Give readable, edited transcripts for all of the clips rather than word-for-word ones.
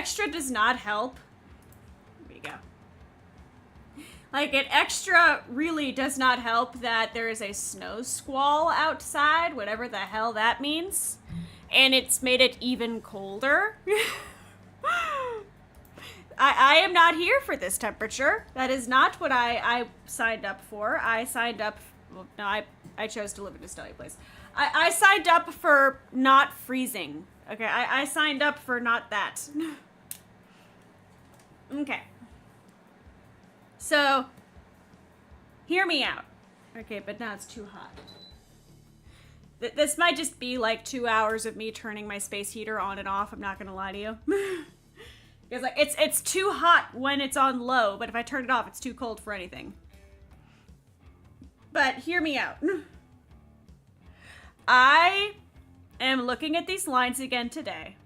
extra does not help. There you go. Like, it extra really does not help that there is a snow squall outside, whatever the hell that means. And it's made it even colder. I am not here for this temperature. That is not what I signed up for. I signed up... Well, no, I chose to live in a snowy place. I signed up for not freezing. Okay, I signed up for not that. Okay. So, hear me out. Okay, but now it's too hot. This might just be like 2 hours of me turning my space heater on and off. I'm not gonna lie to you. Because like it's too hot when it's on low, but if I turn it off, it's too cold for anything. But hear me out. I am looking at these lines again today,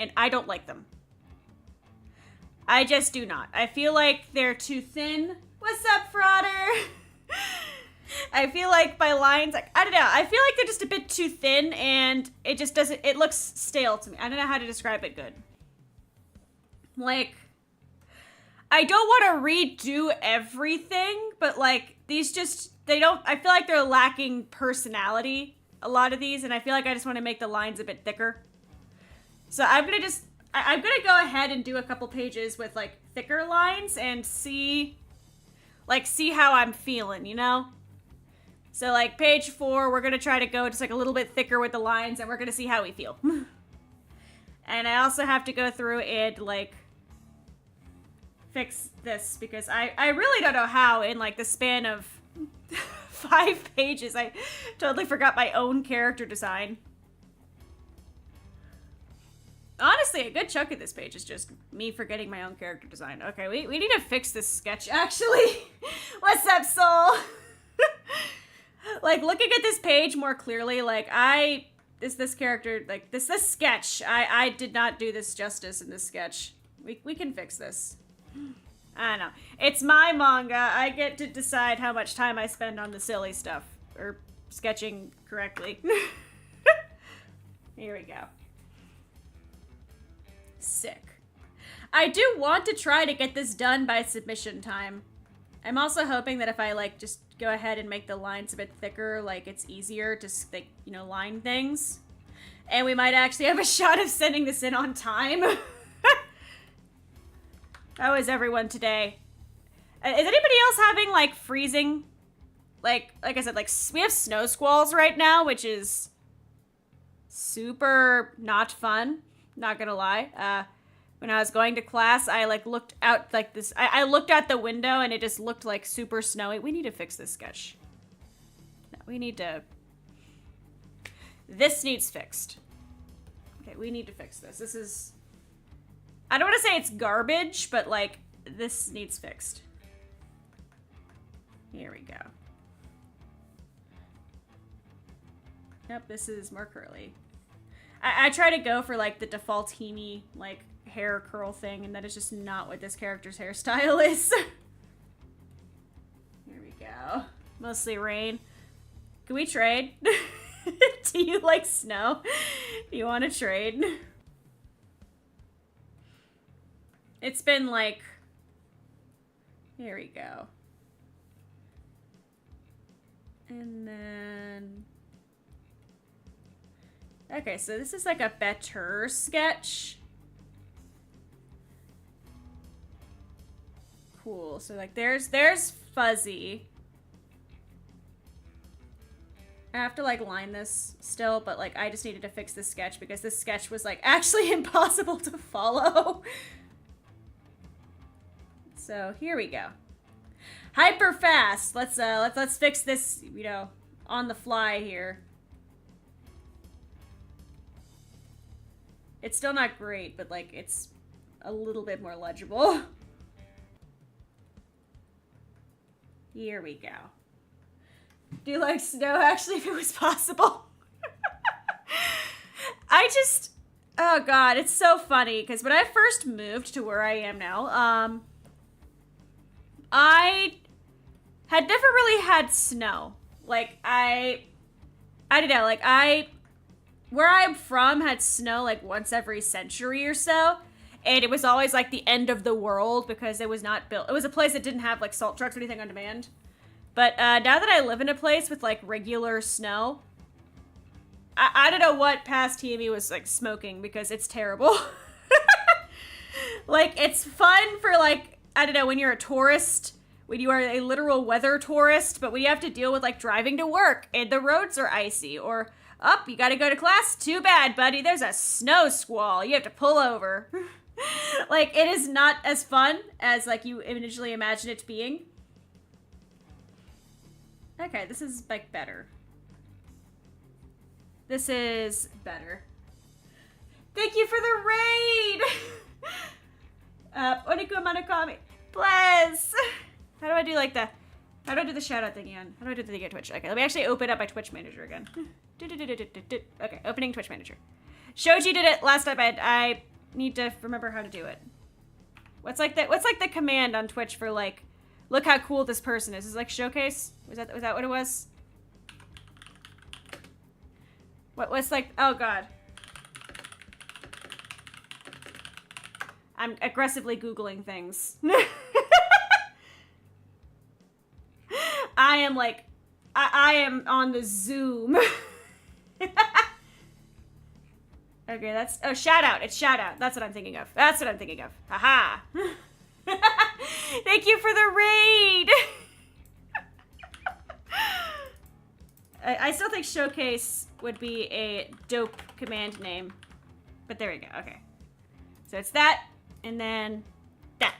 and I don't like them. I just do not. I feel like they're too thin. What's up, Frauder? I feel like my lines, like, I don't know. I feel like they're just a bit too thin, and it just doesn't, it looks stale to me. I don't know how to describe it good. Like, I don't want to redo everything, but like, these just, they don't, I feel like they're lacking personality, a lot of these, and I feel like I just want to make the lines a bit thicker. So I'm going to just, I'm going to go ahead and do a couple pages with like thicker lines and see how I'm feeling, you know? So like page 4, we're going to try to go just like a little bit thicker with the lines, and we're going to see how we feel. And I also have to go through and like fix this because I really don't know how in like the span of 5 pages I totally forgot my own character design. Honestly, a good chunk of this page is just me forgetting my own character design. Okay, we need to fix this sketch, actually. What's up, Soul? Like, looking at this page more clearly, like, this character, like, this sketch, I did not do this justice in this sketch. We can fix this. I don't know. It's my manga. I get to decide how much time I spend on the silly stuff. Or sketching correctly. Here we go. Sick. I do want to try to get this done by submission time. I'm also hoping that if I, like, just go ahead and make the lines a bit thicker, like, it's easier to, like, you know, line things. And we might actually have a shot of sending this in on time. How is everyone today? Is anybody else having, like, freezing? Like I said, like, we have snow squalls right now, which is super not fun. Not gonna lie. When I was going to class, I, like, looked out, like, this... I looked out the window, and it just looked, like, super snowy. We need to fix this sketch. No, we need to... This needs fixed. Okay, we need to fix this. This is... I don't want to say it's garbage, but, like, this needs fixed. Here we go. Yep, this is more curly. I try to go for, like, the default Himi, like, hair curl thing, and that is just not what this character's hairstyle is. Here we go. Mostly rain. Can we trade? Do you like snow? Do you want to trade? It's been like... Here we go. And then... Okay, so this is like a better sketch. Cool. So like there's Fuzzy. I have to like line this still, but like I just needed to fix this sketch because this sketch was like actually impossible to follow. So here we go. Hyper fast. Let's fix this, you know, on the fly here. It's still not great, but like it's a little bit more legible. Here we go. Do you like snow actually if it was possible? Oh god, it's so funny because when I first moved to where I am now, I had never really had snow. Like I don't know, like where I'm from had snow like once every century or so. And it was always like the end of the world because it was not built. It was a place that didn't have like salt trucks or anything on demand. But now that I live in a place with like regular snow, I don't know what past TME was like smoking because it's terrible. Like, it's fun for like, I don't know, when you're a tourist, when you are a literal weather tourist, but when you have to deal with like driving to work and the roads are icy, or you gotta go to class, too bad, buddy, there's a snow squall, you have to pull over. Like, it is not as fun as like you initially imagine it being. Okay, this is like better. This is better. Thank you for the raid! Oniku Manakami. Bless! How do I do like the... How do I do the shout out thingy on? How do I do the thing at Twitch? Okay, let me actually open up my Twitch manager again. Okay, opening Twitch manager. Shoji did it last time. I need to remember how to do it. What's like the command on Twitch for like, look how cool this person is? Is it like showcase? Was that what it was? What's like, oh god. I'm aggressively Googling things. I am like, I am on the Zoom. Okay, that's, oh, shout out. It's shout out. That's what I'm thinking of. That's what I'm thinking of. Haha. Thank you for the raid. I still think showcase would be a dope command name. But there we go. Okay. So it's that, and then that.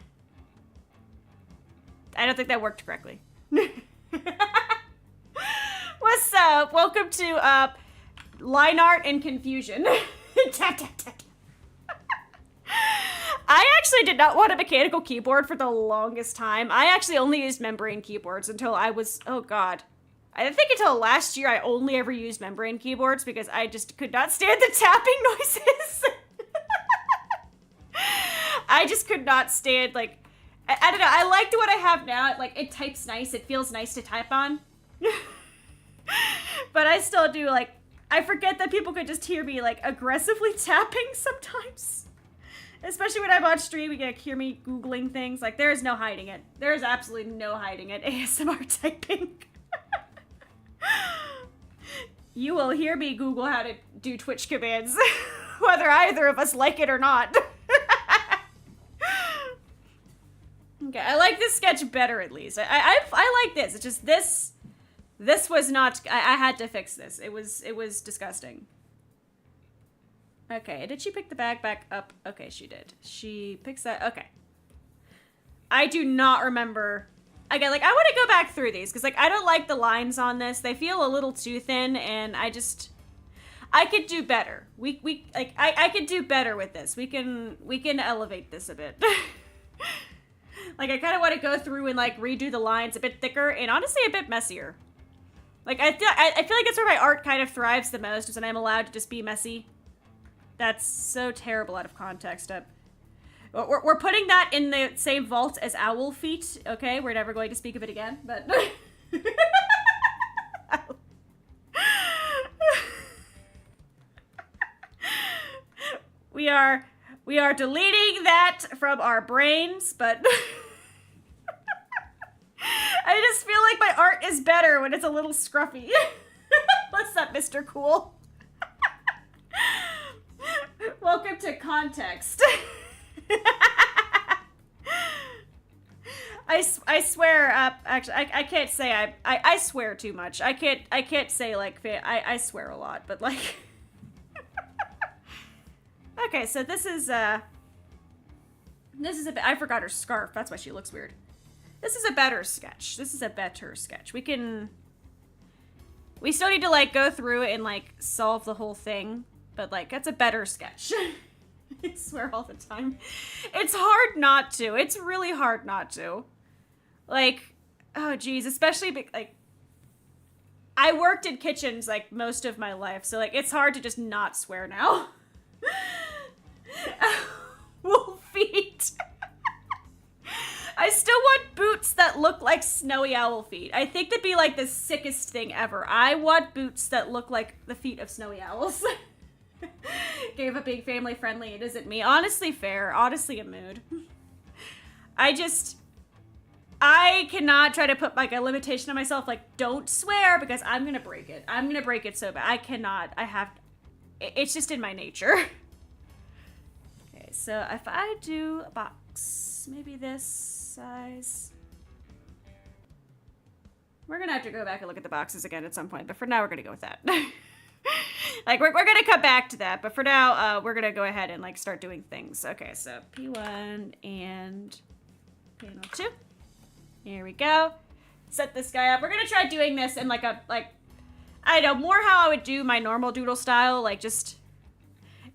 I don't think that worked correctly. What's up? Welcome to line art and confusion. I actually did not want a mechanical keyboard for the longest time. I actually only used membrane keyboards until I was, oh god. I think until last year I only ever used membrane keyboards because I just could not stand the tapping noises. I just could not stand, like, I don't know, I liked what I have now. Like, it types nice, it feels nice to type on. But I still do, like, I forget that people could just hear me, like, aggressively tapping sometimes. Especially when I'm on stream, you can hear me Googling things. Like, there is no hiding it. There is absolutely no hiding it. ASMR typing. You will hear me Google how to do Twitch commands, whether either of us like it or not. Okay, I like this sketch better at least. I like this. It's just this was not, I had to fix this. It was disgusting. Okay, did she pick the bag back up? Okay, she did. She picks that, okay. I do not remember. Again, like, I want to go back through these, because, like, I don't like the lines on this. They feel a little too thin, and I could do better. I could do better with this. We can elevate this a bit. Like, I kind of want to go through and, like, redo the lines a bit thicker, and honestly, a bit messier. Like, I feel like that's where my art kind of thrives the most, is when I'm allowed to just be messy. That's so terrible out of context. We're putting that in the same vault as owl feet, okay? We're never going to speak of it again, but... We are deleting that from our brains, but... I just feel like my art is better when it's a little scruffy. What's up, Mr. Cool? Welcome to context. I swear, actually, I can't say I swear too much. I can't say, like, I swear a lot, but, like... Okay, so this is a bit, I forgot her scarf, that's why she looks weird. This is a better sketch. This is a better sketch. We still need to, like, go through it and, like, solve the whole thing, but, like, that's a better sketch. I swear all the time. It's hard not to. It's really hard not to. Like, oh geez, especially, like, I worked in kitchens, like, most of my life, so, like, it's hard to just not swear now. Wolf feet. I still want boots that look like snowy owl feet. I think that'd be, like, the sickest thing ever. I want boots that look like the feet of snowy owls. gave up being family friendly. It isn't me. Honestly, fair. Honestly, a mood. I cannot try to put like a limitation on myself, like don't swear, because I'm gonna break it. I'm gonna break it so bad. I cannot. I have. It's just in my nature. Okay, so if I do a box, maybe this size. We're gonna have to go back and look at the boxes again at some point, but for now we're gonna go with that. Like we're gonna come back to that, but for now we're gonna go ahead and like start doing things. Okay, so P1 and panel 2. Here we go. Set this guy up. We're gonna try doing this in like I don't know, more how I would do my normal doodle style, like just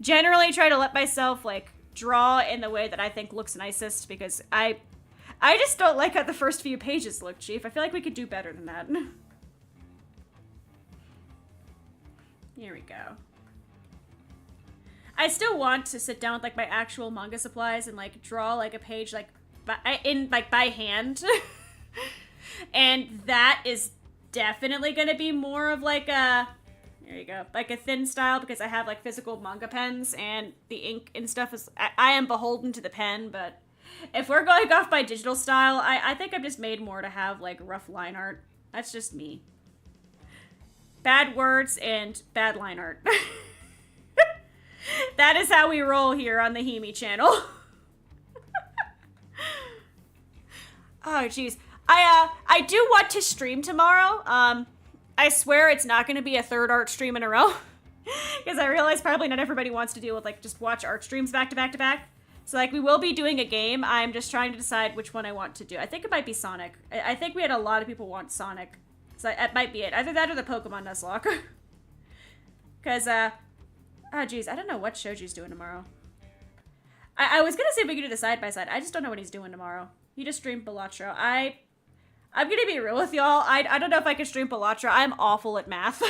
generally try to let myself like draw in the way that I think looks nicest, because I just don't like how the first few pages look, Chief. I feel like we could do better than that. Here we go. I still want to sit down with like my actual manga supplies and like draw like a page like by hand. And that is definitely gonna be more of like a, there you go, like a thin style, because I have like physical manga pens and the ink and stuff is, I am beholden to the pen, but if we're going off by digital style, I think I'm just made more to have like rough line art. That's just me. Bad words and bad line art. That is how we roll here on the Himi channel. Oh, jeez. I do want to stream tomorrow. I swear it's not going to be a third art stream in a row. Because I realize probably not everybody wants to deal with like just watch art streams back to back to back. So like we will be doing a game. I'm just trying to decide which one I want to do. I think it might be Sonic. I think we had a lot of people want Sonic. So it might be it. Either that or the Pokemon Nuzlocke. Because, oh geez, I don't know what Shoji's doing tomorrow. I was gonna say we could do the side by side. I just don't know what he's doing tomorrow. He just streamed Balatro. I'm gonna be real with y'all. I don't know if I can stream Balatro. I'm awful at math.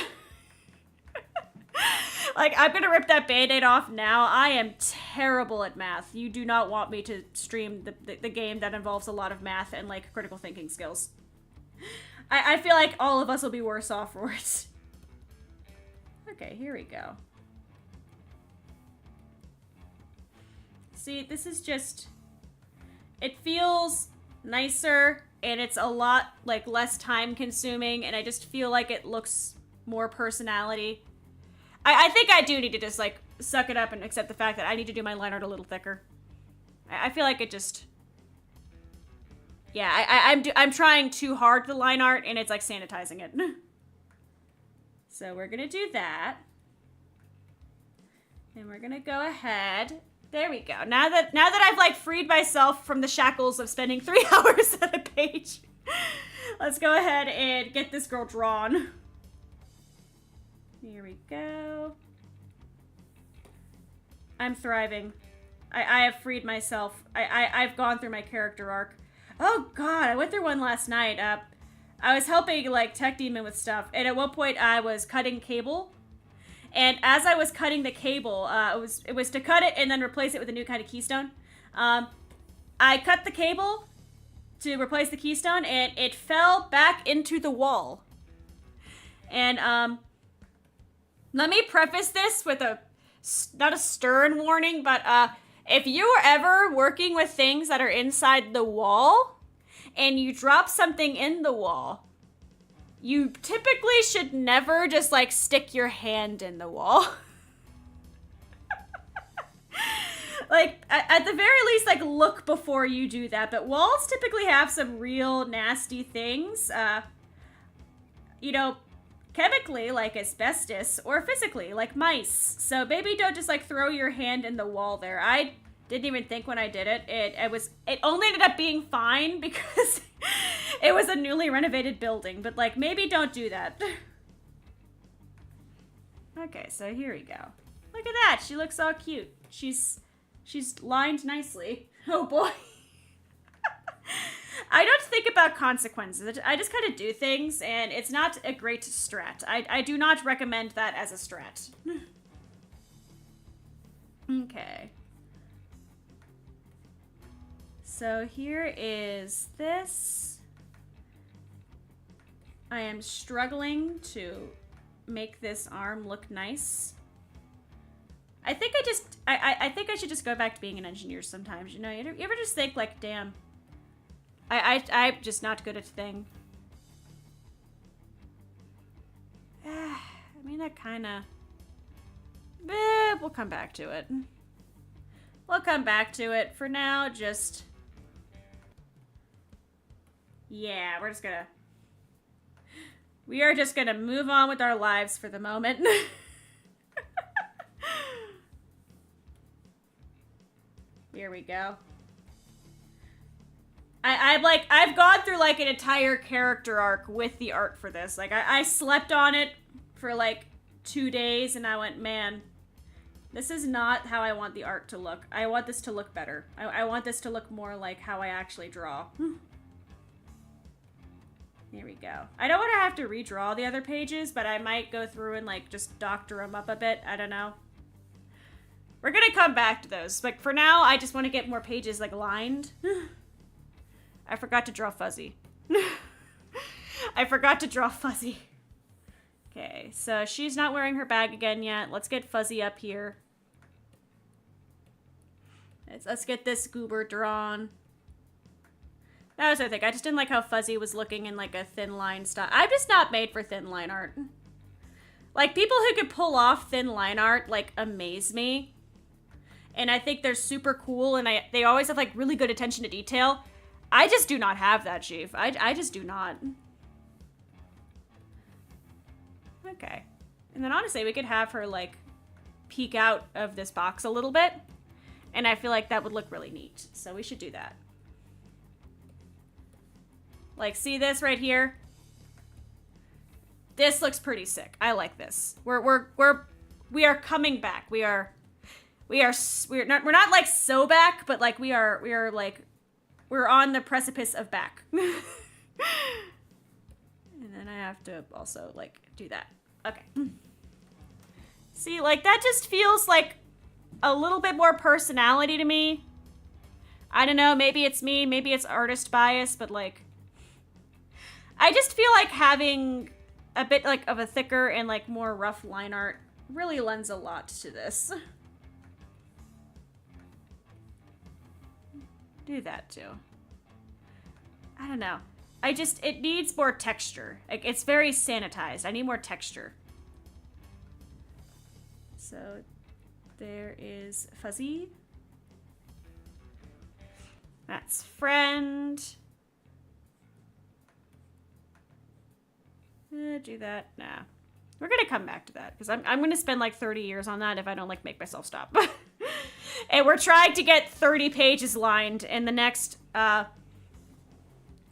Like, I'm gonna rip that Band-Aid off now. I am terrible at math. You do not want me to stream the game that involves a lot of math and, like, critical thinking skills. I feel like all of us will be worse off for it. Okay, here we go. See, this is just... It feels nicer, and it's a lot, like, less time-consuming, and I just feel like it looks more personality. I think I do need to just, like, suck it up and accept the fact that I need to do my line art a little thicker. I feel like it just... Yeah, I'm trying too hard to line art, and it's, like, sanitizing it. So we're gonna do that. And we're gonna go ahead... There we go. Now that I've, like, freed myself from the shackles of spending 3 hours at a page, let's go ahead and get this girl drawn. Here we go. I'm thriving. I have freed myself. I've gone through my character arc. Oh god, I went through one last night. I was helping like Tech Demon with stuff, and at one point I was cutting cable. And as I was cutting the cable, it was to cut it and then replace it with a new kind of keystone. I cut the cable to replace the keystone, and it fell back into the wall. And let me preface this with not a stern warning, but if you are ever working with things that are inside the wall and you drop something in the wall, you typically should never just like stick your hand in the wall. Like, at the very least, like, look before you do that. But walls typically have some real nasty things. You know, chemically, like asbestos, or physically, like mice. So maybe don't just, like, throw your hand in the wall there. I didn't even think when I did it. It only ended up being fine because it was a newly renovated building. But, like, maybe don't do that. Okay, so here we go. Look at that. She looks all cute. She's lined nicely. Oh boy. I don't think about consequences. I just kind of do things, and it's not a great strat. I do not recommend that as a strat. Okay. So here is this. I am struggling to make this arm look nice. I think I think I should just go back to being an engineer sometimes, you know? You ever just think, like, damn, I'm just not good at a thing. I mean, that kind of... we'll come back to it. We'll come back to it. For now, just... yeah, we're just gonna... we are just gonna move on with our lives for the moment. Here we go. I've gone through like an entire character arc with the art for this. Like I slept on it for like 2 days and I went, man, this is not how I want the art to look. I want this to look better. I want this to look more like how I actually draw. Here we go. I don't want to have to redraw the other pages, but I might go through and like just doctor them up a bit. I don't know. We're gonna come back to those. Like for now, I just want to get more pages like lined. I forgot to draw Fuzzy. I forgot to draw Fuzzy. Okay, so she's not wearing her bag again yet. Let's get Fuzzy up here. Let's get this goober drawn. That was the thing. I just didn't like how Fuzzy was looking in like a thin line style. I'm just not made for thin line art. Like people who could pull off thin line art like amaze me. And I think they're super cool and they always have like really good attention to detail. I just do not have that, Chief. I just do not. Okay. And then honestly, we could have her like peek out of this box a little bit. And I feel like that would look really neat. So we should do that. Like, see this right here? This looks pretty sick. I like this. We are coming back. We're not like so back, but like we are like we're on the precipice of back. And then I have to also like do that. Okay. See, like that just feels like a little bit more personality to me. I don't know, maybe it's me, maybe it's artist bias, but like I just feel like having a bit like of a thicker and like more rough line art really lends a lot to this. Do that too. I don't know. It needs more texture. Like, it's very sanitized. I need more texture. So, there is Fuzzy. That's Friend. Do that. Nah. We're gonna come back to that, because I'm gonna spend like 30 years on that if I don't like make myself stop. And we're trying to get 30 pages lined in the next,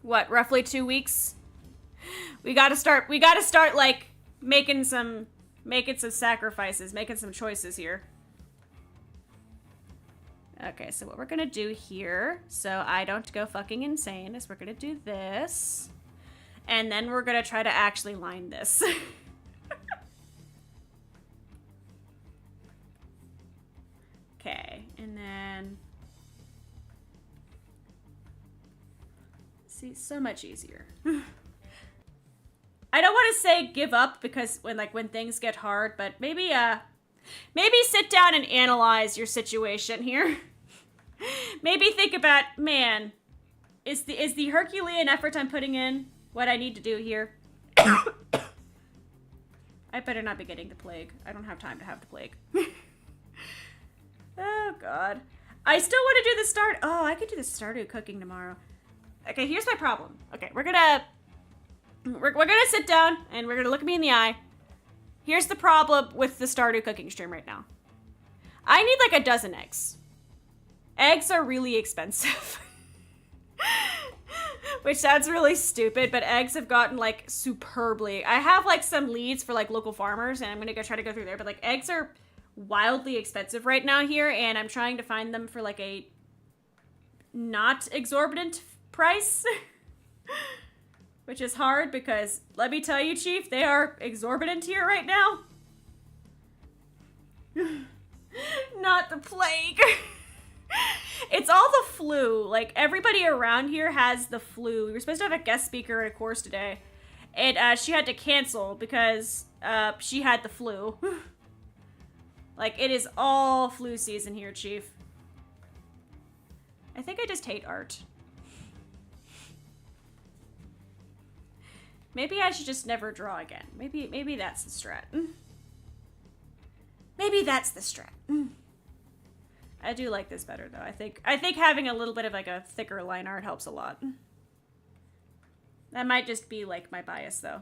what, roughly 2 weeks? We gotta start like making some sacrifices, making some choices here. Okay, so what we're gonna do here, so I don't go fucking insane, is we're gonna do this. And then we're gonna try to actually line this. Okay, and then... see, so much easier. I don't want to say give up, because when things get hard, but maybe sit down and analyze your situation here. Maybe think about, man, is the Herculean effort I'm putting in what I need to do here? I better not be getting the plague. I don't have time to have the plague. Oh, God. I still want to do the start. Oh, I could do the Stardew cooking tomorrow. Okay, here's my problem. Okay, we're gonna sit down and we're gonna look at me in the eye. Here's the problem with the Stardew cooking stream right now. I need like a dozen eggs. Eggs are really expensive. Which sounds really stupid, but eggs have gotten like superbly. I have like some leads for like local farmers and I'm gonna try to go through there, but like eggs are wildly expensive right now here, and I'm trying to find them for like a not exorbitant price. Which is hard because, let me tell you, Chief, they are exorbitant here right now. Not the plague. It's all the flu. Like, everybody around here has the flu. We were supposed to have a guest speaker at a course today, and she had to cancel because she had the flu. Like, it is all flu season here, Chief. I think I just hate art. Maybe I should just never draw again. Maybe that's the strat. Maybe that's the strat. I do like this better though. I think having a little bit of like a thicker line art helps a lot. That might just be like my bias though.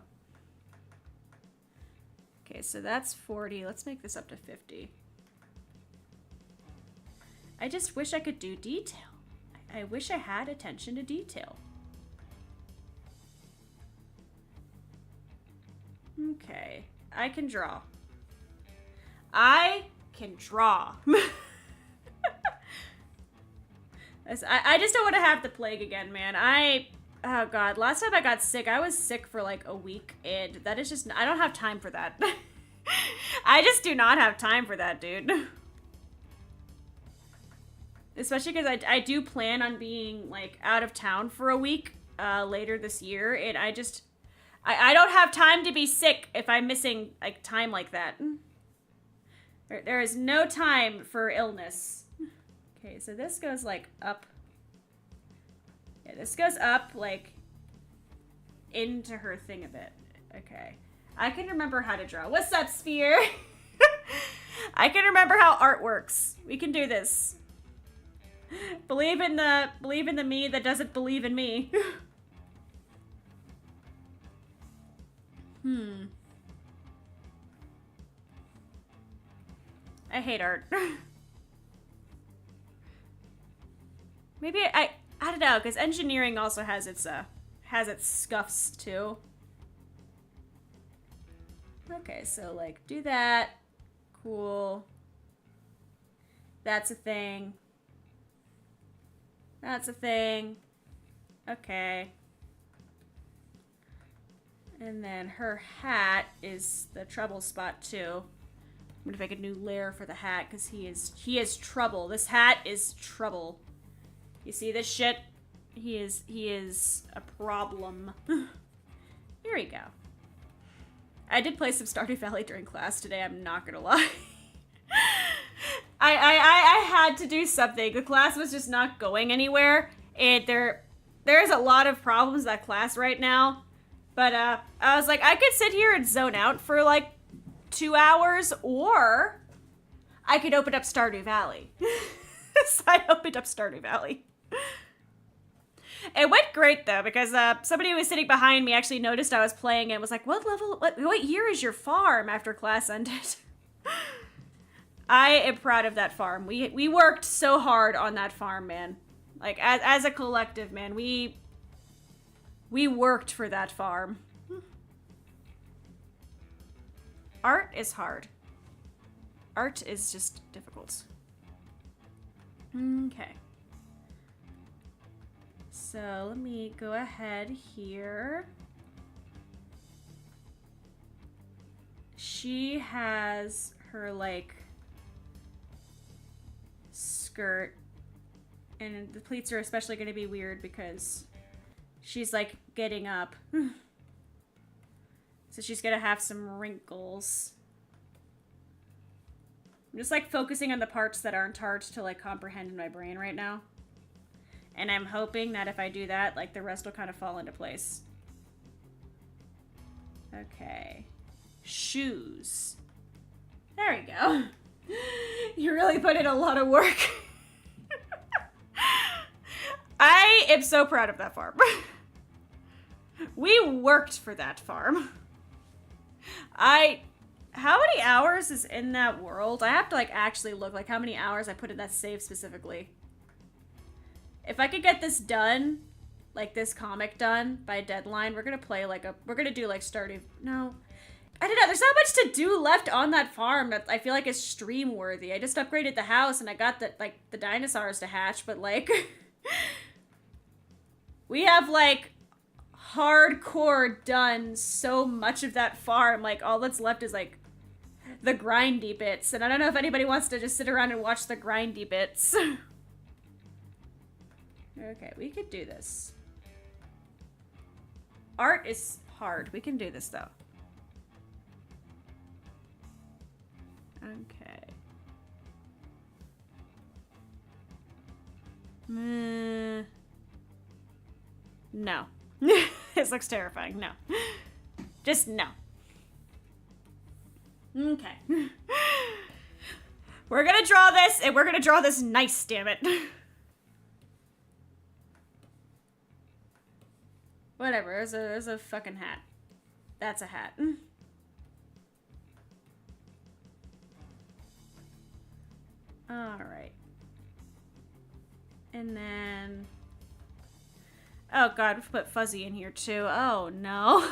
Okay, so that's 40. Let's make this up to 50. I just wish I could do detail. I wish I had attention to detail. Okay, I can draw. I can draw. I just don't want to have the plague again, man. Oh god, last time I got sick, I was sick for like a week, and that is just, I don't have time for that. I just do not have time for that, dude. Especially because I do plan on being like out of town for a week later this year, and I don't have time to be sick if I'm missing like time like that. There is no time for illness. Okay, so this goes like up. Yeah, this goes up like into her thing a bit. Okay. I can remember how to draw. What's up, Sphere? I can remember how art works. We can do this. Believe in the me that doesn't believe in me. I hate art. Maybe I don't know, because engineering also has its scuffs too. Okay, so like do that. Cool. That's a thing. That's a thing. Okay. And then her hat is the trouble spot too. I'm gonna make a new layer for the hat because he is trouble. This hat is trouble. You see this shit? He is a problem. Here we go. I did play some Stardew Valley during class today, I'm not gonna lie. I had to do something. The class was just not going anywhere. There's a lot of problems in that class right now. But I was like, I could sit here and zone out for like 2 hours, or I could open up Stardew Valley. So I opened up Stardew Valley. It went great though, because somebody who was sitting behind me actually noticed I was playing and was like, what year is your farm after class ended? I am proud of that farm. We worked so hard on that farm, man. Like as a collective, man, we worked for that farm. Art is hard. Art is just difficult. Okay. So let me go ahead here. She has her like skirt, and the pleats are especially going to be weird because she's like getting up. So she's gonna have some wrinkles. I'm just like focusing on the parts that aren't hard to like comprehend in my brain right now. And I'm hoping that if I do that, like the rest will kind of fall into place. Okay. Shoes. There we go. You really put in a lot of work. I am so proud of that farm. We worked for that farm. How many hours is in that world? I have to like actually look like how many hours I put in that save specifically. If I could get this done, like this comic done by deadline, we're gonna do like Stardew. No, I don't know. There's not much to do left on that farm that I feel like is stream worthy. I just upgraded the house and I got the dinosaurs to hatch, but like we have like hardcore done so much of that farm. Like all that's left is like the grindy bits, and I don't know if anybody wants to just sit around and watch the grindy bits. Okay, we could do this. Art is hard. We can do this though. Okay. No. This looks terrifying. No. Just no. Okay. We're gonna draw this, and we're gonna draw this nice, damn it. Whatever, there's a fucking hat. That's a hat. Alright. And then... Oh god, we've put fuzzy in here too. Oh no.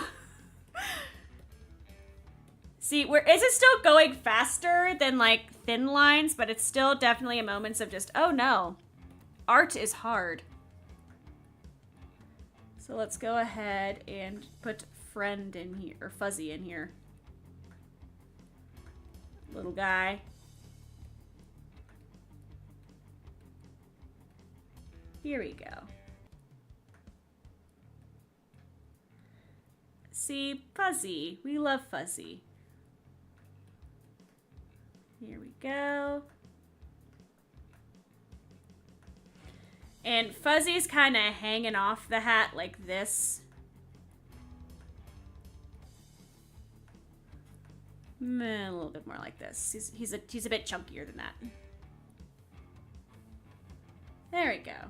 See, is it still going faster than like thin lines, but it's still definitely a moments of just, oh no. Art is hard. So let's go ahead and put friend in here, or fuzzy in here. Little guy. Here we go. See, fuzzy. We love fuzzy. Here we go. And fuzzy's kind of hanging off the hat like this. A little bit more like this. He's a bit chunkier than that. There we go.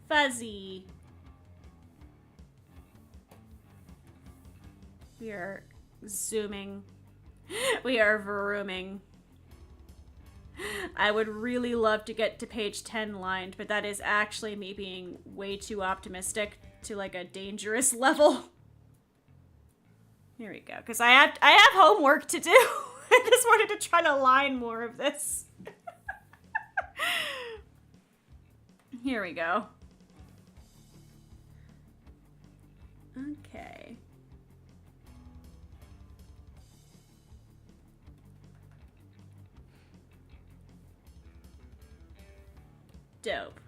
Fuzzy. We are zooming. We are vrooming. I would really love to get to page 10 lined, but that is actually me being way too optimistic to like a dangerous level. Here we go, because I have homework to do. I just wanted to try to line more of this. Here we go. Okay. Dope.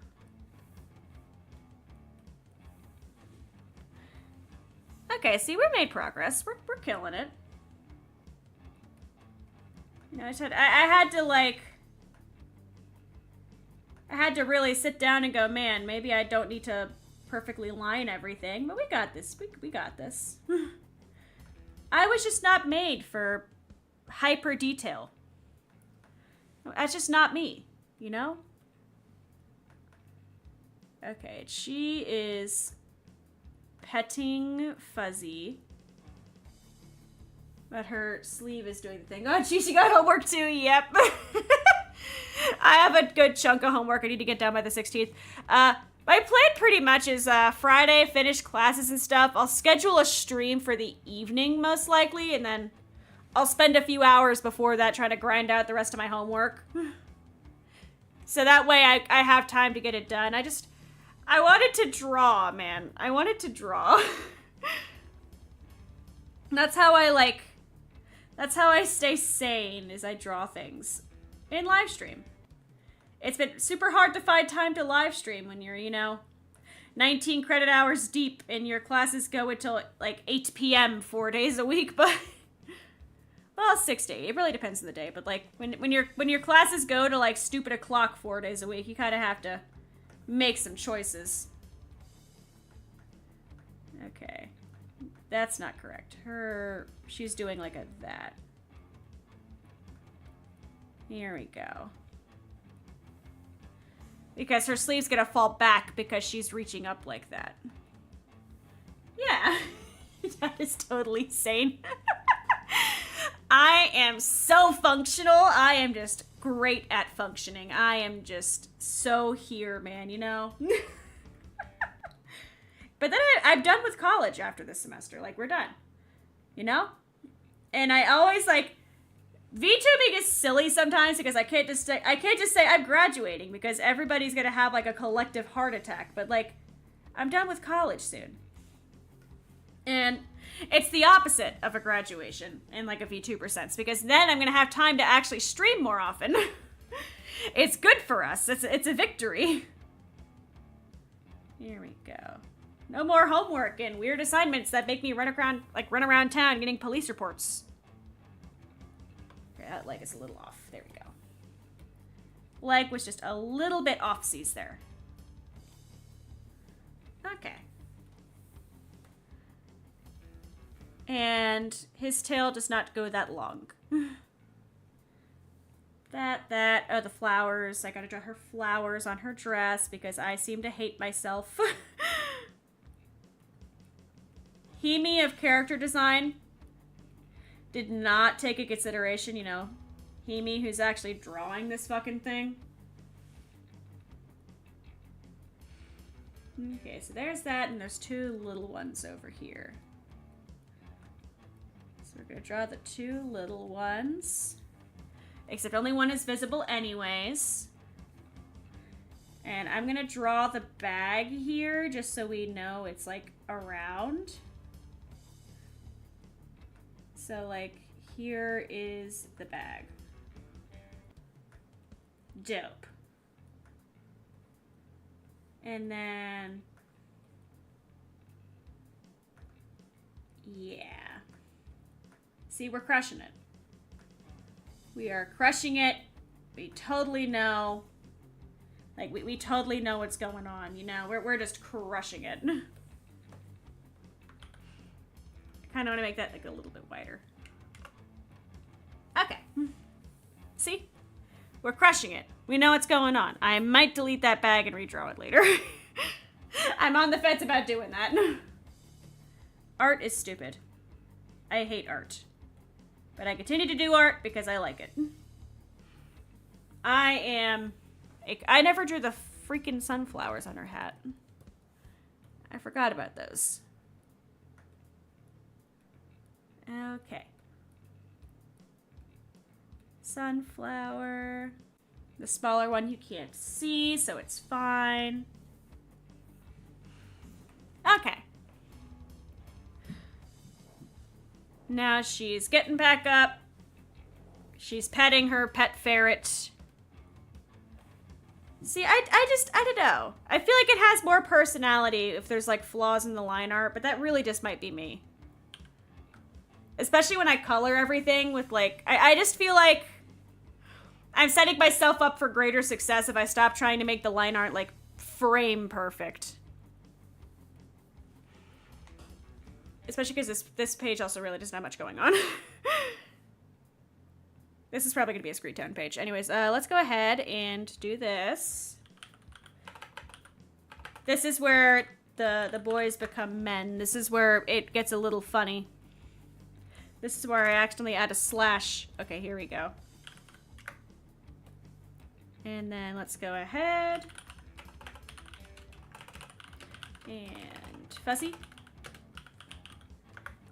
Okay, see, we made progress. We're killing it. You know, I had to really sit down and go, man, maybe I don't need to perfectly line everything, but we got this. We got this. I was just not made for hyper detail. That's just not me, you know? Okay, she is petting Fuzzy. But her sleeve is doing the thing. Oh, geez, she got homework too. Yep. I have a good chunk of homework I need to get done by the 16th. My plan pretty much is Friday, finish classes and stuff. I'll schedule a stream for the evening, most likely, and then I'll spend a few hours before that trying to grind out the rest of my homework. So that way I have time to get it done. I wanted to draw, man. I wanted to draw. That's how I stay sane, is I draw things in live stream. It's been super hard to find time to live stream when you're, you know, 19 credit hours deep and your classes go until like 8 p.m. 4 days a week, but well, 6 to 8. It really depends on the day, but like when your classes go to like stupid o'clock 4 days a week, you kind of have to make some choices. Okay. That's not correct. She's doing like that. Here we go. Because her sleeve's gonna fall back because she's reaching up like that. Yeah. That is totally sane. I am so functional. I am just great at functioning. I am just so here, man, you know? But then I'm done with college after this semester. Like, we're done. You know? And I always, like, VTubing is silly sometimes because I can't just say I'm graduating because everybody's gonna have, like, a collective heart attack. But, like, I'm done with college soon. And it's the opposite of a graduation in, like, a VTuber sense because then I'm gonna have time to actually stream more often. It's good for us. It's a victory. Here we go. No more homework and weird assignments that make me run around town getting police reports. Okay, that leg is a little off. There we go. leg was just a little bit offsies there. Okay. And his tail does not go that long. Oh, the flowers. I gotta draw her flowers on her dress because I seem to hate myself. Himi of character design did not take into consideration, you know, Himi who's actually drawing this fucking thing. Okay, so there's that, and there's two little ones over here. So we're gonna draw the two little ones. Except only one is visible anyways. And I'm gonna draw the bag here just so we know it's like around. So like here is the bag. Dope. And then, yeah. See, we're crushing it. We are crushing it. We totally know. Like, we totally know what's going on, you know? We're just crushing it. I kind of want to make that, like, a little bit wider. Okay. See? We're crushing it. We know what's going on. I might delete that bag and redraw it later. I'm on the fence about doing that. Art is stupid. I hate art. But I continue to do art because I like it. I never drew the freaking sunflowers on her hat. I forgot about those. Okay. Sunflower. The smaller one you can't see, so it's fine. Okay. Now she's getting back up. She's petting her pet ferret. See, I don't know. I feel like it has more personality if there's like flaws in the line art, but that really just might be me. Especially when I color everything with like, I just feel like I'm setting myself up for greater success if I stop trying to make the line art like frame perfect. Especially because this page also really doesn't have much going on. This is probably going to be a screen tone page. Anyways, let's go ahead and do this. This is where the boys become men. This is where it gets a little funny. This is where I accidentally add a slash. Okay, here we go. And then let's go ahead. And Fuzzy.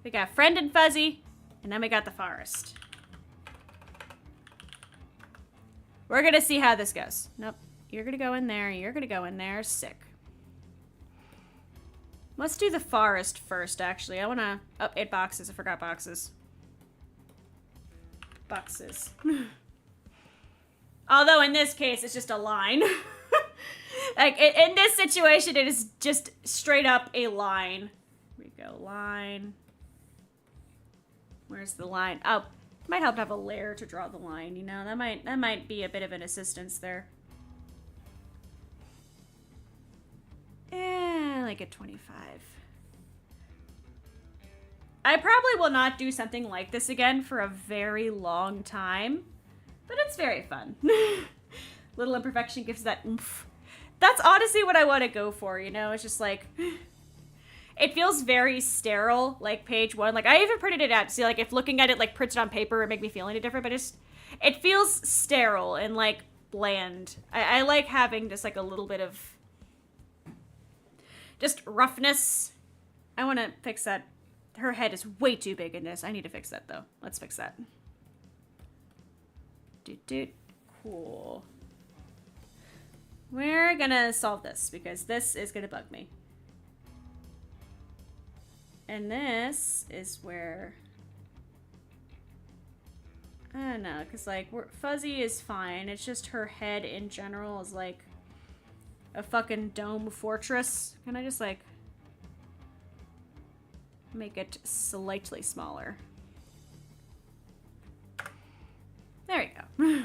We got Friend and Fuzzy, and then we got the forest. We're gonna see how this goes. Nope, you're gonna go in there, you're gonna go in there, sick. Let's do the forest first, actually. I wanna, oh, 8 boxes, I forgot boxes. Boxes. Although in this case, it's just a line. Like, in this situation, it is just straight up a line. Here we go, line. Where's the line? Oh, it might help to have a layer to draw the line, you know? That might be a bit of an assistance there. Eh, like a 25. I probably will not do something like this again for a very long time, but it's very fun. Little imperfection gives that oomph. That's honestly what I want to go for, you know? It's just like... It feels very sterile, like page 1. Like, I even printed it out. See, like, if looking at it, like, printed on paper would make me feel any different, but it feels sterile and, like, bland. I like having just, like, a little bit of just roughness. I want to fix that. Her head is way too big in this. I need to fix that, though. Let's fix that. Cool. We're gonna solve this, because this is gonna bug me. And this is where, I don't know, because, like, Fuzzy is fine. It's just her head in general is, like, a fucking dome fortress. Can I just, like, make it slightly smaller? There you go.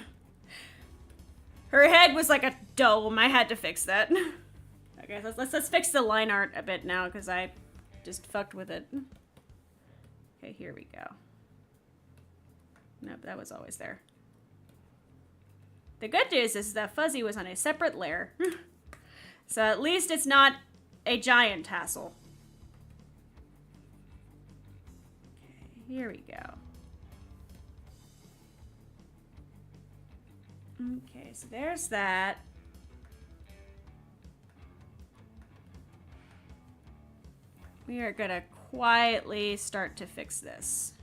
Her head was like a dome. I had to fix that. Okay, let's fix the line art a bit now, because I just fucked with it. Okay, here we go. Nope, that was always there. The good news is that Fuzzy was on a separate layer. So at least it's not a giant tassel. Okay, here we go. Okay, so there's that. We are gonna quietly start to fix this.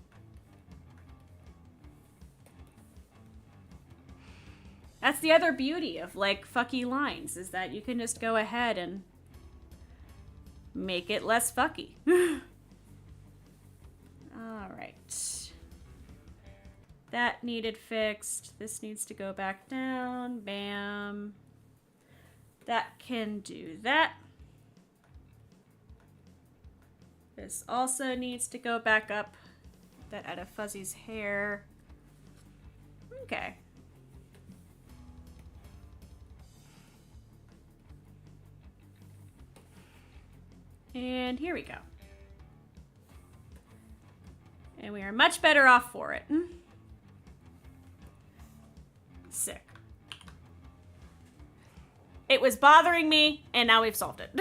That's the other beauty of, like, fucky lines, is that you can just go ahead and make it less fucky. Alright. That needed fixed. This needs to go back down. Bam. That can do that. This also needs to go back up. That out of Fuzzy's hair. Okay. And here we go. And we are much better off for it. Sick. It was bothering me, and now we've solved it.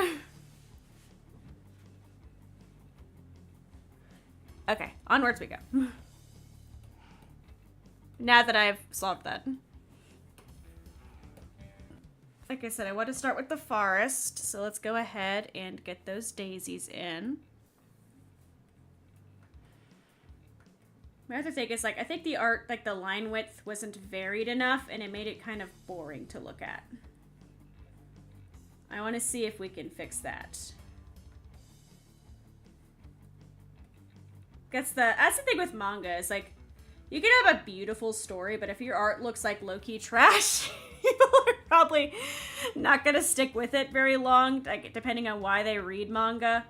Okay, onwards we go. Now that I've solved that. Like I said, I want to start with the forest, so let's go ahead and get those daisies in. My other thing is, like, I think the art, like, the line width wasn't varied enough, and it made it kind of boring to look at. I want to see if we can fix that. That's the thing with manga, is, like, you can have a beautiful story, but if your art looks like low-key trash, people are probably not gonna stick with it very long, like, depending on why they read manga.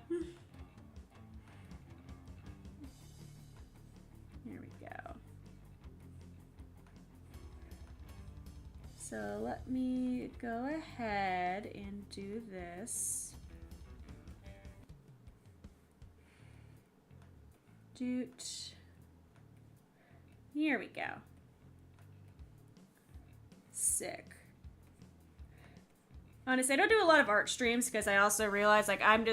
Here we go. So let me go ahead and do this. Doot. Here we go. Sick. Honestly, I don't do a lot of art streams because I also realize, like, I'm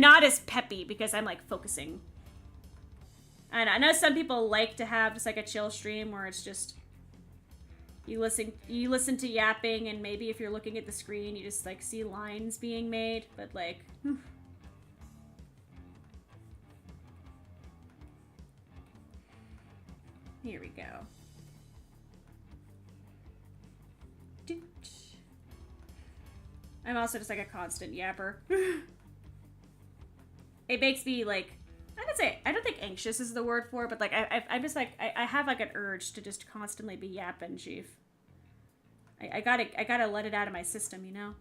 not as peppy because I'm, like, focusing. And I know some people like to have just, like, a chill stream where it's just you listen to yapping, and maybe if you're looking at the screen you just, like, see lines being made, but, like, here we go. Doot. I'm also just like a constant yapper. It makes me, like, I don't think anxious is the word for it, but, like, I'm just like, I have, like, an urge to just constantly be yapping, chief. I gotta let it out of my system, you know?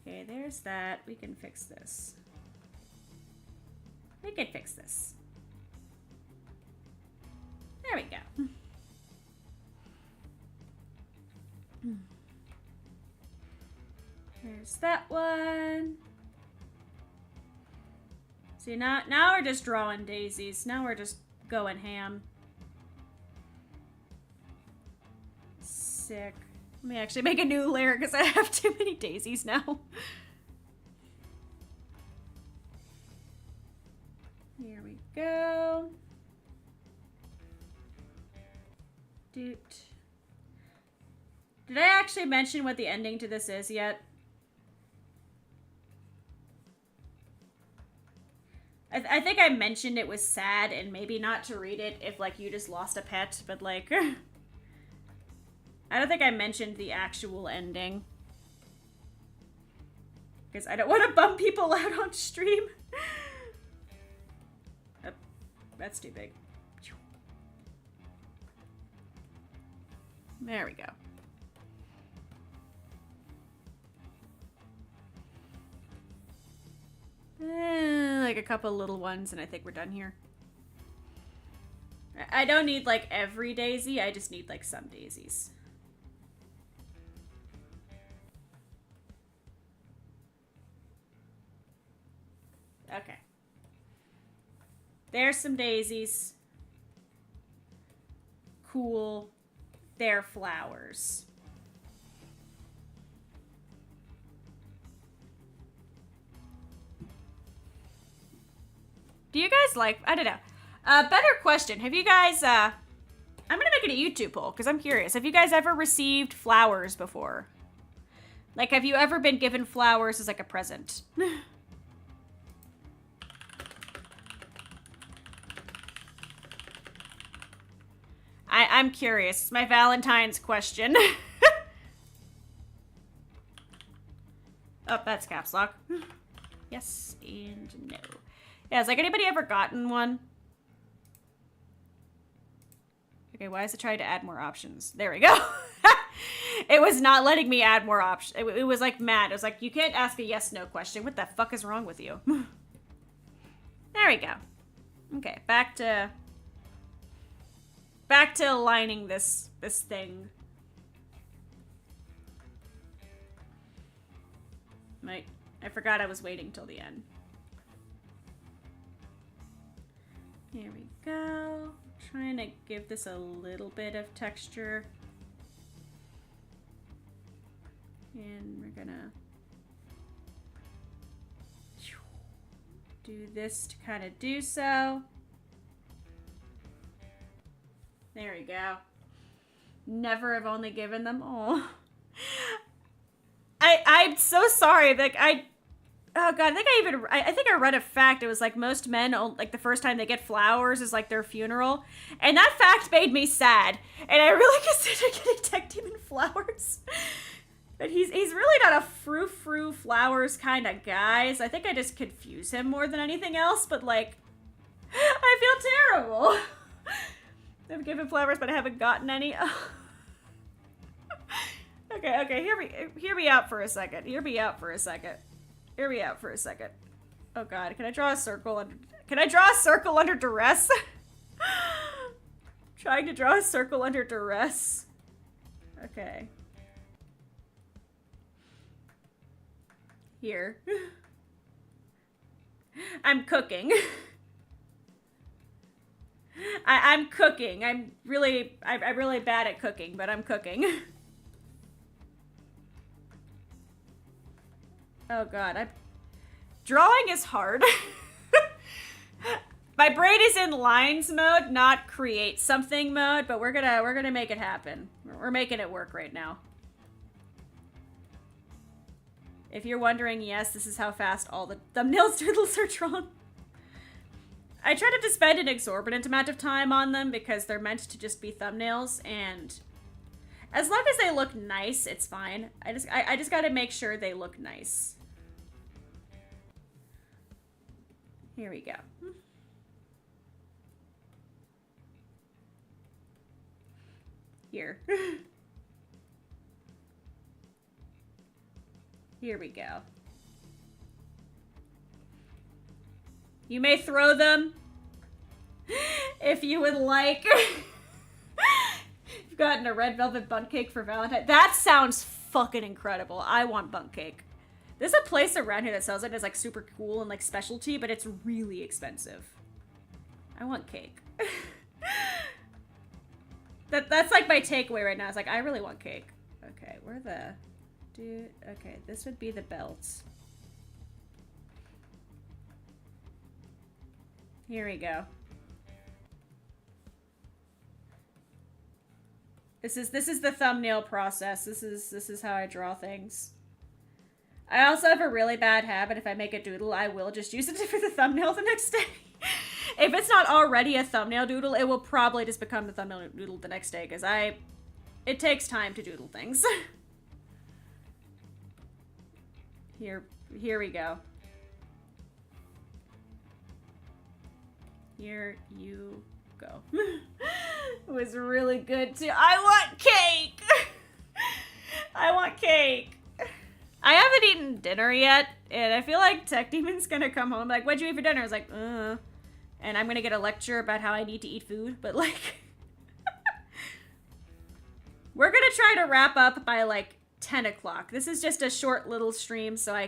Okay, there's that. We can fix this. We can fix this. There we go. There's that one. See, now we're just drawing daisies. Now we're just going ham. Sick. Let me actually make a new layer because I have too many daisies now. Here we go. Doot. Did I actually mention what the ending to this is yet? I think I mentioned it was sad and maybe not to read it if, like, you just lost a pet, but, like, I don't think I mentioned the actual ending. Because I don't want to bum people out on stream. Oh, that's too big. There we go. Like a couple little ones, and I think we're done here. I don't need like every daisy, I just need like some daisies. Okay. There's some daisies. Cool. They're flowers. Do you guys like, I don't know. Better question. Have you guys, I'm gonna make it a YouTube poll because I'm curious. Have you guys ever received flowers before? Like, have you ever been given flowers as like a present? I'm curious. It's my Valentine's question. Oh, that's caps lock. Yes and no. Yeah, has like anybody ever gotten one? Okay, why is it trying to add more options? There we go. It was not letting me add more options. It was like mad. It was like, you can't ask a yes/no question. What the fuck is wrong with you? There we go. Okay, back to aligning this thing. I forgot I was waiting till the end. Here we go. Trying to give this a little bit of texture. And we're gonna do this to kind of do so. There we go. Never have only given them all. I'm so sorry. Like oh god, I think I read a fact. It was like most men, like the first time they get flowers is like their funeral, and that fact made me sad. And I really considered getting Tech Demon flowers, but he's really not a frou-frou flowers kind of guy. So I think I just confuse him more than anything else. But like, I feel terrible. I've given flowers, but I haven't gotten any. Okay, hear me out for a second. Hear me out for a second. Oh god, can I draw a circle under duress? Trying to draw a circle under duress. Okay. Here. I'm cooking. I'm cooking. I'm really bad at cooking, but I'm cooking. Oh god, drawing is hard. My brain is in lines mode, not create something mode, but we're gonna make it happen. We're making it work right now. If you're wondering, yes, this is how fast all the thumbnails doodles are drawn. I try not to spend an exorbitant amount of time on them because they're meant to just be thumbnails, and as long as they look nice, it's fine. I just gotta make sure they look nice. Here we go. Here. Here we go. You may throw them if you would like. You've gotten a red velvet bundt cake for Valentine. That sounds fucking incredible. I want bundt cake. There's a place around here that sells it. It's like super cool and like specialty, but it's really expensive. I want cake. That's like my takeaway right now. It's like, I really want cake. Okay, where the dude? Okay, this would be the belts. Here we go. This is the thumbnail process. This is how I draw things. I also have a really bad habit. If I make a doodle, I will just use it for the thumbnail the next day. If it's not already a thumbnail doodle, it will probably just become the thumbnail doodle the next day, because it takes time to doodle things. Here we go. Here you go. It was really good too. I want cake! I want cake. I haven't eaten dinner yet, and I feel like Tech Demon's gonna come home like, what'd you eat for dinner? I was like, And I'm gonna get a lecture about how I need to eat food, but like... We're gonna try to wrap up by like 10 o'clock. This is just a short little stream, so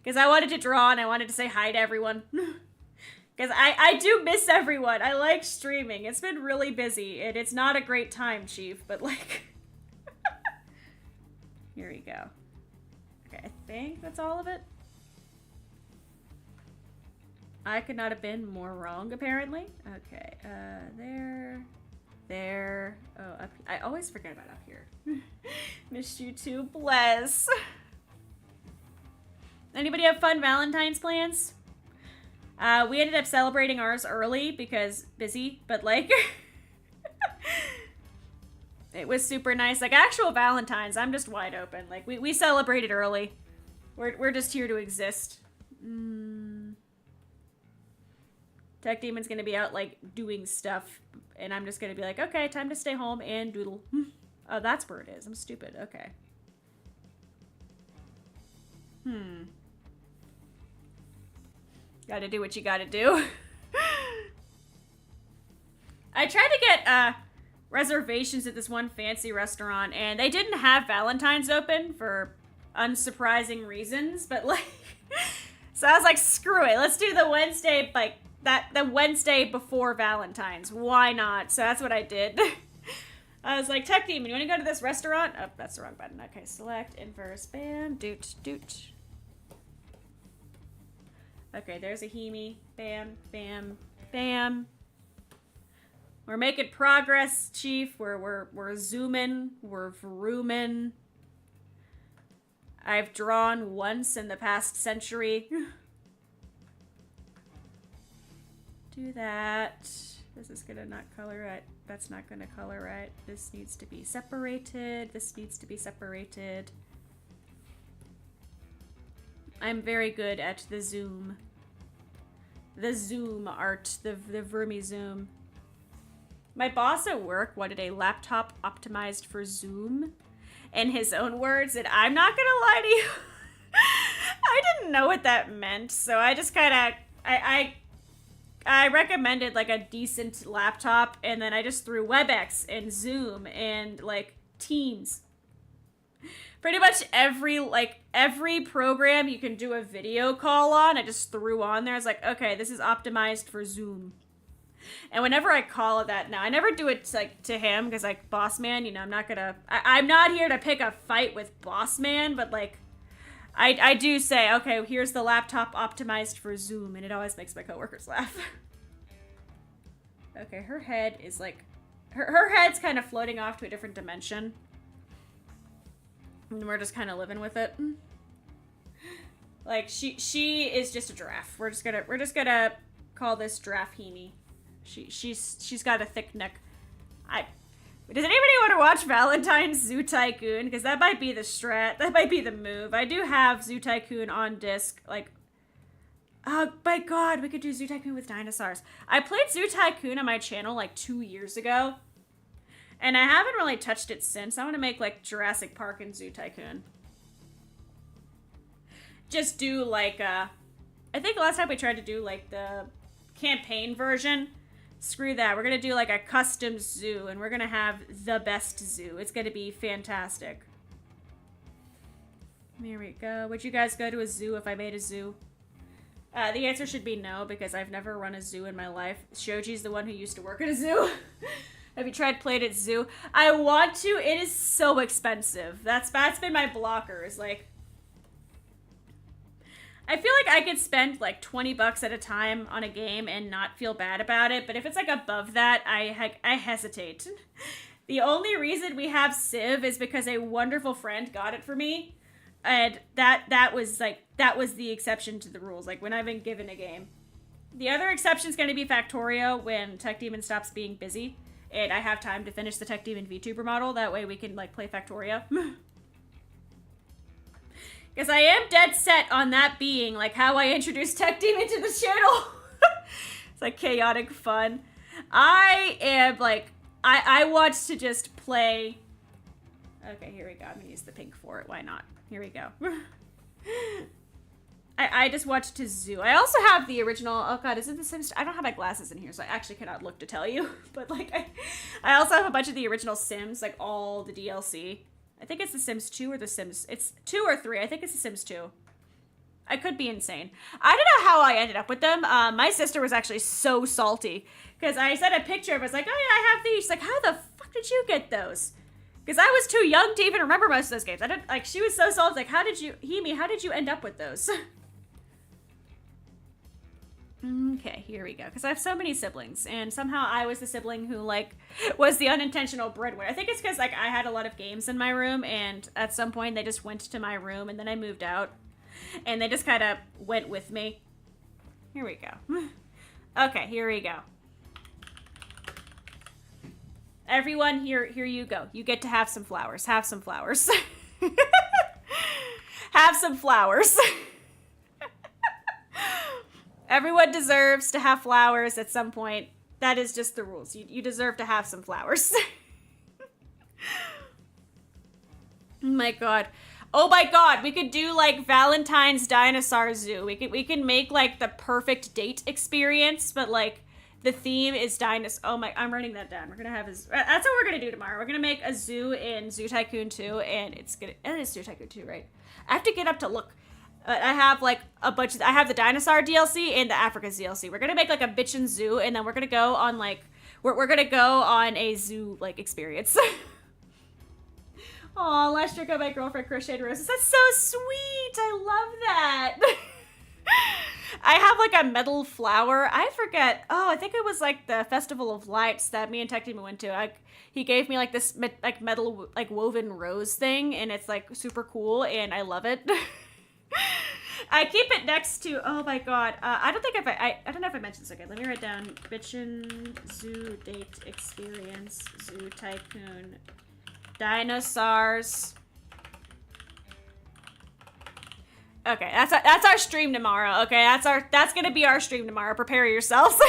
because I wanted to draw and I wanted to say hi to everyone. Because I do miss everyone. I like streaming. It's been really busy, and it's not a great time, Chief, but like... Here we go. Okay, I think that's all of it. I could not have been more wrong, apparently. Okay, there. Oh, up, I always forget about up here. Missed you too, bless. Anybody have fun Valentine's plans? We ended up celebrating ours early because busy, but like... It was super nice. Like, actual Valentine's, I'm just wide open. Like, we celebrated early. We're just here to exist. Tech Demon's gonna be out, like, doing stuff. And I'm just gonna be like, okay, time to stay home and doodle. Oh, that's where it is. I'm stupid. Okay. Gotta do what you gotta do. I tried to get, reservations at this one fancy restaurant, and they didn't have Valentine's open for unsurprising reasons, but like... So I was like, screw it. Let's do the Wednesday, like, the Wednesday before Valentine's. Why not? So that's what I did. I was like, Tech Demon, you want to go to this restaurant? Oh, that's the wrong button. Okay, select, inverse, bam, doot. Okay, there's a Himi. Bam, bam, bam. We're making progress, Chief. We're zooming. We're vrooming. I've drawn once in the past century. Do that. This is gonna not color right. That's not gonna color right. This needs to be separated. This needs to be separated. I'm very good at the zoom. The zoom art. The vermi zoom. My boss at work wanted a laptop optimized for Zoom, in his own words, and I'm not gonna lie to you. I didn't know what that meant, so I just kind of, I recommended like a decent laptop, and then I just threw WebEx and Zoom and like Teams. Pretty much every program you can do a video call on, I just threw on there. I was like, okay, this is optimized for Zoom. And whenever I call it that now, I never do it like to him because like boss man, you know, I'm not here to pick a fight with boss man, but like I do say, okay, here's the laptop optimized for Zoom, and it always makes my coworkers laugh. Okay, her head is like her head's kind of floating off to a different dimension. And we're just kind of living with it. Like she is just a giraffe. We're just gonna call this Giraffe Himi. She's got a thick neck. Does anybody want to watch Valentine's Zoo Tycoon? Because that might be the strat. That might be the move. I do have Zoo Tycoon on disc. Like, oh my god, we could do Zoo Tycoon with dinosaurs. I played Zoo Tycoon on my channel like 2 years ago. And I haven't really touched it since. I want to make like Jurassic Park and Zoo Tycoon. Just do like, I think last time we tried to do like the campaign version. Screw that. We're going to do like a custom zoo, and we're going to have the best zoo. It's going to be fantastic. There we go. Would you guys go to a zoo if I made a zoo? The answer should be no, because I've never run a zoo in my life. Shoji's the one who used to work at a zoo. Have you tried playing at zoo? I want to. It is so expensive. That's been my blockers. Like, I feel like I could spend like 20 bucks at a time on a game and not feel bad about it, but if it's like above that, I hesitate. The only reason we have Civ is because a wonderful friend got it for me, and that was the exception to the rules, like when I've been given a game. The other exception is going to be Factorio when Tech Demon stops being busy, and I have time to finish the Tech Demon VTuber model. That way we can like play Factorio. Because I am dead set on that being, like, how I introduced Tech Demon to the channel. It's, like, chaotic fun. I am, like, I want to just play... Okay, here we go. I'm going to use the pink for it. Why not? Here we go. I just watched his zoo. I also have the original. Oh god, is it The Sims? I don't have my glasses in here, so I actually cannot look to tell you. But like, I also have a bunch of the original Sims, like all the DLC. I think it's The Sims 2 or The Sims. It's 2 or 3. I think it's The Sims 2. I could be insane. I don't know how I ended up with them. My sister was actually so salty because I sent a picture of it. I was like, oh yeah, I have these. She's like, how the fuck did you get those? Because I was too young to even remember most of those games. I didn't, like, she was so salty. Like, how did you end up with those? Okay, here we go. Because I have so many siblings, and somehow I was the sibling who, like, was the unintentional breadwinner. I think it's because, like, I had a lot of games in my room, and at some point they just went to my room, and then I moved out. And they just kind of went with me. Here we go. Okay, here we go. Everyone, here you go. You get to have some flowers. Have some flowers. Have some flowers. Everyone deserves to have flowers at some point. That is just the rules. You deserve to have some flowers. Oh my god. Oh my god, we could do like Valentine's Dinosaur Zoo. We can make like the perfect date experience, but like the theme is dinosaur. Oh my, I'm writing that down. We're gonna have that's what we're gonna do tomorrow. We're gonna make a zoo in Zoo Tycoon 2, and it is Zoo Tycoon 2, right? I have to get up to look. I have like a bunch of, I have the dinosaur DLC and the Africa DLC. We're gonna make like a bitchin' zoo, and then we're gonna go on like, we're gonna go on a zoo like experience. Aw, last year got my girlfriend crocheted roses. That's so sweet. I love that. I have like a metal flower. I forget. Oh, I think it was like the Festival of Lights that me and Tech Demon went to. He gave me like this like metal like woven rose thing, and it's like super cool, and I love it. I keep it next to. Oh my god. I don't think I don't know if I mentioned this. Okay, let me write down Bitchin' Zoo Date Experience Zoo Tycoon. Dinosaurs. Okay, that's our stream tomorrow. Okay, that's gonna be our stream tomorrow. Prepare yourselves.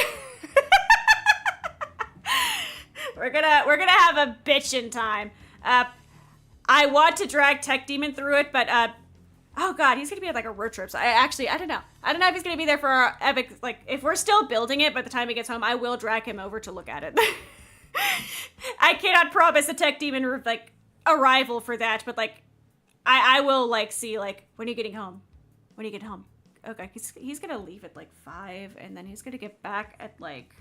we're gonna have a bitchin' time. I want to drag Tech Demon through it, but oh god, he's gonna be at like a road trip. So I don't know. I don't know if he's gonna be there for our epic. Like if we're still building it by the time he gets home, I will drag him over to look at it. I cannot promise a Tech Demon like arrival for that, but like I will like see like when are you getting home? When you get home? Okay, he's gonna leave at like 5, and then he's gonna get back at like,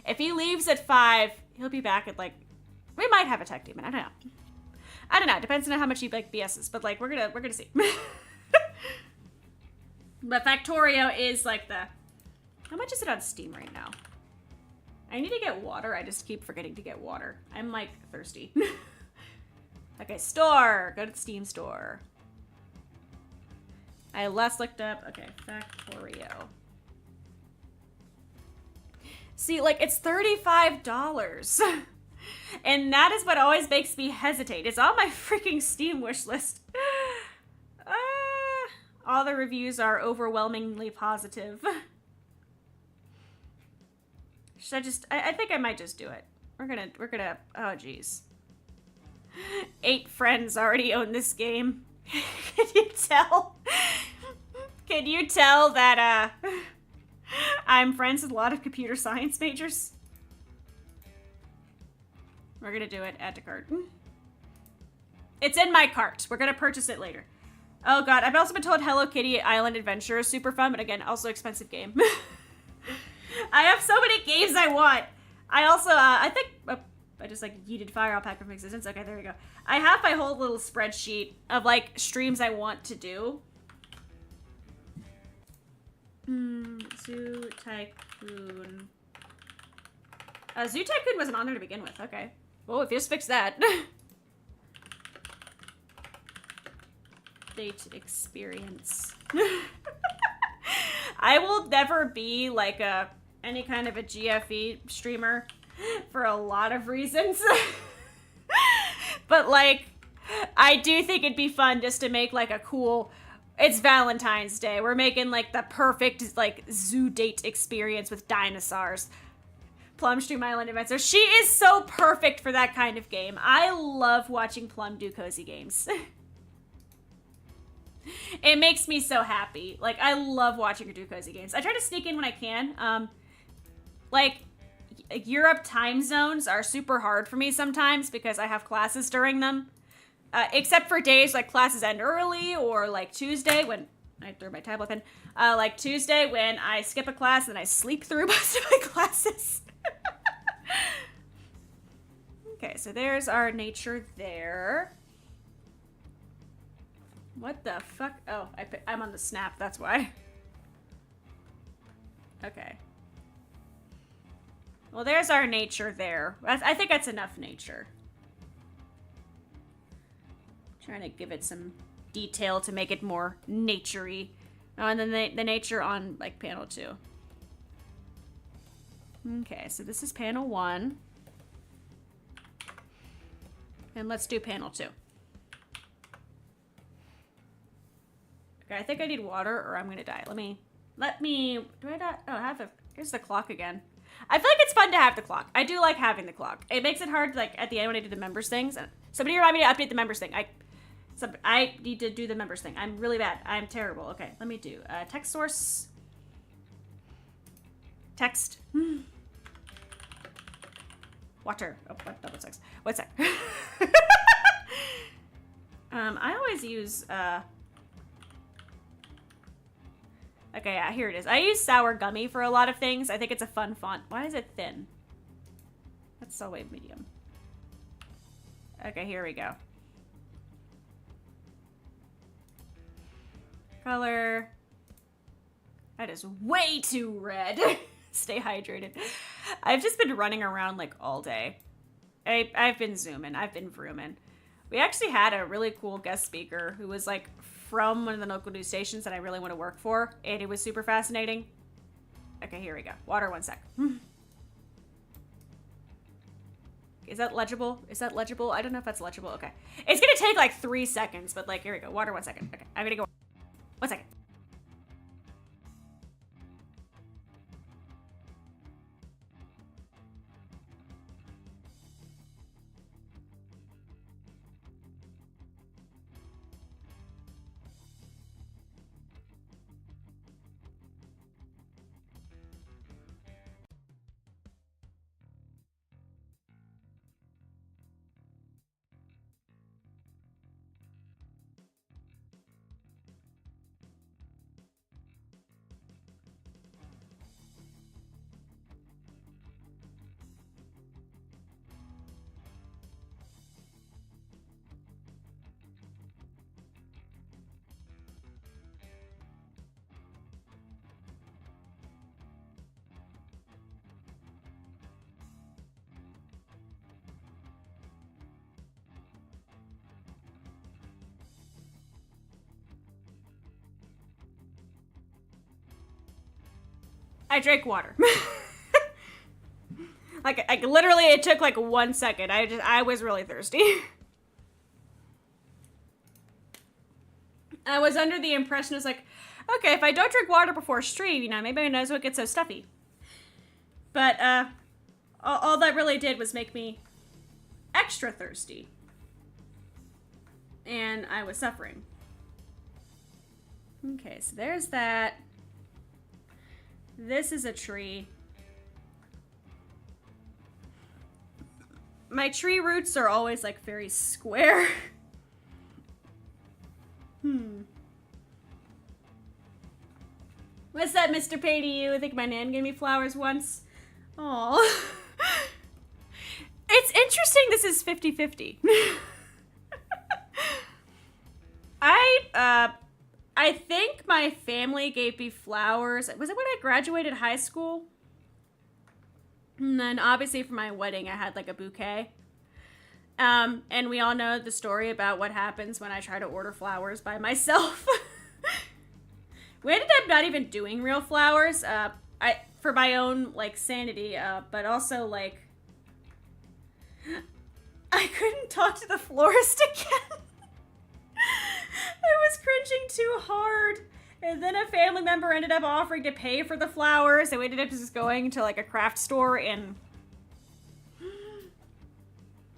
if he leaves at 5, he'll be back at like, we might have a Tech Demon. I don't know. It depends on how much he like BS's, but like we're gonna see. But Factorio is like the, how much is it on Steam right now? I need to get water. I just keep forgetting to get water. I'm like thirsty. Okay, store. Go to the Steam store. I last looked up. Okay, Factorio. See, like it's $35. And that is what always makes me hesitate. It's on my freaking Steam wish list. All the reviews are overwhelmingly positive. Should I just, I think I might just do it. We're gonna, oh geez. 8 friends already own this game. Can you tell? Can you tell that, I'm friends with a lot of computer science majors? We're gonna do it, add to cart. It's in my cart. We're gonna purchase it later. Oh god, I've also been told Hello Kitty Island Adventure is super fun, but again, also expensive game. I have so many games I want. I also, I think, I just like yeeted fire alpaca from existence. Okay, there we go. I have my whole little spreadsheet of like streams I want to do. Zoo Tycoon. Zoo Tycoon wasn't on there to begin with. Okay. Well, if you just fix that. Date experience. I will never be like any kind of a GFE streamer for a lot of reasons. But like, I do think it'd be fun just to make like a cool, it's Valentine's Day. We're making like the perfect like zoo date experience with dinosaurs. Plumstream Island Adventure. She is so perfect for that kind of game. I love watching Plum do cozy games. It makes me so happy. Like, I love watching her do cozy games. I try to sneak in when I can. Like, Europe time zones are super hard for me sometimes because I have classes during them. Except for days like classes end early, or like Tuesday when I threw my tablet in. Like Tuesday when I skip a class and I sleep through most of my classes. Okay, so there's our nature there. What the fuck? Oh, I'm on the snap, that's why. Okay. Well, there's our nature there. I think that's enough nature. Trying to give it some detail to make it more nature-y. Oh, and then the nature on, like, panel 2. Okay, so this is panel 1. And let's do panel 2. Okay, I think I need water or I'm gonna die. Do I not? Oh, here's the clock again. I feel like it's fun to have the clock. I do like having the clock. It makes it hard, like, at the end when I do the members things. Somebody remind me to update the members thing. I need to do the members thing. I'm really bad. I'm terrible. Okay, let me do text source. Text. Water. Oh, what? Double text. What's that? I always use, okay, yeah, here it is. I use Sour Gummy for a lot of things. I think it's a fun font. Why is it thin? That's Cell Wave Medium. Okay, here we go. Color. That is way too red. Stay hydrated. I've just been running around like all day. I've been zooming. I've been vrooming. We actually had a really cool guest speaker who was like from one of the local news stations that I really want to work for, and it was super fascinating. Okay, here we go. Water, 1 sec. Is that legible? Is that legible? I don't know if that's legible. Okay. It's gonna take like 3 seconds, but like, here we go. Water, 1 second. Okay, I'm gonna go. 1 second. I drank water. like literally it took like 1 second. I was really thirsty. I was under the impression it was like, okay, if I don't drink water before stream, you know, maybe my nose won't get so stuffy. But all that really did was make me extra thirsty. And I was suffering. Okay, so there's that. This is a tree. My tree roots are always like very square. What's that, Mr. Pay to You? I think my nan gave me flowers once. Aw. It's interesting this is 50-50. I think my family gave me flowers. Was it when I graduated high school? And then obviously for my wedding, I had like a bouquet. And we all know the story about what happens when I try to order flowers by myself. We ended up not even doing real flowers, for my own like sanity, but also like I couldn't talk to the florist again. I was cringing too hard. And then a family member ended up offering to pay for the flowers. So we ended up just going to like a craft store and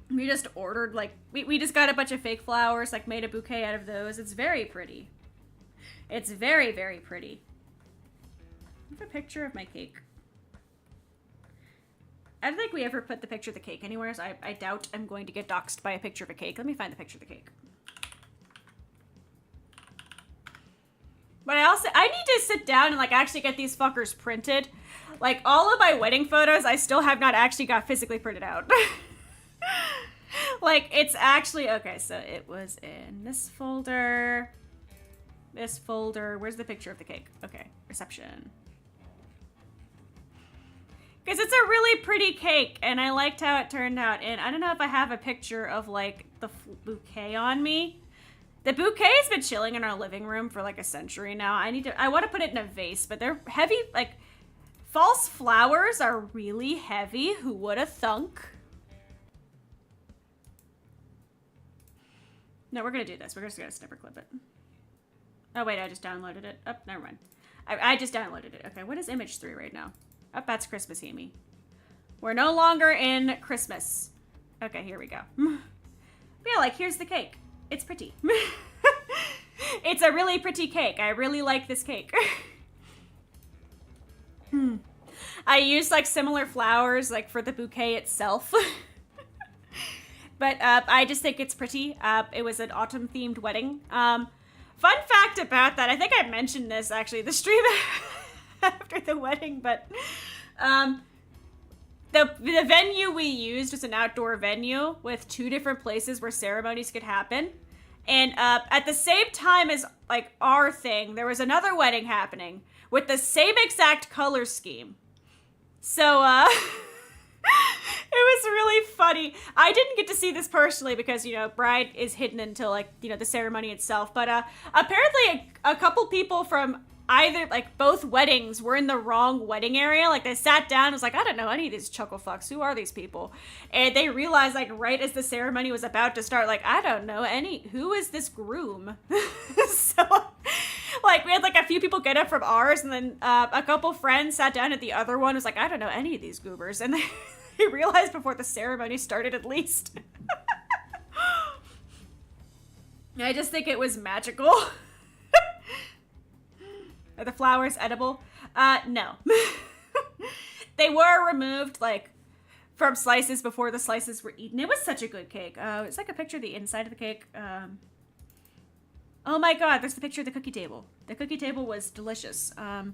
we just ordered like, we just got a bunch of fake flowers, like made a bouquet out of those. It's very pretty. It's very, very pretty. I have a picture of my cake. I don't think we ever put the picture of the cake anywhere, so I doubt I'm going to get doxxed by a picture of a cake. Let me find the picture of the cake. But I need to sit down and like actually get these fuckers printed. Like all of my wedding photos, I still have not actually got physically printed out. Like it's actually, okay, so it was in this folder. This folder, where's the picture of the cake? Okay, reception. Because it's a really pretty cake, and I liked how it turned out. And I don't know if I have a picture of like the bouquet on me. The bouquet's been chilling in our living room for like a century now. I want to put it in a vase, but they're heavy. Like, false flowers are really heavy. Who would have thunk? No, we're gonna do this. We're just gonna snipper clip it. Oh wait, I just downloaded it. Oh, never mind. I just downloaded it. Okay, what is image 3 right now? Oh, that's Christmas, Amy. We're no longer in Christmas. Okay, here we go. Yeah, like, here's the cake. It's pretty. It's a really pretty cake. I really like this cake. I used, like, similar flowers, like, for the bouquet itself. But I just think it's pretty. It was an autumn-themed wedding. Fun fact about that, I think I mentioned this, actually, the stream after the wedding, but the venue we used was an outdoor venue with 2 different places where ceremonies could happen. And at the same time as, like, our thing, there was another wedding happening with the same exact color scheme. So, it was really funny. I didn't get to see this personally because, you know, bride is hidden until, like, you know, the ceremony itself. But apparently a couple people from either, like, both weddings were in the wrong wedding area. Like, they sat down and was like, I don't know any of these chuckle fucks. Who are these people? And they realized, like, right as the ceremony was about to start, like, I don't know who is this groom? So, like, we had, like, a few people get up from ours, and then a couple friends sat down at the other one, was like, I don't know any of these goobers. And they realized before the ceremony started, at least. I just think it was magical. Are the flowers edible? No. They were removed, like, from slices before the slices were eaten. It was such a good cake. It's like a picture of the inside of the cake. Oh my god, there's the picture of the cookie table. The cookie table was delicious. I'm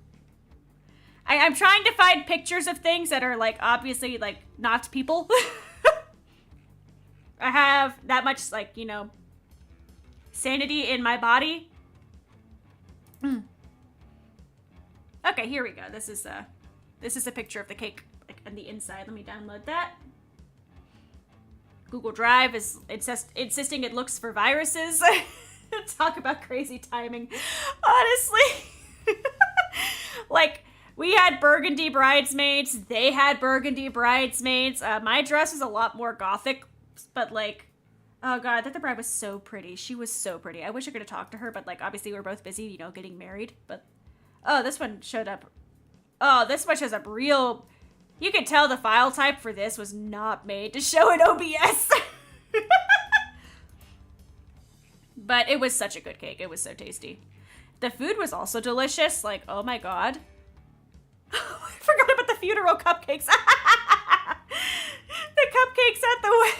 trying to find pictures of things that are, like, obviously, like, not people. I have that much, like, you know, sanity in my body. Okay, here we go. This is a picture of the cake, like, on the inside. Let me download that. Google Drive is insisting it looks for viruses. Talk about crazy timing. Honestly. Like, we had burgundy bridesmaids. They had burgundy bridesmaids. My dress was a lot more gothic, but, like, oh god, that the bride was so pretty. She was so pretty. I wish I could have talked to her, but, like, obviously we're both busy, you know, getting married, but oh, this one showed up. Oh, this one shows up real. You could tell the file type for this was not made to show in OBS. But it was such a good cake. It was so tasty. The food was also delicious. Like, oh my god. I forgot about the funeral cupcakes. The cupcakes at the wedding.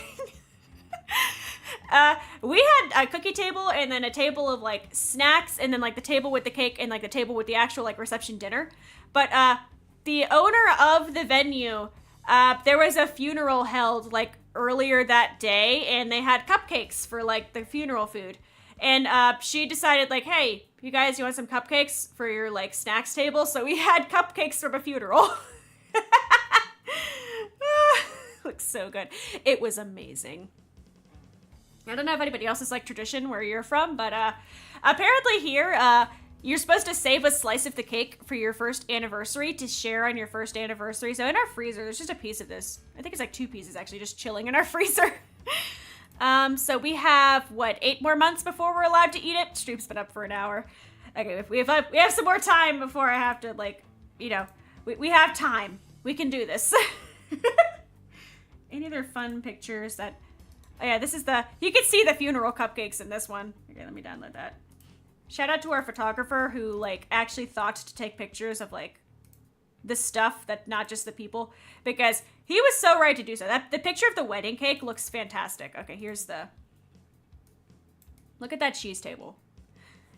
We had a cookie table and then a table of, like, snacks and then, like, the table with the cake and, like, the table with the actual, like, reception dinner. But the owner of the venue, there was a funeral held, like, earlier that day, and they had cupcakes for, like, the funeral food. And she decided, like, hey, you guys, you want some cupcakes for your, like, snacks table? So we had cupcakes from a funeral. Looks so good. It was amazing. I don't know if anybody else is, like, tradition where you're from, but apparently here, you're supposed to save a slice of the cake for your first anniversary to share on your first anniversary. So in our freezer, there's just a piece of this. I think it's like 2 pieces, actually, just chilling in our freezer. So we have, what, 8 more months before we're allowed to eat it? Stream's been up for an hour. Okay, if we have some more time before I have to, like, you know, we have time. We can do this. Any other fun pictures that... Oh yeah, this is the... You can see the funeral cupcakes in this one. Okay, let me download that. Shout out to our photographer who, like, actually thought to take pictures of, like, the stuff, that not just the people, because he was so right to do so. The picture of the wedding cake looks fantastic. Okay, here's the... Look at that cheese table.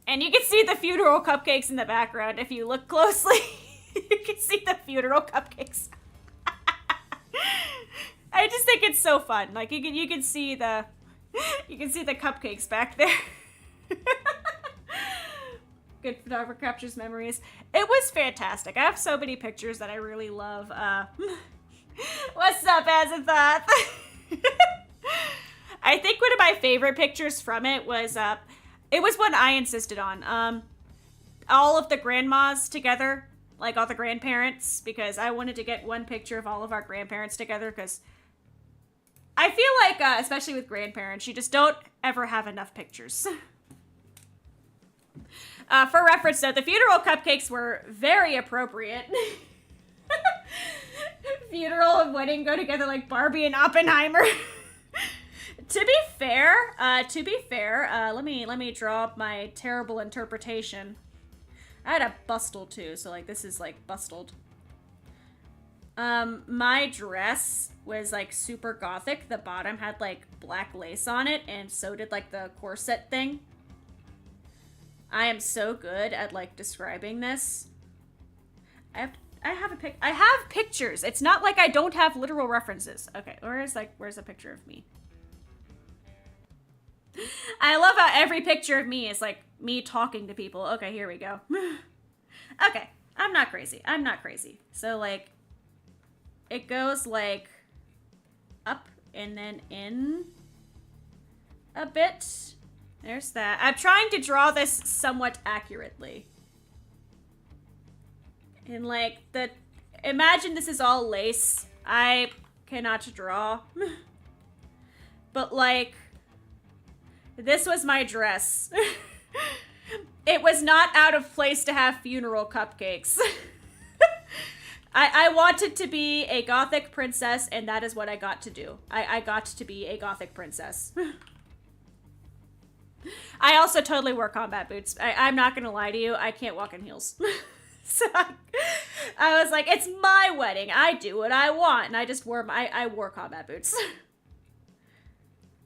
And you can see the funeral cupcakes in the background if you look closely. You can see the funeral cupcakes. I just think it's so fun. Like, you can see the cupcakes back there. Good photographer captures memories. It was fantastic. I have so many pictures that I really love. What's up, Azathoth? I think one of my favorite pictures from it was one I insisted on. All of the grandmas together, like all the grandparents, because I wanted to get one picture of all of our grandparents together, because I feel like, especially with grandparents, you just don't ever have enough pictures. For reference, though, the funeral cupcakes were very appropriate. Funeral and wedding go together like Barbie and Oppenheimer. To be fair, let me draw up my terrible interpretation. I had a bustle too, so like this is like bustled. My dress was like super gothic. The bottom had like black lace on it, and so did like the corset thing. I am so good at like describing this. I have pictures. It's not like I don't have literal references. Okay, where's a picture of me? I love how every picture of me is like me talking to people. Okay, here we go. Okay, I'm not crazy. So like, it goes like up and then in a bit. There's that. I'm trying to draw this somewhat accurately. And like imagine this is all lace. I cannot draw. But like, this was my dress. It was not out of place to have funeral cupcakes. I wanted to be a gothic princess, and that is what I got to do. I got to be a gothic princess. I also totally wore combat boots. I'm not gonna lie to you, I can't walk in heels. So I was like, it's my wedding. I do what I want, and I just wore I wore combat boots.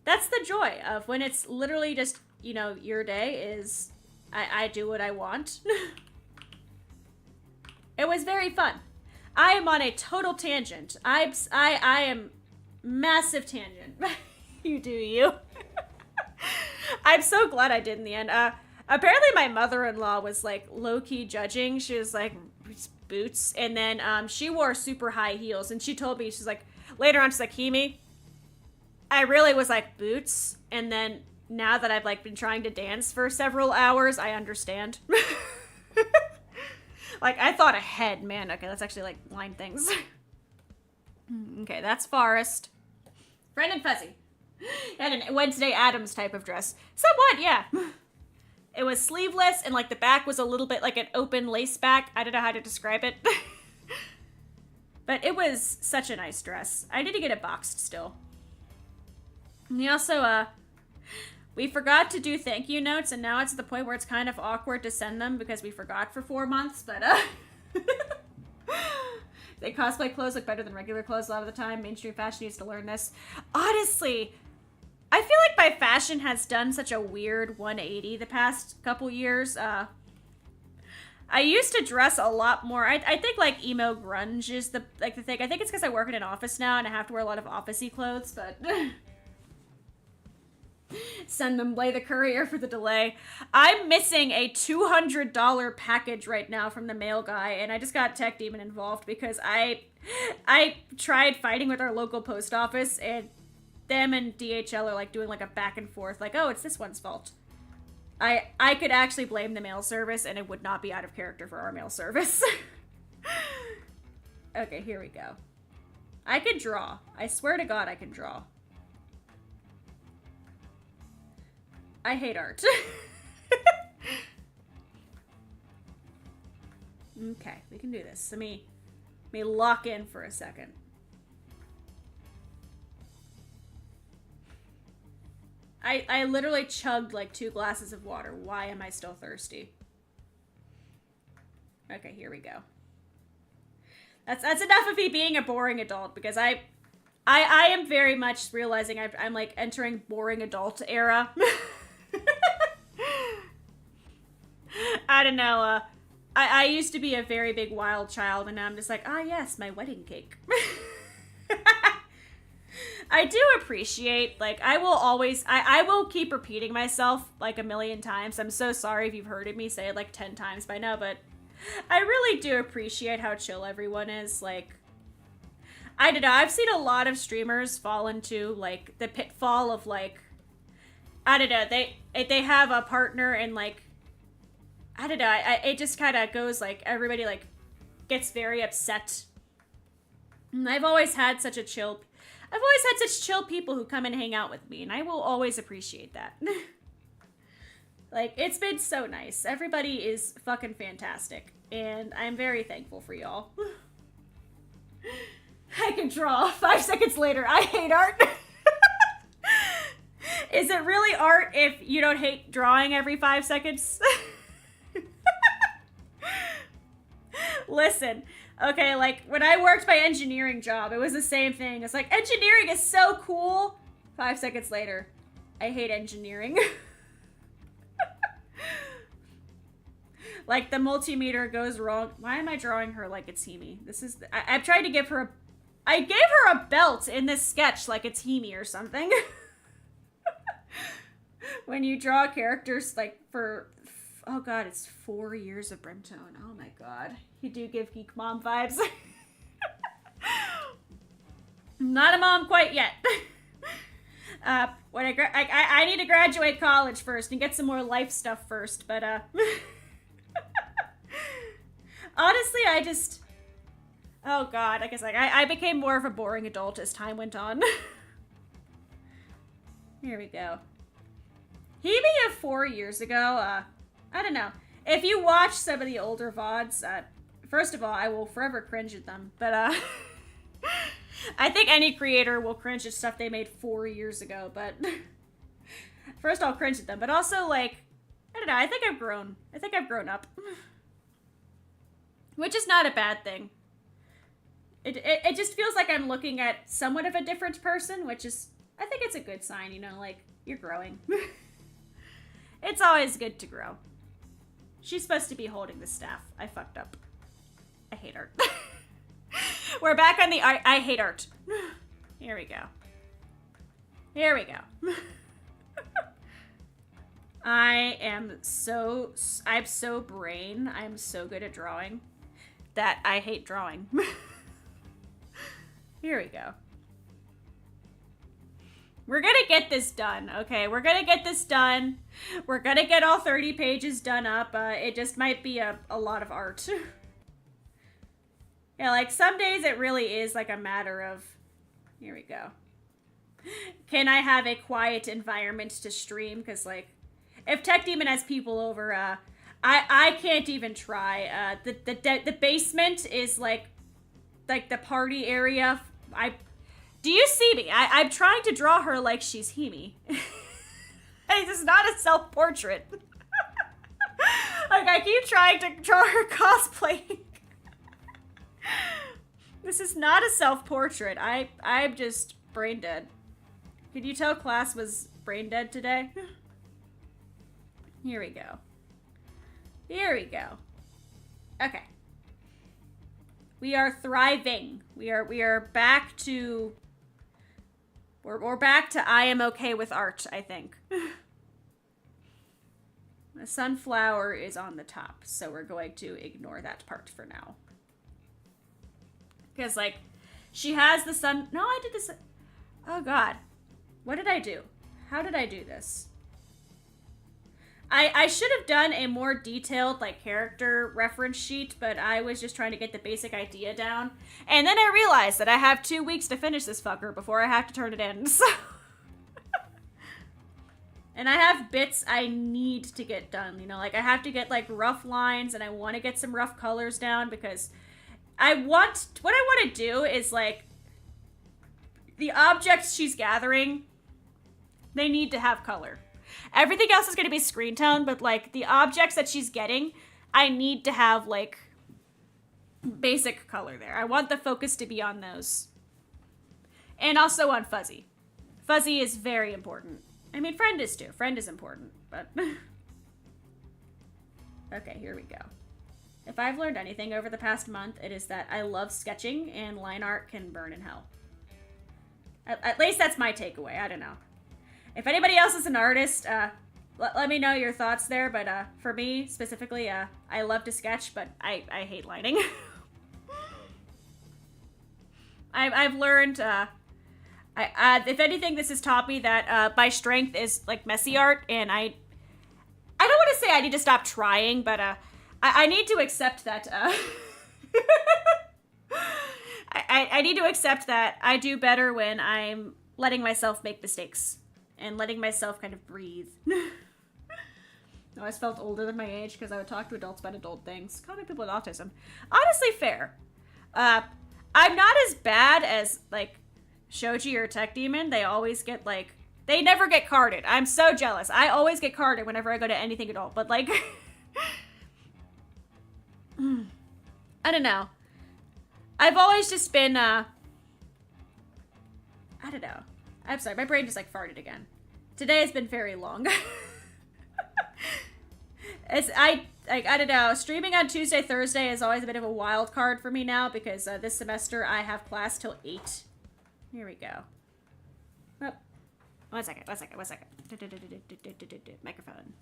That's the joy of when it's literally just, you know, your day is I do what I want. It was very fun. I am on a total tangent. I am massive tangent. You do you. I'm so glad I did in the end. Apparently my mother-in-law was like low-key judging. She was like, boots. And then she wore super high heels. And she told me, she's like, later on, she's like, Himi, I really was like, boots. And then now that I've like been trying to dance for several hours, I understand. Like, I thought ahead, man. Okay, let's actually like line things. Okay, that's Forest. Friend and Fuzzy. And a Wednesday Addams type of dress. Somewhat, yeah. It was sleeveless, and like the back was a little bit like an open lace back. I don't know how to describe it. But it was such a nice dress. I need to get it boxed still. And we also, we forgot to do thank you notes, and now it's at the point where it's kind of awkward to send them because we forgot for 4 months, but, they cosplay clothes look better than regular clothes a lot of the time. Mainstream fashion needs to learn this. Honestly, I feel like my fashion has done such a weird 180 the past couple years. I used to dress a lot more. I think like emo grunge is the thing. I think it's because I work in an office now and I have to wear a lot of office-y clothes, but send them Blay the courier for the delay. I'm missing a $200 package right now from the mail guy, and I just got Tech Demon involved because I tried fighting with our local post office, and them and DHL are like doing like a back and forth, like, oh, it's this one's fault. I could actually blame the mail service, and it would not be out of character for our mail service. Okay, here we go. I can draw. I swear to God I can draw. I hate art. Okay, we can do this. Let me lock in for a second. I literally chugged like 2 glasses of water. Why am I still thirsty? Okay, here we go. That's enough of me being a boring adult, because I am very much realizing I'm like entering boring adult era. I don't know, I used to be a very big wild child, and now I'm just like, ah yes, my wedding cake. I do appreciate, like, I will always, I will keep repeating myself like a million times. I'm so sorry if you've heard me say it like 10 times by now, but I really do appreciate how chill everyone is. Like, I don't know, I've seen a lot of streamers fall into, like, the pitfall of, like, I don't know, they have a partner and, like, I don't know, it just kind of goes, like, everybody, like, gets very upset. And I've always had such chill people who come and hang out with me, and I will always appreciate that. Like, it's been so nice. Everybody is fucking fantastic, and I'm very thankful for y'all. I can draw. 5 seconds later, I hate art. Is it really art if you don't hate drawing every 5 seconds? Listen, okay, like, when I worked my engineering job, it was the same thing. It's like, engineering is so cool. 5 seconds later, I hate engineering. Like, the multimeter goes wrong. Why am I drawing her like it's Himi? This is, I've tried to give her a, I gave her a belt in this sketch like it's Himi or something. When you draw characters, like, for, oh god, it's 4 years of BRIMTONE. Oh my god. You do give Geek Mom vibes. Not a mom quite yet. When I need to graduate college first and get some more life stuff first, but, honestly, I just, oh god, I guess, like, I became more of a boring adult as time went on. Here we go. Himi of 4 years ago, I don't know. If you watch some of the older VODs, first of all, I will forever cringe at them, but, I think any creator will cringe at stuff they made 4 years ago, but first I'll cringe at them, but also, like, I don't know, I think I've grown. I think I've grown up. Which is not a bad thing. It just feels like I'm looking at somewhat of a different person, which is, I think it's a good sign, you know, like, you're growing. It's always good to grow. She's supposed to be holding the staff. I fucked up. I hate art. We're back on the art. I hate art. Here we go. Here we go. I'm so brain. I'm so good at drawing that I hate drawing. Here we go. We're gonna get this done, okay? We're gonna get this done. We're gonna get all 30 pages done up. It just might be a lot of art. Yeah, like, some days it really is, like, a matter of... Here we go. Can I have a quiet environment to stream? Because, like, if Tech Demon has people over, I can't even try. The basement is, like the party area. Do you see me? I'm trying to draw her like she's Himi. This is not a self-portrait. Like, I keep trying to draw her cosplaying. This is not a self-portrait. I'm just brain dead. Can you tell class was brain dead today? Here we go. Here we go. Okay. We are thriving. We are back to... We're back to I am okay with art, I think. The sunflower is on the top, so we're going to ignore that part for now. Because, like, she has the sun... No, I did this... Oh, God. What did I do? How did I do this? I should have done a more detailed, like, character reference sheet, but I was just trying to get the basic idea down. And then I realized that I have 2 weeks to finish this fucker before I have to turn it in, so... And I have bits I need to get done, you know? Like, I have to get, like, rough lines, and I want to get some rough colors down, because what I want to do is, like, the objects she's gathering... They need to have color. Everything else is going to be screen tone, but like the objects that she's getting, I need to have like basic color there. I want the focus to be on those. And also on fuzzy. Fuzzy is very important. I mean, friend is too. Friend is important, but... Okay, here we go. If I've learned anything over the past month, it is that I love sketching and line art can burn in hell. At least that's my takeaway. I don't know. If anybody else is an artist, let me know your thoughts there. But for me, specifically, I love to sketch, but I hate lining. I've learned... if anything, this has taught me that my strength is like messy art, and I don't want to say I need to stop trying, but I need to accept that. I need to accept that I do better when I'm letting myself make mistakes and letting myself kind of breathe. I always felt older than my age because I would talk to adults about adult things. Calling people with autism, honestly, fair. I'm not as bad as like Shoji or Tech Demon. They always get like, they never get carded. I'm so jealous. I always get carded whenever I go to anything adult, but like, I don't know. I've always just been, I don't know. I'm sorry, my brain just like farted again. Today has been very long. I don't know. Streaming on Tuesday, Thursday is always a bit of a wild card for me now because this semester I have class till 8. Here we go. Oh, one second. Microphone.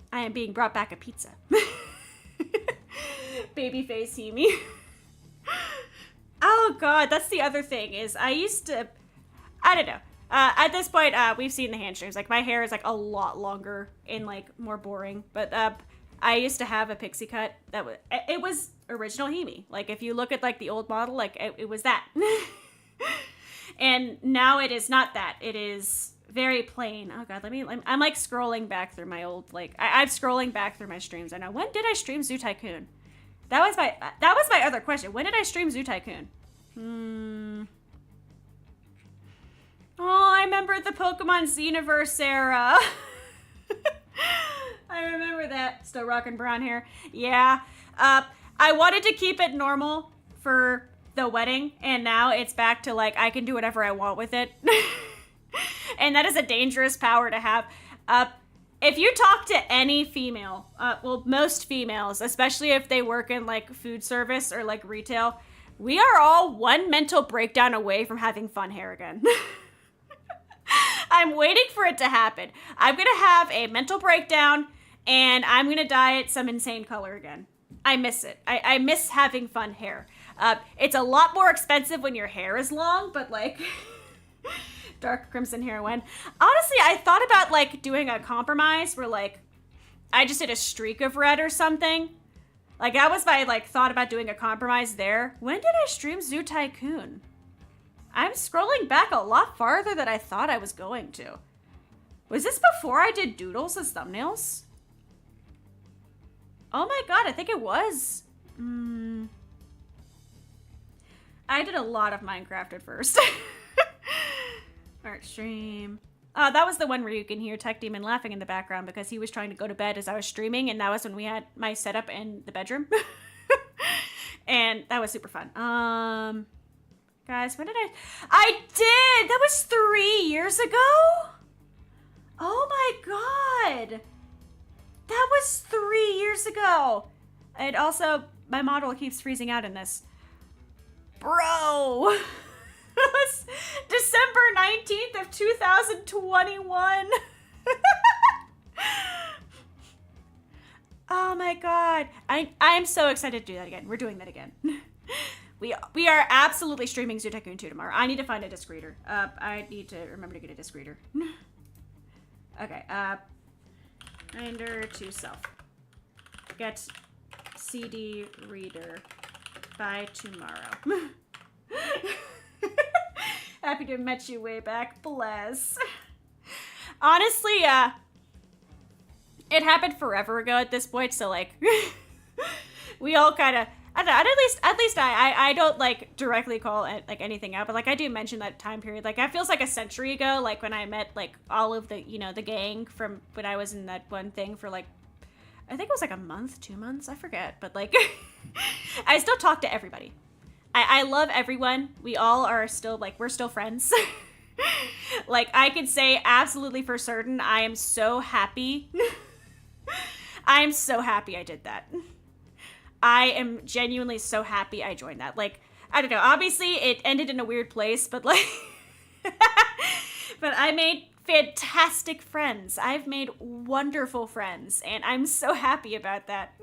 I am being brought back a pizza. Babyface Himi. Oh god, that's the other thing is I don't know. At this point, we've seen the hand streams. Like my hair is like a lot longer and like more boring. But I used to have a pixie cut that was original Himi. Like if you look at like the old model, like it was that. And now it is not that. It is very plain. Oh god, I'm like scrolling back through my old, like, I'm scrolling back through my streams. I know. When did I stream Zoo Tycoon? That was my other question. When did I stream Zoo Tycoon? Oh, I remember the Pokemon Xenoverse era. I remember that. Still rocking brown hair. Yeah. I wanted to keep it normal for the wedding, and now it's back to, like, I can do whatever I want with it. And that is a dangerous power to have. If you talk to any female, well, most females, especially if they work in, like, food service or, like, retail, we are all one mental breakdown away from having fun hair again. I'm waiting for it to happen. I'm going to have a mental breakdown, and I'm going to dye it some insane color again. I miss it. I miss having fun hair. It's a lot more expensive when your hair is long, but, like... Dark crimson heroine. Honestly, I thought about, like, doing a compromise where, like, I just did a streak of red or something. Like, that was my, like, thought about doing a compromise there. When did I stream Zoo Tycoon? I'm scrolling back a lot farther than I thought I was going to. Was this before I did doodles as thumbnails? Oh my god, I think it was. I did a lot of Minecraft at first. Art stream. That was the one where you can hear Tech Demon laughing in the background because he was trying to go to bed as I was streaming, and that was when we had my setup in the bedroom. And that was super fun. Guys, when did I did! That was 3 years ago? Oh my god! That was 3 years ago! And also, my model keeps freezing out in this. Bro! It was December 19th of 2021. Oh my god. I'm so excited to do that again. We're doing that again. We are absolutely streaming Zoo Tycoon 2 tomorrow. I need to find a disc reader. I need to remember to get a disc reader. Okay, reminder to self. get CD reader by tomorrow. Happy to have met you way back. Bless. Honestly, it happened forever ago at this point, so like we all kind of, I don't know, at least I don't like directly call it like anything out, but like I do mention that time period. Like it feels like a century ago, like when I met like all of the, you know, the gang from when I was in that one thing for like, I think it was like a month, 2 months, I forget, but like I still talk to everybody. I love everyone. We all are still like, we're still friends. Like I could say absolutely for certain, I am so happy. I am so happy I did that. I am genuinely so happy I joined that. Like, I don't know, obviously it ended in a weird place, but like, but I made fantastic friends. I've made wonderful friends, and I'm so happy about that.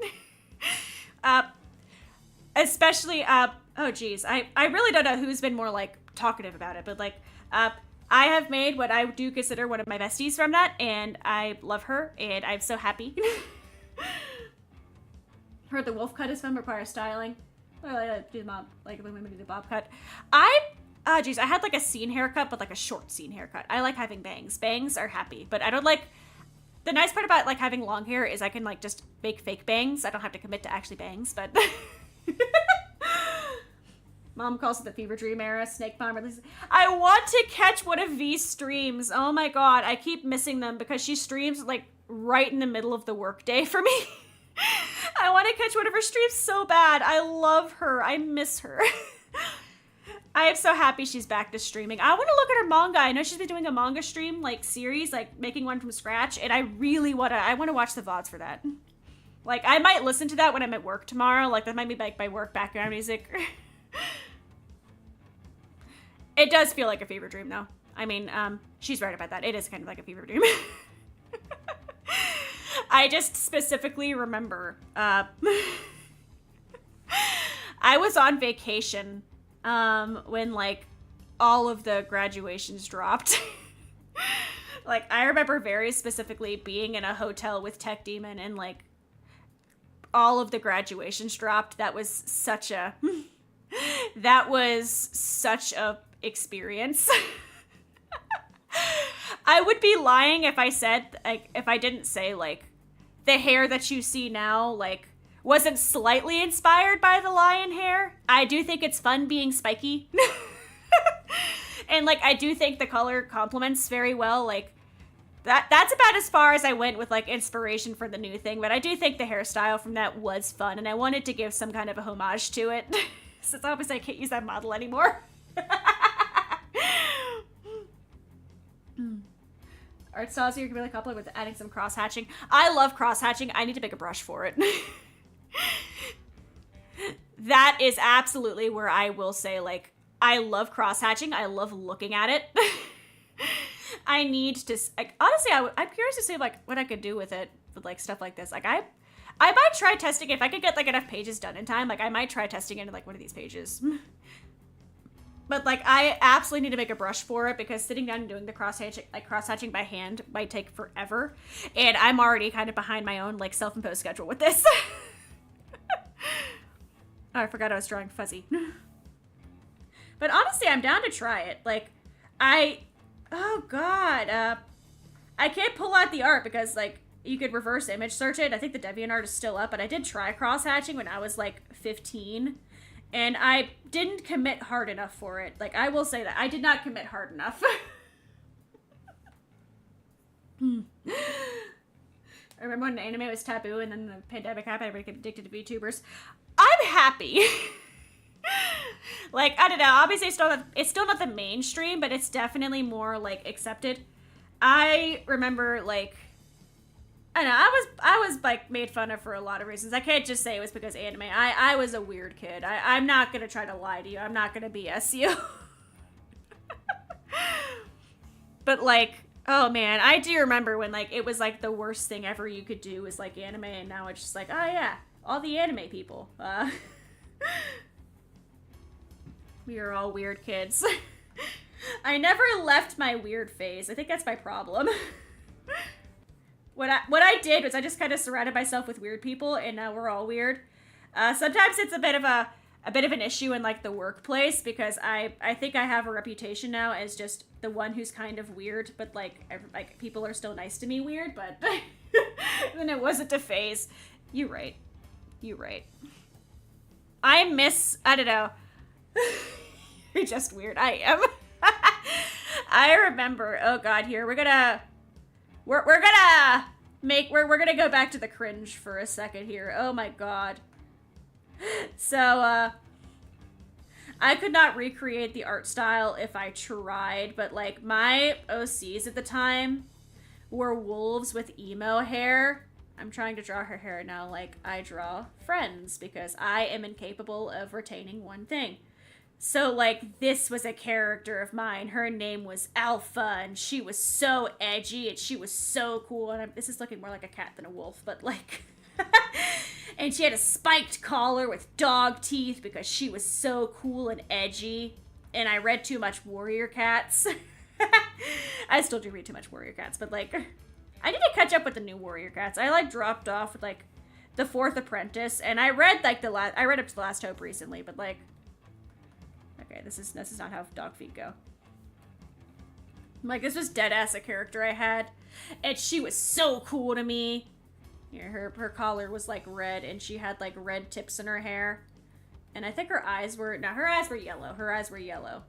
Especially, oh geez, I really don't know who's been more like talkative about it, but like, I have made what I do consider one of my besties from that, and I love her, and I'm so happy. Heard the wolf cut is fun, requires styling. I do the mob, like when we do the bob cut. Geez, I had like a scene haircut, but like a short scene haircut. I like having bangs. Bangs are happy, but I don't like, the nice part about like having long hair is I can like just make fake bangs. I don't have to commit to actually bangs, but. Mom calls it the fever dream era. Snake Farm releases. I want to catch one of V's streams. Oh my god, I keep missing them because she streams like right in the middle of the workday for me. I want to catch one of her streams so bad. I love her. I miss her. I am so happy she's back to streaming. I want to look at her manga. I know she's been doing a manga stream like series, like making one from scratch, and I really want to watch the VODs for that. Like I might listen to that when I'm at work tomorrow. Like that might be like my work background music. It does feel like a fever dream, though. I mean, she's right about that. It is kind of like a fever dream. I just specifically remember, I was on vacation, when, like, all of the graduations dropped. Like, I remember very specifically being in a hotel with Tech Demon and, like, all of the graduations dropped. That was such a experience. I would be lying if I said, like, if I didn't say, like, the hair that you see now, like, wasn't slightly inspired by the lion hair. I do think it's fun being spiky. And, like, I do think the color complements very well, like, that's about as far as I went with, like, inspiration for the new thing, but I do think the hairstyle from that was fun, and I wanted to give some kind of a homage to it. Since obviously I can't use that model anymore. Art styles you can really couple it with adding some cross hatching. I love cross hatching. I need to make a brush for it. That is absolutely where I will say, like, I love cross hatching. I love looking at it. I need to, like, honestly, I'm curious to see, like, what I could do with it, with, like, stuff like this. Like, I might try testing it. If I could get, like, enough pages done in time, like, I might try testing it into, like, one of these pages. But, like, I absolutely need to make a brush for it because sitting down and doing the cross-hatching by hand might take forever. And I'm already kind of behind my own, like, self-imposed schedule with this. Oh, I forgot I was drawing fuzzy. But honestly, I'm down to try it. Like, oh god, I can't pull out the art because, like, you could reverse image search it. I think the DeviantArt is still up, but I did try cross-hatching when I was, like, 15. And I didn't commit hard enough for it. Like, I will say that. I did not commit hard enough. I remember when anime was taboo and then the pandemic happened, everybody got addicted to VTubers. I'm happy. Like, I don't know. Obviously, it's still not the mainstream, but it's definitely more, like, accepted. I remember, like, I don't know, I was like made fun of for a lot of reasons. I can't just say it was because anime. I was a weird kid. I'm not gonna try to lie to you. I'm not gonna BS you. But like, oh man, I do remember when like it was like the worst thing ever you could do was like anime, and now it's just like, oh yeah, all the anime people. We are all weird kids. I never left my weird phase. I think that's my problem. what I did was I just kind of surrounded myself with weird people, and now we're all weird. Sometimes it's a bit of an issue in like the workplace because I think I have a reputation now as just the one who's kind of weird, but like people are still nice to me weird, but then it wasn't a phase. You're right. I don't know. You're just weird. I am. I remember. Oh God, here we're gonna go back to the cringe for a second here. Oh my God. So I could not recreate the art style if I tried, but like my OCs at the time were wolves with emo hair. I'm trying to draw her hair now like I draw Friends because I am incapable of retaining one thing. So, like, this was a character of mine. Her name was Alpha, and she was so edgy, and she was so cool. And this is looking more like a cat than a wolf, but, like... and she had a spiked collar with dog teeth because she was so cool and edgy. And I read too much Warrior Cats. I still do read too much Warrior Cats, but, like... I need to catch up with the new Warrior Cats. I, like, dropped off with, like, The Fourth Apprentice, and I read, like, I read up to The Last Hope recently, but, like... Okay, this is not how dog feet go. Like, this was dead-ass a character I had, and she was so cool to me. Here, her collar was, like, red, and she had, like, red tips in her hair. And I think her eyes were... No, her eyes were yellow. Her eyes were yellow.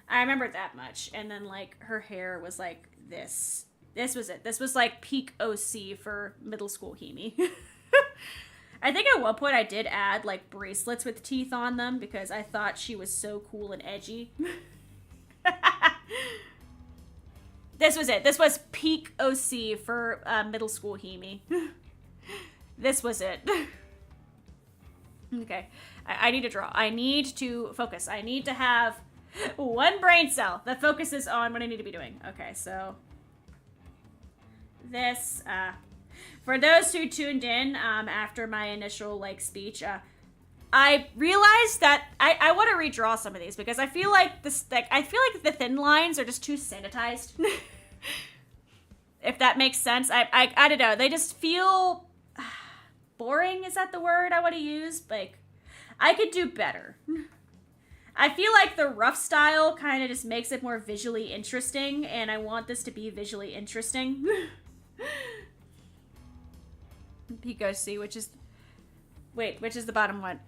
I remember that much. And then, like, her hair was, like, this. This was it. This was, like, peak OC for middle school Himi. I think at one point I did add, like, bracelets with teeth on them because I thought she was so cool and edgy. This was it. This was peak OC for middle school Himi. This was it. Okay. I need to draw. I need to focus. I need to have one brain cell that focuses on what I need to be doing. Okay, so... This, for those who tuned in after my initial, like, speech, I realized that I want to redraw some of these because I feel like the thin lines are just too sanitized. If that makes sense. I don't know. They just feel boring. Is that the word I want to use? Like, I could do better. I feel like the rough style kind of just makes it more visually interesting, and I want this to be visually interesting. Pico C, which is the bottom one?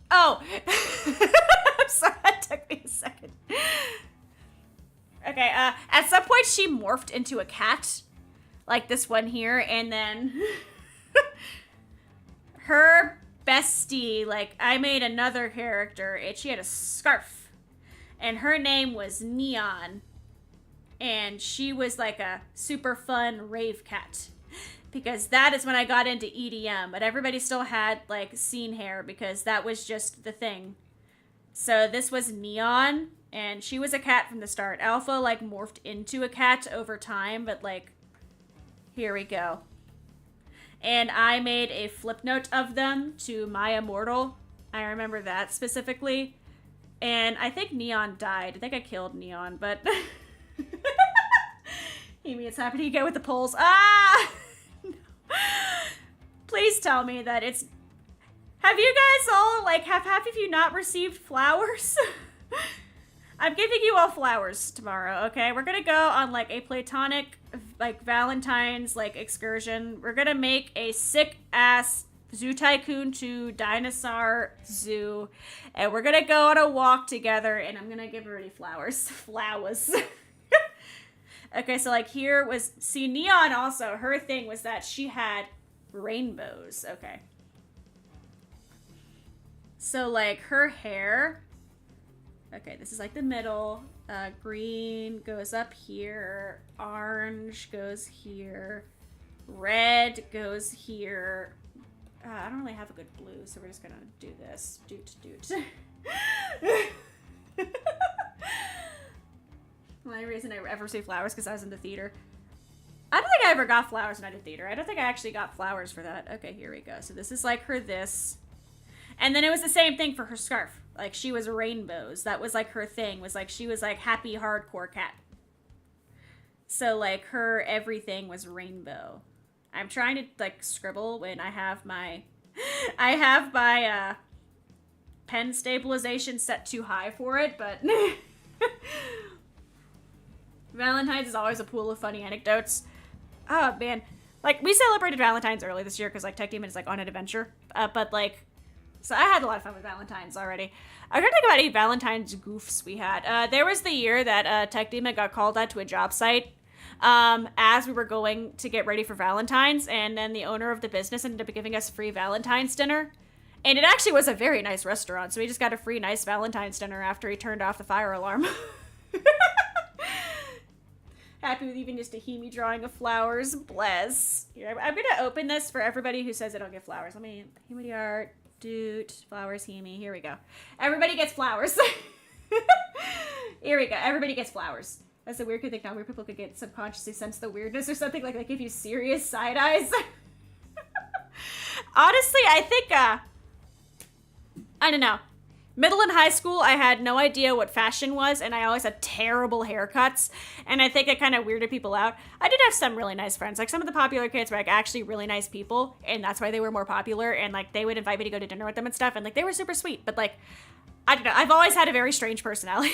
Oh! I'm sorry, that took me a second. Okay, at some point she morphed into a cat, like this one here, and then her bestie, like, I made another character, and she had a scarf, and her name was Neon. And she was like a super fun rave cat. Because that is when I got into EDM. But everybody still had like scene hair because that was just the thing. So this was Neon. And she was a cat from the start. Alpha like morphed into a cat over time. But like, here we go. And I made a flip note of them to My Immortal. I remember that specifically. And I think Neon died. I think I killed Neon, but... Amy, it's happening again with the polls. Ah! No. Please tell me that it's... Have you guys all, like, have half of you not received flowers? I'm giving you all flowers tomorrow, okay? We're gonna go on, like, a platonic, like, Valentine's, like, excursion. We're gonna make a sick-ass Zoo Tycoon 2 Dinosaur Zoo. And we're gonna go on a walk together, and I'm gonna give everybody flowers. Flowers. Okay, so, like, here was... See, Neon also, her thing was that she had rainbows. Okay. So, like, her hair... Okay, this is, like, the middle. Green goes up here. Orange goes here. Red goes here. I don't really have a good blue, so we're just gonna do this. Doot. The only reason I ever see flowers because I was in the theater. I don't think I ever got flowers when I did theater. I don't think I actually got flowers for that. Okay, here we go. So this is like her this. And then it was the same thing for her scarf. Like, she was rainbows. That was like her thing. Was like, she was like happy hardcore cat. So, like, her everything was rainbow. I'm trying to, like, scribble when I have my pen stabilization set too high for it, but Valentine's is always a pool of funny anecdotes. Oh, man. Like, we celebrated Valentine's early this year because, like, Tech Demon is, like, on an adventure. But, like, so I had a lot of fun with Valentine's already. I'm trying to think about any Valentine's goofs we had. There was the year that Tech Demon got called out to a job site as we were going to get ready for Valentine's, and then the owner of the business ended up giving us free Valentine's dinner. And it actually was a very nice restaurant, so we just got a free nice Valentine's dinner after he turned off the fire alarm. Happy with even just a Himi drawing of flowers. Bless. Here, I'm going to open this for everybody who says I don't get flowers. Let me, Himari art, doot, flowers, Himi. Here we go. Everybody gets flowers. Here we go. Everybody gets flowers. That's the weird thing now. Weird people could get subconsciously sense the weirdness or something. Like, they give you serious side eyes. Honestly, I think, I don't know. Middle and high school, I had no idea what fashion was, and I always had terrible haircuts, and I think it kind of weirded people out. I did have some really nice friends. Like, some of the popular kids were, like, actually really nice people, and that's why they were more popular, and, like, they would invite me to go to dinner with them and stuff, and, like, they were super sweet, but, like, I don't know. I've always had a very strange personality.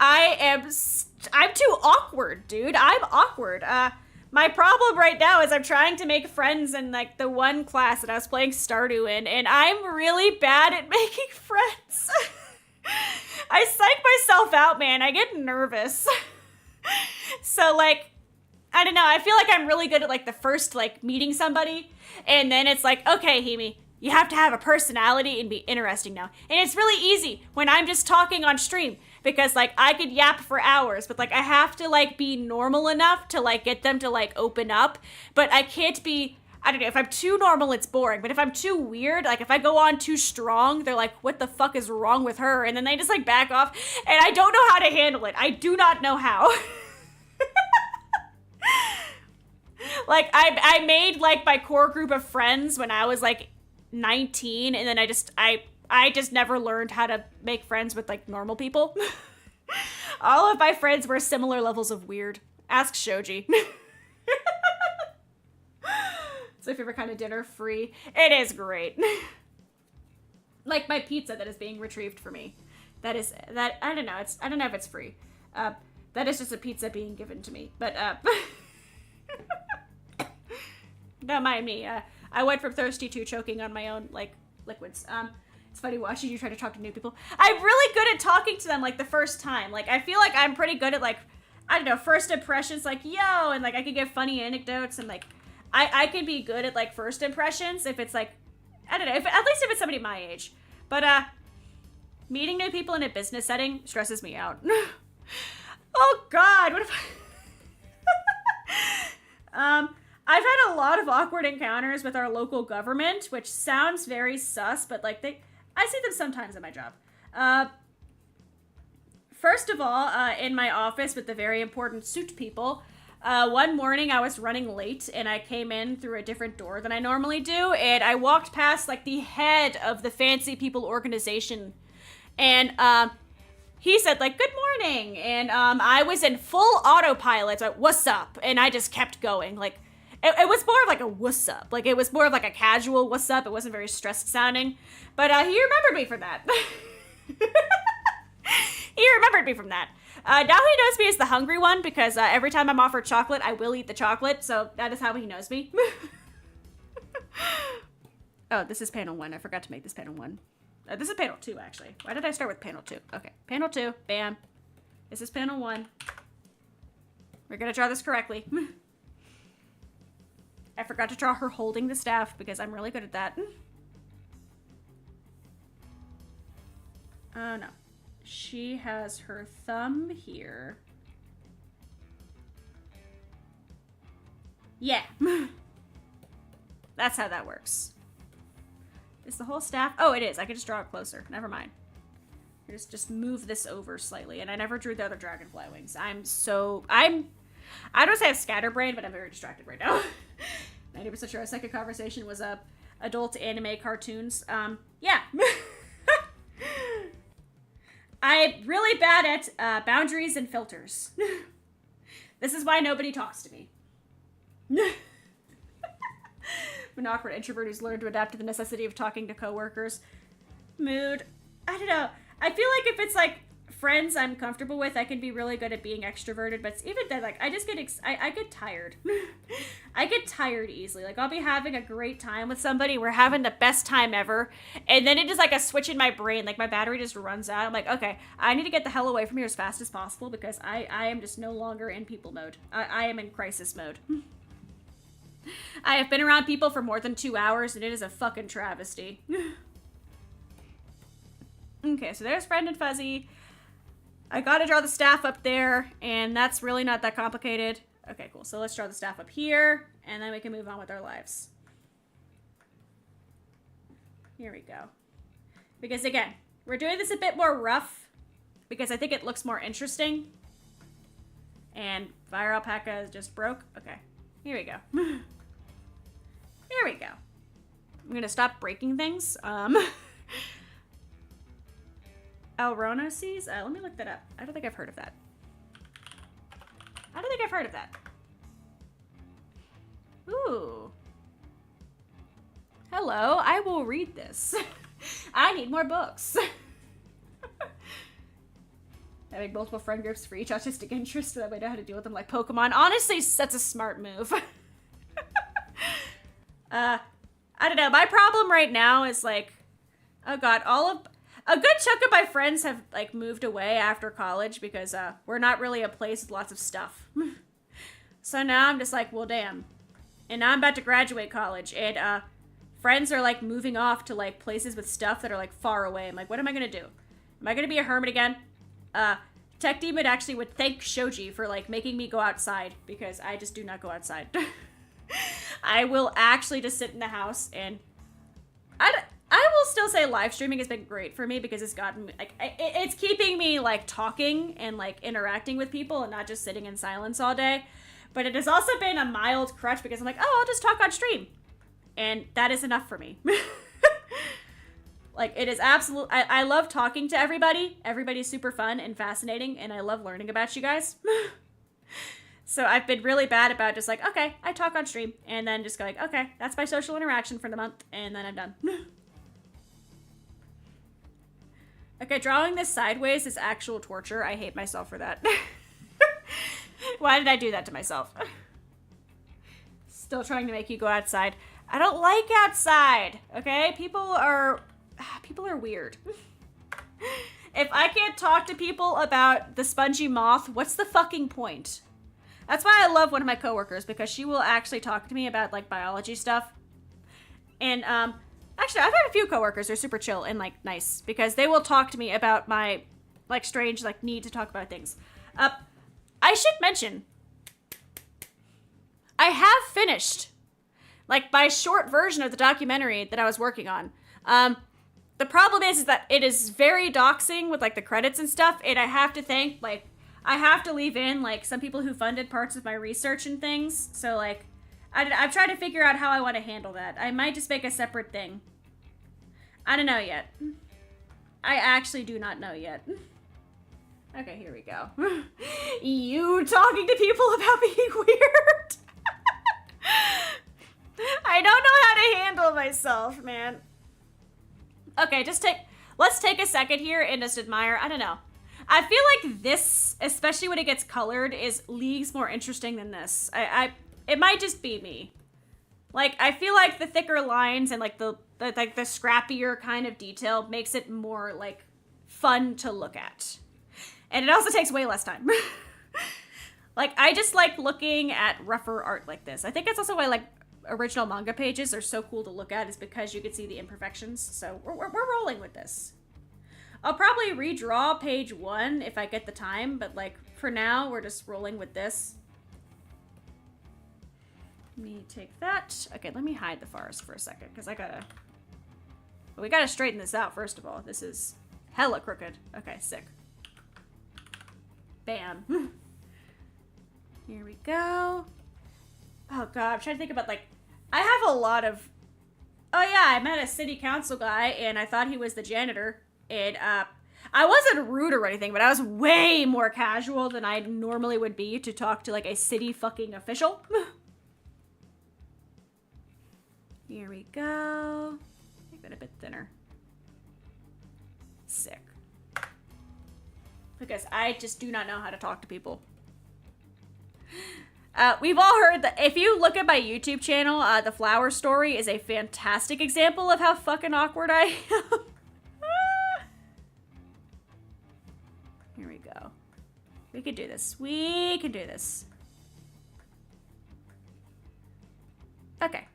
I'm too awkward, dude. I'm awkward. My problem right now is I'm trying to make friends in, like, the one class that I was playing Stardew in, and I'm really bad at making friends. I psych myself out, man. I get nervous. So, like, I don't know. I feel like I'm really good at, like, the first, like, meeting somebody, and then it's like, okay, Himi, you have to have a personality and be interesting now. And it's really easy when I'm just talking on stream. Because, like, I could yap for hours, but, like, I have to, like, be normal enough to, like, get them to, like, open up. But I can't be, I don't know, if I'm too normal, it's boring. But if I'm too weird, like, if I go on too strong, they're like, what the fuck is wrong with her? And then they just, like, back off. And I don't know how to handle it. I do not know how. Like, I made, like, my core group of friends when I was, like, 19. And then I just never learned how to make friends with, like, normal people. All of my friends were similar levels of weird. Ask Shoji. It's my favorite kind of dinner, free. It is great. Like my pizza that is being retrieved for me. I don't know, I don't know if it's free. That is just a pizza being given to me. But, don't mind me. I went from thirsty to choking on my own, like, liquids. It's funny watching you try to talk to new people. I'm really good at talking to them, like, the first time. Like, I feel like I'm pretty good at, like, I don't know, first impressions, like, yo, and, like, I can give funny anecdotes, and, like, I can be good at, like, first impressions if it's, like, I don't know, at least if it's somebody my age. But, meeting new people in a business setting stresses me out. Oh, God, what if I've had a lot of awkward encounters with our local government, which sounds very sus, but, like, I see them sometimes in my job. First of all, in my office with the very important suit people, one morning I was running late and I came in through a different door than I normally do, and I walked past, like, the head of the fancy people organization, and he said, like, good morning, and I was in full autopilot, like, what's up, and I just kept going, like, it was more of like a what's up. Like, it was more of like a casual what's up. It wasn't very stressed sounding. But he remembered me for that. He remembered me from that. Now he knows me as the hungry one because every time I'm offered chocolate, I will eat the chocolate. So that is how he knows me. Oh, this is panel 1. I forgot to make this panel 1. This is panel 2, actually. Why did I start with panel 2? Okay, panel 2. Bam. This is panel 1. We're going to draw this correctly. I forgot to draw her holding the staff because I'm really good at that. Oh, no. She has her thumb here. Yeah. That's how that works. Is the whole staff? Oh, it is. I can just draw it closer. Never mind. Just move this over slightly. And I never drew the other dragonfly wings. I don't say I have scatterbrain, but I'm very distracted right now. 90% sure our second conversation was adult anime cartoons. Yeah. I'm really bad at boundaries and filters. This is why nobody talks to me. I'm an awkward introvert who's learned to adapt to the necessity of talking to coworkers. Mood. I don't know. I feel like if it's like friends I'm comfortable with, I can be really good at being extroverted, but even then, like, I just get, I get tired. I get tired easily. Like, I'll be having a great time with somebody, we're having the best time ever, and then it is like a switch in my brain, like, my battery just runs out. I'm like, okay, I need to get the hell away from here as fast as possible, because I am just no longer in people mode. I am in crisis mode. I have been around people for more than 2 hours, and it is a fucking travesty. Okay, so there's Friend and Fuzzy. I gotta draw the staff up there, and that's really not that complicated. Okay, cool. So let's draw the staff up here, and then we can move on with our lives. Here we go. Because again, we're doing this a bit more rough, because I think it looks more interesting. And Fire Alpaca is just broke. Okay, here we go. Here we go. I'm gonna stop breaking things. Alrona sees? Let me look that up. I don't think I've heard of that. I don't think I've heard of that. Ooh. Hello, I will read this. I need more books. Having multiple friend groups for each autistic interest so that I know how to deal with them like Pokemon. Honestly, that's a smart move. I don't know. My problem right now is like, oh god, a good chunk of my friends have like moved away after college because we're not really a place with lots of stuff. So now I'm just like, well, damn. And now I'm about to graduate college, and friends are like moving off to like places with stuff that are like far away. I'm like, what am I gonna do? Am I gonna be a hermit again? Tech Demon actually would thank Shoji for like making me go outside because I just do not go outside. I will actually just sit in the house, and I will still say live streaming has been great for me because it's gotten me, like, it's keeping me like talking and like interacting with people and not just sitting in silence all day. But it has also been a mild crutch because I'm like, oh, I'll just talk on stream. And that is enough for me. Like, it is absolute. I love talking to everybody. Everybody's super fun and fascinating, and I love learning about you guys. So I've been really bad about just like, okay, I talk on stream, and then just going, okay, that's my social interaction for the month, and then I'm done. Okay, drawing this sideways is actual torture. I hate myself for that. Why did I do that to myself? Still trying to make you go outside. I don't like outside, okay? People are weird. If I can't talk to people about the spongy moth, what's the fucking point? That's why I love one of my coworkers, because she will actually talk to me about like biology stuff. And actually, I've had a few coworkers who are super chill and like nice because they will talk to me about my like strange like need to talk about things. I should mention, I have finished like my short version of the documentary that I was working on. The problem is that it is very doxing with like the credits and stuff, and I have to thank like I have to leave in like some people who funded parts of my research and things. So like I've tried to figure out how I want to handle that. I might just make a separate thing. I don't know yet. I actually do not know yet. Okay, here we go. You talking to people about being weird? I don't know how to handle myself, man. Okay, let's take a second here and just admire. I don't know. I feel like this, especially when it gets colored, is leagues more interesting than this. It might just be me. Like, I feel like the thicker lines and like the scrappier kind of detail makes it more like fun to look at. And it also takes way less time. Like, I just like looking at rougher art like this. I think that's also why like original manga pages are so cool to look at, is because you can see the imperfections. So we're rolling with this. I'll probably redraw page 1 if I get the time, but like for now we're just rolling with this. Let me take that. Okay, let me hide the forest for a second because we gotta straighten this out first of all. This is hella crooked. Okay, sick. Bam. Here we go. Oh god, I'm trying to think about like, I have a lot of, oh yeah, I met a city council guy and I thought he was the janitor. And I wasn't rude or anything, but I was way more casual than I normally would be to talk to like a city fucking official. Here we go. Make that a bit thinner. Sick. Because I just do not know how to talk to people. We've all heard that if you look at my YouTube channel, the flower story is a fantastic example of how fucking awkward I am. Here we go. We can do this. We can do this. Okay.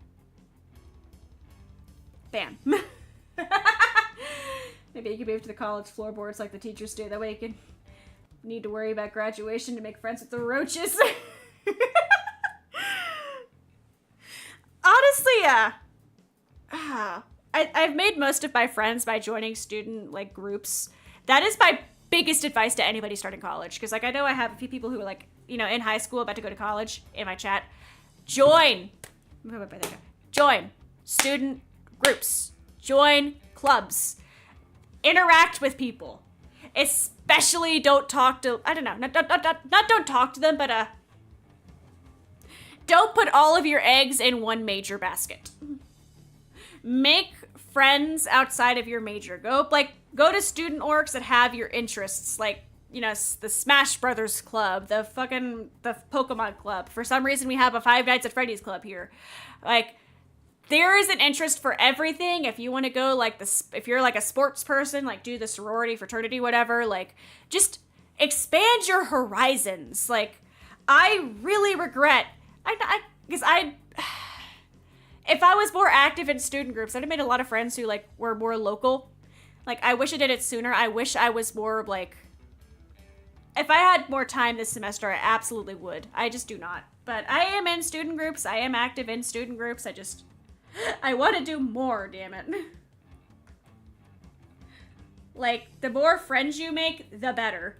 Bam. Maybe you can move to the college floorboards like the teachers do. That way you can need to worry about graduation to make friends with the roaches. Honestly, I've made most of my friends by joining student like groups. That is my biggest advice to anybody starting college. Because like I know I have a few people who are like, you know, in high school about to go to college in my chat. Join student groups. Join clubs. Interact with people. Especially don't talk to, I don't know, not don't talk to them, but don't put all of your eggs in one major basket. Make friends outside of your major. Go to student orgs that have your interests, like, you know, the Smash Brothers Club, the Pokemon Club. For some reason, we have a Five Nights at Freddy's Club here. Like, there is an interest for everything. If you want to go, like, if you're, like, a sports person, like, do the sorority, fraternity, whatever, like, just expand your horizons. Like, I really regret, if I was more active in student groups, I'd have made a lot of friends who, like, were more local. Like, I wish I did it sooner. I wish I was more, like, if I had more time this semester, I absolutely would. I just do not. But I am in student groups. I am active in student groups. I want to do more, damn it. Like, the more friends you make, the better.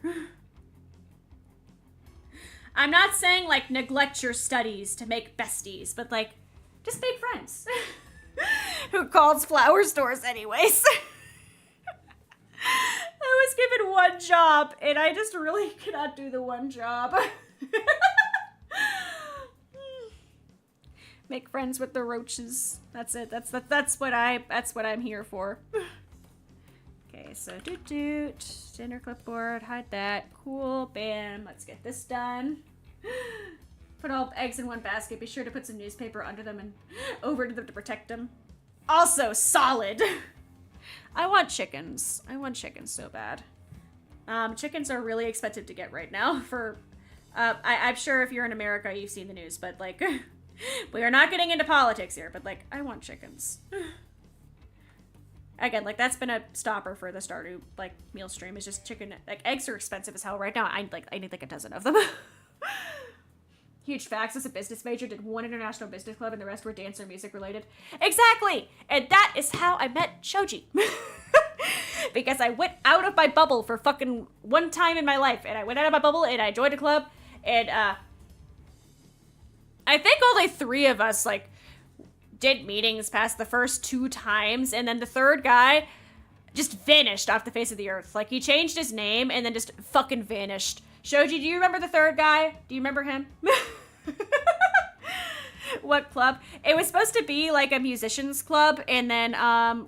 I'm not saying, like, neglect your studies to make besties, but, like, just make friends. Who calls flower stores anyways? I was given one job, and I just really cannot do the one job. Make friends with the roaches. That's it. That's what I'm here for. Okay, so standard clipboard, hide that. Cool, bam. Let's get this done. Put all eggs in one basket. Be sure to put some newspaper under them and over to them to protect them. Also solid. I want chickens. I want chickens so bad. Chickens are really expensive to get right now for, I'm sure if you're in America, you've seen the news, but like, we are not getting into politics here, but like, I want chickens. Again, like that's been a stopper for the Stardew like meal stream is just chicken. Like eggs are expensive as hell right now. I need like a dozen of them. Huge facts. As a business major, did one international business club and the rest were dance or music related. Exactly! And that is how I met SHOJI. Because I went out of my bubble for fucking one time in my life. And I went out of my bubble and I joined a club. And I think only 3 of us like did meetings past the first 2 times. And then the third guy just vanished off the face of the earth. Like he changed his name and then just fucking vanished. SHOJI, do you remember the third guy? Do you remember him? What club? It was supposed to be like a musicians club, and then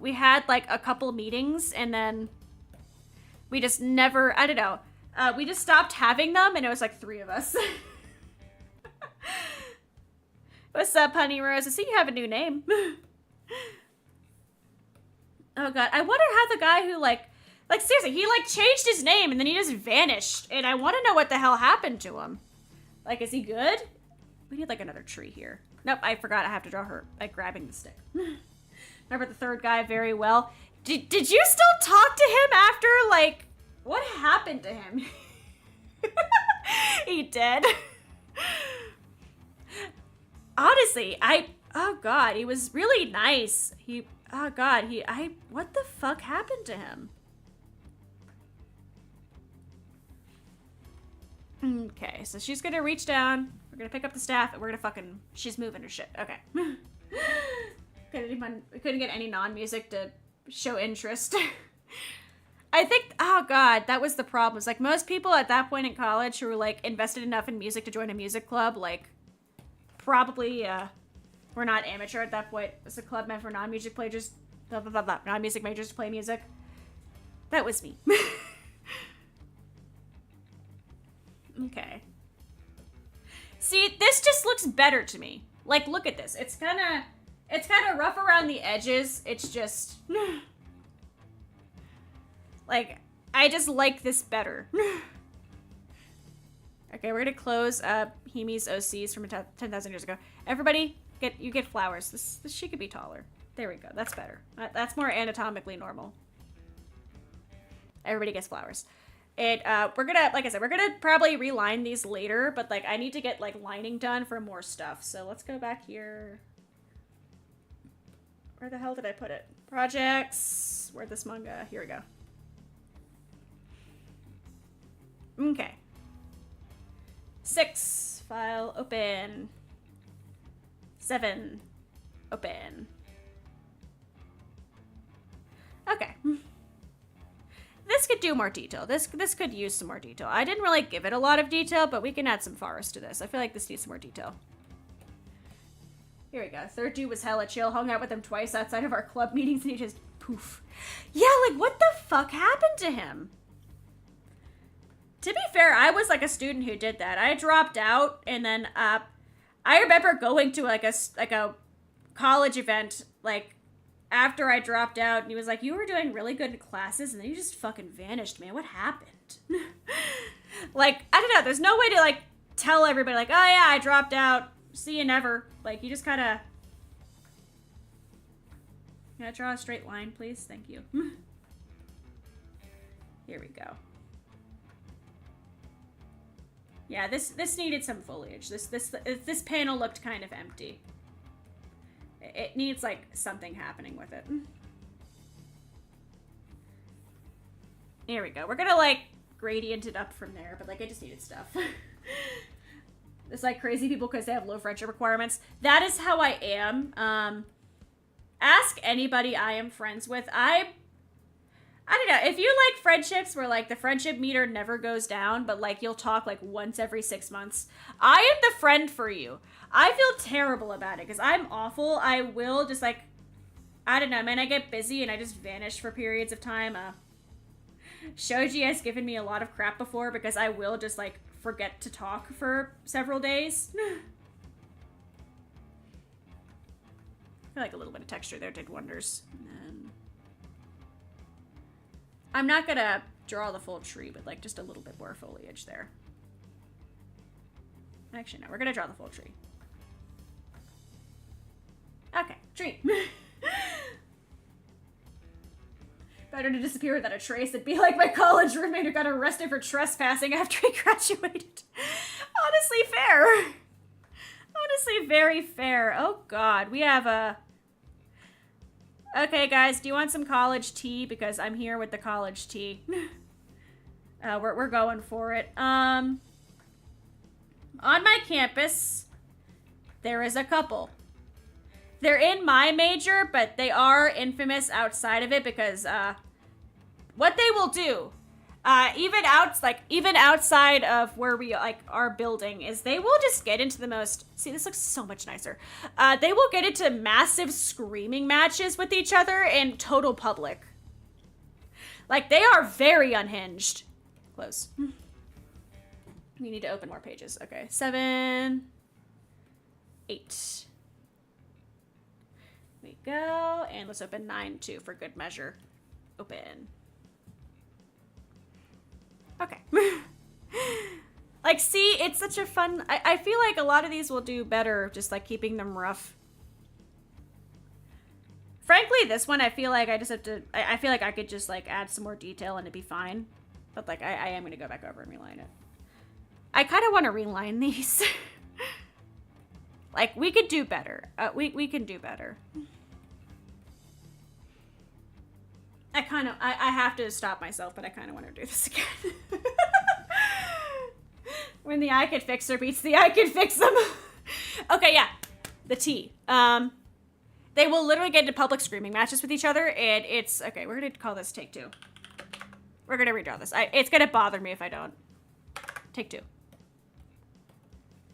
we had like a couple meetings, and then we just never, I don't know, we just stopped having them, and it was like 3 of us. What's up, Honey Rose? I see you have a new name. Oh god, I wonder how the guy who like seriously, he like changed his name and then he just vanished. And I want to know what the hell happened to him. Like, is he good? We need like another tree here. Nope, I forgot I have to draw her by grabbing the stick. Remember the third guy very well. Did you still talk to him after, like, what happened to him? He did. Honestly, oh god, he was really nice. What the fuck happened to him? Okay, so she's gonna reach down. We're gonna pick up the staff, and we're gonna fucking... She's moving her shit. Okay. We couldn't get any non-music to show interest. I think, oh god, that was the problem. It's like most people at that point in college who were like invested enough in music to join a music club, like probably were not amateur at that point. It's a club meant for non-music majors, non-music majors to play music. That was me. Okay. See, this just looks better to me. Like, look at this. It's kind of rough around the edges. It's just like, I just like this better. Okay, we're gonna close Himi's OCs from 10,000 years ago. Everybody, you get flowers. This she could be taller. There we go. That's better. That's more anatomically normal. Everybody gets flowers. We're gonna, like I said, we're gonna probably reline these later, but like I need to get like lining done for more stuff. So let's go back here. Where the hell did I put it? Projects. Where'd this manga? Here we go. Okay. 6, file, open. 7, open. Okay. This could do more detail. This could use some more detail. I didn't really give it a lot of detail, but we can add some forest to this. I feel like this needs some more detail. Here we go. Third dude was hella chill. Hung out with him twice outside of our club meetings and he just poof. Yeah, like what the fuck happened to him? To be fair, I was like a student who did that. I dropped out and then I remember going to like a college event like after I dropped out and he was like, you were doing really good in classes and then you just fucking vanished, man. What happened? Like, I don't know. There's no way to like tell everybody like, oh yeah, I dropped out. See you never. Like, you just kind of... Can I draw a straight line, please? Thank you. Here we go. Yeah, this needed some foliage. This panel looked kind of empty. It needs, like, something happening with it. Here we go. We're gonna, like, gradient it up from there, but, like, I just needed stuff. It's like crazy people because they have low friendship requirements. That is how I am. Ask anybody I am friends with. I don't know. If you like friendships where like the friendship meter never goes down, but like you'll talk like once every 6 months, I am the friend for you. I feel terrible about it because I'm awful. I will just like, I don't know, man. I get busy and I just vanish for periods of time. Shoji has given me a lot of crap before because I will just like forget to talk for several days. I feel like a little bit of texture there did wonders. And then... I'm not gonna draw the full tree, but like just a little bit more foliage there. Actually, no, we're gonna draw the full tree. Okay, tree. Better to disappear than a trace. It'd be like my college roommate who got arrested for trespassing after he graduated. Honestly, fair. Honestly, very fair. Oh, God. We have a... Okay, guys, do you want some college tea? Because I'm here with the college tea. We're going for it. On my campus, there is a couple. They're in my major, but they are infamous outside of it because what they will do, even outside of where we like our building, is they will just get into the most. See, this looks so much nicer. They will get into massive screaming matches with each other in total public. Like they are very unhinged. Close. We need to open more pages. Okay, 7, 8. We go, and let's open 9 too for good measure. Open. Okay. Like, see, it's such a fun... I feel like a lot of these will do better just, like, keeping them rough. Frankly, this one, I feel like I just have to... I feel like I could just, like, add some more detail and it'd be fine. But, like, I am going to go back over and reline it. I kind of want to reline these. Like, we could do better. We can do better. I have to stop myself, but I kind of want to do this again. When the I Could Fixer beats the I Could Fix Them. Okay, yeah. The T. They will literally get into public screaming matches with each other, and it's... Okay, we're going to call this take 2. We're gonna redraw this. It's gonna bother me if I don't. Take 2.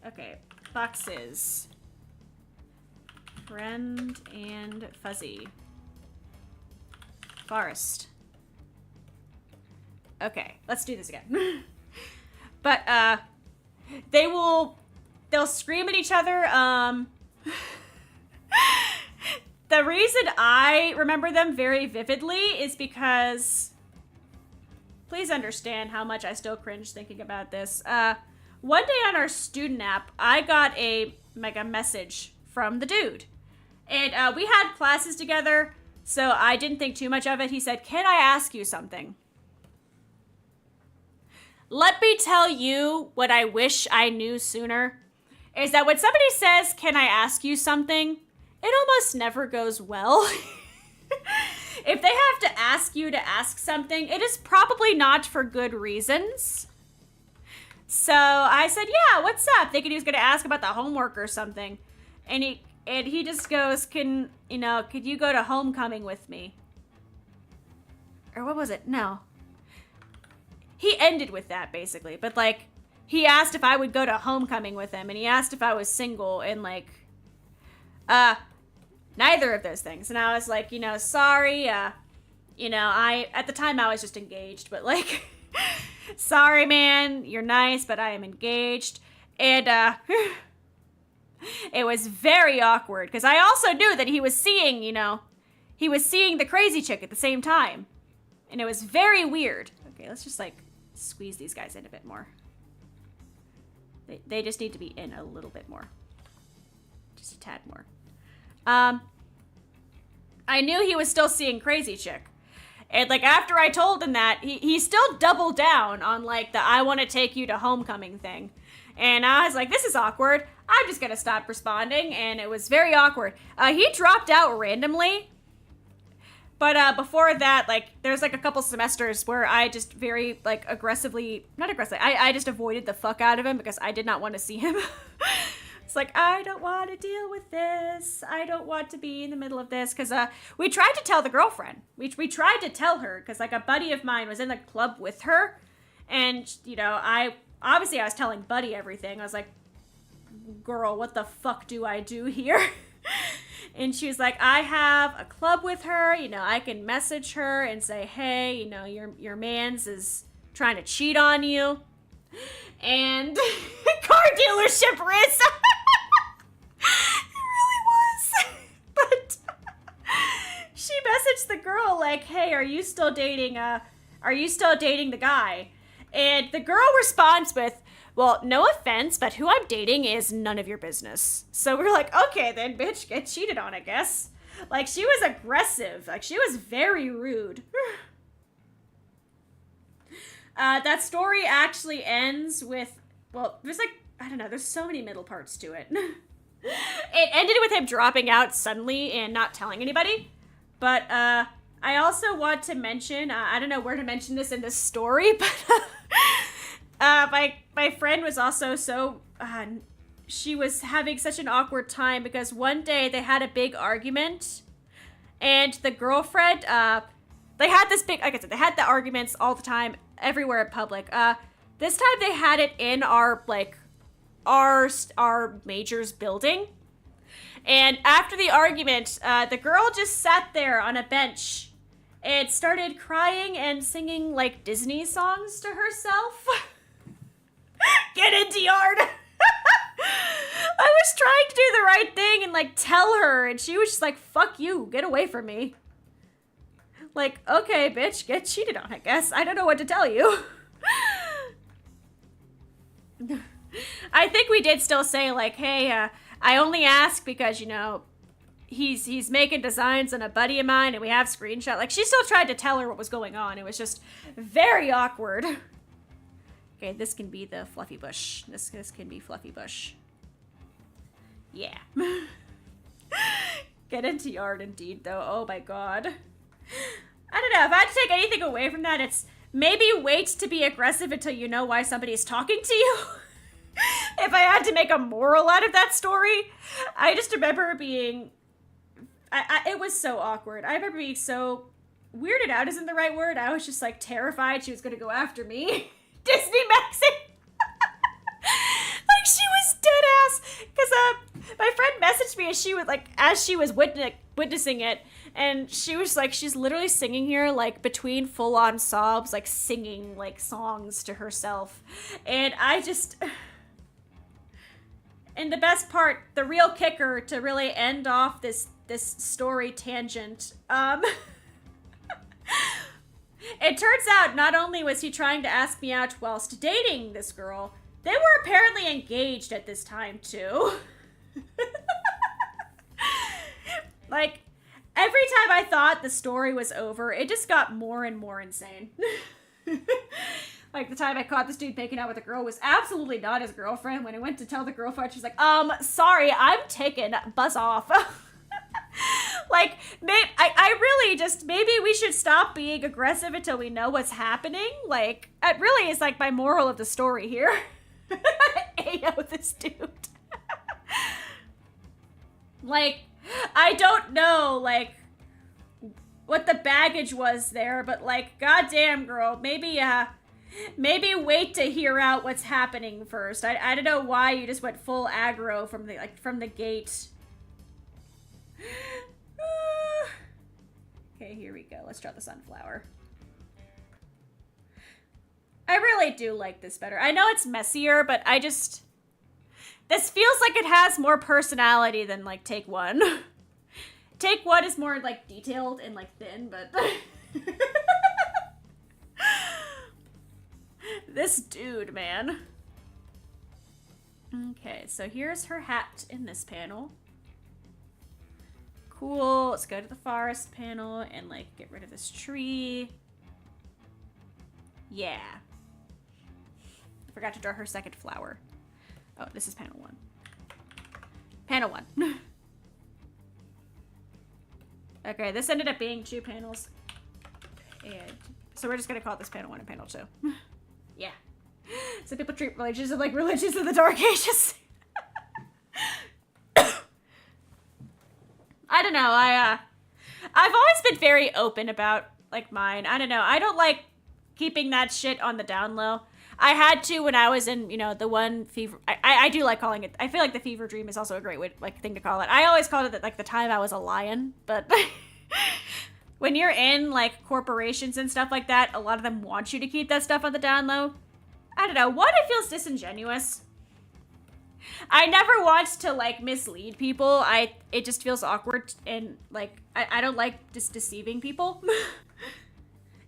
Okay, boxes. Friend and Fuzzy. Forest. Okay, let's do this again. But, they'll scream at each other. The reason I remember them very vividly is because, please understand how much I still cringe thinking about this. One day on our student app, I got a message from the dude. And we had classes together, so I didn't think too much of it. He said, "Can I ask you something?" Let me tell you what I wish I knew sooner, is that when somebody says, "Can I ask you something?" it almost never goes well. If they have to ask you to ask something, it is probably not for good reasons. So I said, "Yeah, what's up?" Thinking he was going to ask about the homework or something. And he just goes, could you go to homecoming with me? Or what was it? No. He ended with that, basically. But, like, he asked if I would go to homecoming with him. And he asked if I was single. And, like, neither of those things. And I was like, sorry. At the time I was just engaged. But, like, sorry, man. You're nice, but I am engaged. And, it was very awkward. Because I also knew that he was seeing the crazy chick at the same time. And it was very weird. Okay, let's just, like, squeeze these guys in a bit more. They just need to be in a little bit more. Just a tad more. I knew he was still seeing crazy chick. And, like, after I told him that, he still doubled down on, like, the "I want to take you to homecoming" thing. And I was like, this is awkward. I'm just gonna stop responding. And it was very awkward. He dropped out randomly. But before that, like, there's, like, a couple semesters where I just very, like, I just avoided the fuck out of him because I did not want to see him. It's like, I don't want to deal with this. I don't want to be in the middle of this. Because we tried to tell the girlfriend. We tried to tell her because, like, a buddy of mine was in the club with her. And, I was telling Buddy everything. I was like, "Girl, what the fuck do I do here?" And she was like, "I have a club with her. I can message her and say, hey, your mans is trying to cheat on you." And car dealership, Riz. It really was. But she messaged the girl like, "Hey, are you still dating the guy?" And the girl responds with, "Well, no offense, but who I'm dating is none of your business." So we're like, okay then, bitch, get cheated on, I guess. Like, she was aggressive. Like, she was very rude. That story actually ends with, well, there's like, I don't know, there's so many middle parts to it. It ended with him dropping out suddenly and not telling anybody. But I also want to mention, I don't know where to mention this in this story, but my friend was also she was having such an awkward time because one day they had a big argument and the girlfriend, they had this big, like I said, they had the arguments all the time, everywhere in public. This time they had it in our major's building. And after the argument, the girl just sat there on a bench and started crying and singing, like, Disney songs to herself. Get into yard. I was trying to do the right thing and, like, tell her, and she was just like, "Fuck you, get away from me." Like, okay, bitch, get cheated on, I guess. I don't know what to tell you. I think we did still say, like, "Hey, I only ask because, he's making designs on a buddy of mine and we have screenshots." Like, she still tried to tell her what was going on. It was just very awkward. Okay, this can be the fluffy bush. This can be fluffy bush. Yeah. Get into yard indeed, though. Oh my god. I don't know. If I had to take anything away from that, it's maybe wait to be aggressive until you know why somebody's talking to you. If I had to make a moral out of that story, I just remember being... it was so awkward. I remember being so weirded out isn't the right word. I was just like terrified she was gonna go after me. Disney Maxing. Like she was dead ass. Cause my friend messaged me as she was witnessing it, and she was like, she's literally singing here like between full on sobs, like singing like songs to herself, and I just. And the best part, the real kicker to really end off this story tangent, it turns out not only was he trying to ask me out whilst dating this girl, they were apparently engaged at this time too. Like, every time I thought the story was over, it just got more and more insane. Like, the time I caught this dude making out with a girl was absolutely not his girlfriend. When I went to tell the girlfriend, she's like, sorry, I'm taken. Buzz off. Like, I really just, maybe we should stop being aggressive until we know what's happening. Like, it really is like my moral of the story here. Ayo, this dude. Like, I don't know, like, what the baggage was there, but like, goddamn, girl, maybe wait to hear out what's happening first. I don't know why you just went full aggro from the gate. Okay, here we go. Let's draw the sunflower. I really do like this better. I know it's messier, but this feels like it has more personality than like Take One. Take One is more like detailed and like thin, but this dude, man. Okay, so here's her hat in this panel. Cool. Let's go to the forest panel and like get rid of this tree. Yeah. I forgot to draw her second flower. Oh, this is panel 1. Panel 1. Okay, this ended up being 2 panels. And so we're just gonna call this panel 1 and panel 2. Yeah. So people treat religions like religions of the Dark Ages. I don't know, I've always been very open about, like, mine. I don't know, I don't like keeping that shit on the down low. I had to when I was in, you know, the one fever. I do like calling it. I feel like the fever dream is also a great way, like, thing to call it. I always called it like the time I was a lion, but when you're in like corporations and stuff like that, a lot of them want you to keep that stuff on the down low. I don't know. One, it feels disingenuous. I never want to like mislead people. It just feels awkward, and like I don't like just deceiving people.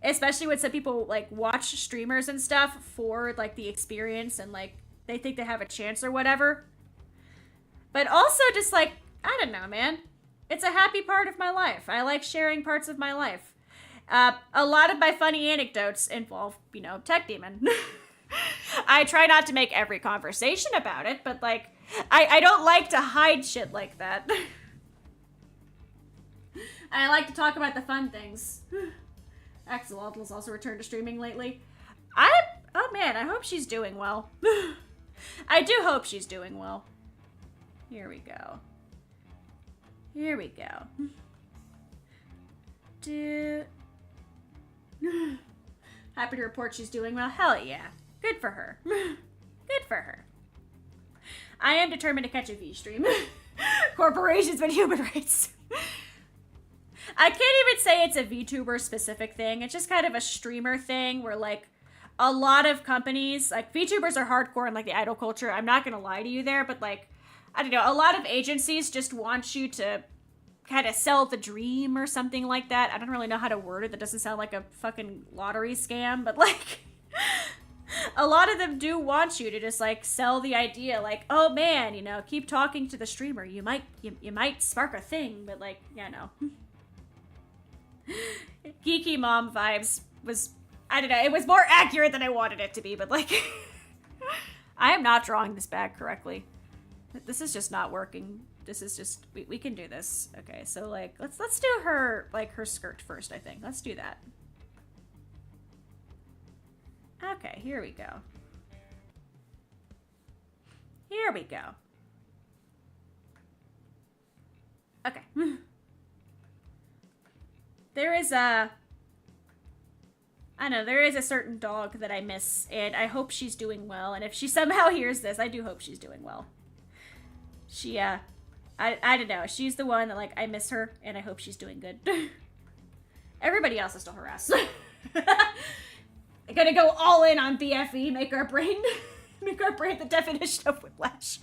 Especially when some people like watch streamers and stuff for like the experience and like they think they have a chance or whatever. But also just like, I don't know, man. It's a happy part of my life. I like sharing parts of my life. A lot of my funny anecdotes involve, you know, Tech Demon. I try not to make every conversation about it, but like, I don't like to hide shit like that. I like to talk about the fun things. Axolotl also returned to streaming lately. Oh man, I hope she's doing well. I do hope she's doing well. Here we go. Here we go. Happy to report she's doing well. Hell yeah. Good for her. Good for her. I am determined to catch a V-stream. Corporations and human rights. I can't even say it's a VTuber specific thing. It's just kind of a streamer thing where like a lot of companies, like VTubers are hardcore in like the idol culture. I'm not going to lie to you there, but like, I don't know, a lot of agencies just want you to kind of sell the dream or something like that. I don't really know how to word it. That doesn't sound like a fucking lottery scam, but like a lot of them do want you to just like sell the idea like, oh man, you know, keep talking to the streamer. You might spark a thing, but like, yeah, no. Geeky mom vibes was, I don't know, it was more accurate than I wanted it to be, but like, I am not drawing this bag correctly. This is just not working. This is just, we can do this. Okay, so like, let's do her, like her skirt first, I think. Let's do that. Okay, here we go. Here we go. Okay. There is I know, there is a certain dog that I miss, and I hope she's doing well. And if she somehow hears this, I do hope she's doing well. She, I don't know. She's the one that, like, I miss her, and I hope she's doing good. Everybody else is still harassed. I'm gonna go all in on BFE, make our brain the definition of whiplash.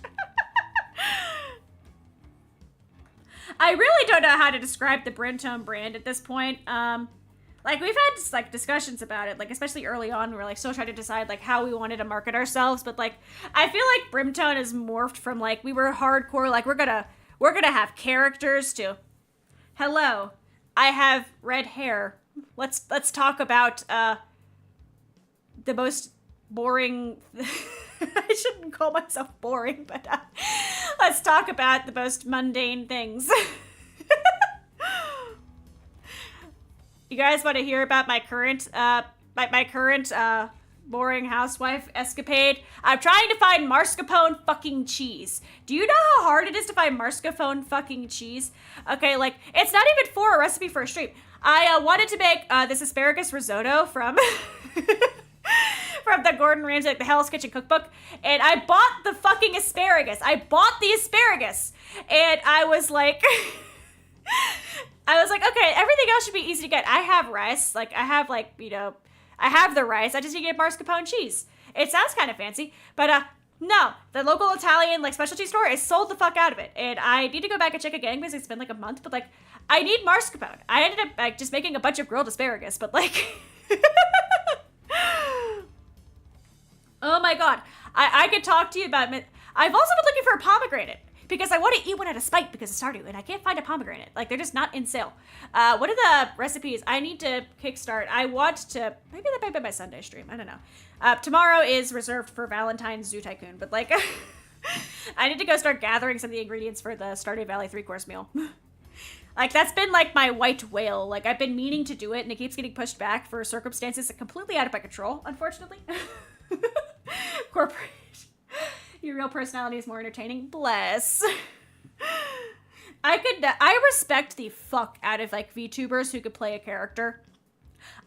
I really don't know how to describe the BRIMTONE brand at this point. Like, we've had just, like, discussions about it, like, especially early on, we were, like, still trying to decide, like, how we wanted to market ourselves, but, like, I feel like BRIMTONE has morphed from, like, we were hardcore, like, we're gonna have characters to, hello, I have red hair. Let's talk about, the most boring, I shouldn't call myself boring, but, let's talk about the most mundane things. You guys want to hear about my current, boring housewife escapade? I'm trying to find mascarpone fucking cheese. Do you know how hard it is to find mascarpone fucking cheese? Okay, like, it's not even for a recipe for a stream. I wanted to make this asparagus risotto from from the Gordon Ramsay, like, the Hell's Kitchen cookbook, and I bought the fucking asparagus. I bought the asparagus, and I was like, okay, everything else should be easy to get. I have rice, like, I have, like, you know, I have the rice. I just need to get mascarpone cheese. It sounds kind of fancy, but no, the local Italian, like, specialty store is sold the fuck out of it, and I need to go back and check again because it's been like a month. But, like, I need mascarpone. I ended up, like, just making a bunch of grilled asparagus, but, like, oh my god, I could talk to you about. I've also been looking for a pomegranate because I want to eat one at a spike because it's Stardew, and I can't find a pomegranate. Like, they're just not in sale. What are the recipes? I need to kickstart. I want to, maybe that might be my Sunday stream. I don't know. Tomorrow is reserved for Valentine's Zoo Tycoon, but, like, I need to go start gathering some of the ingredients for the Stardew Valley 3-course meal. Like, that's been, like, my white whale. Like, I've been meaning to do it, and it keeps getting pushed back for circumstances that completely out of my control, unfortunately. Corporate. Your real personality is more entertaining. Bless. I respect the fuck out of, like, VTubers who could play a character.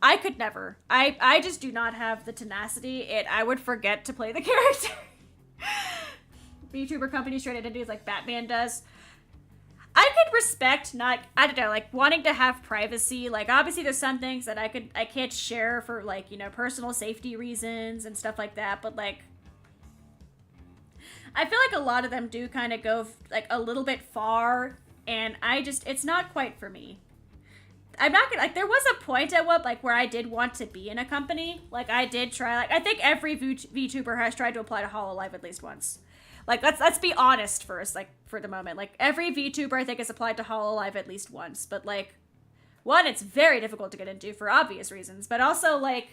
I could never. I just do not have the tenacity, and I would forget to play the character. VTuber companies try to identities like Batman does. I could respect not, I don't know, like, wanting to have privacy. Like, obviously there's some things that I can't share for, like, you know, personal safety reasons and stuff like that, but, like, I feel like a lot of them do kind of go, like, a little bit far, and it's not quite for me. I'm not gonna, like, there was a point at what, like, where I did want to be in a company. Like, I did try, like, I think every VTuber has tried to apply to HoloLive at least once. Like, let's be honest first, like, for the moment. Like, every VTuber, I think, has applied to HoloLive at least once. But, like, one, it's very difficult to get into for obvious reasons. But also, like,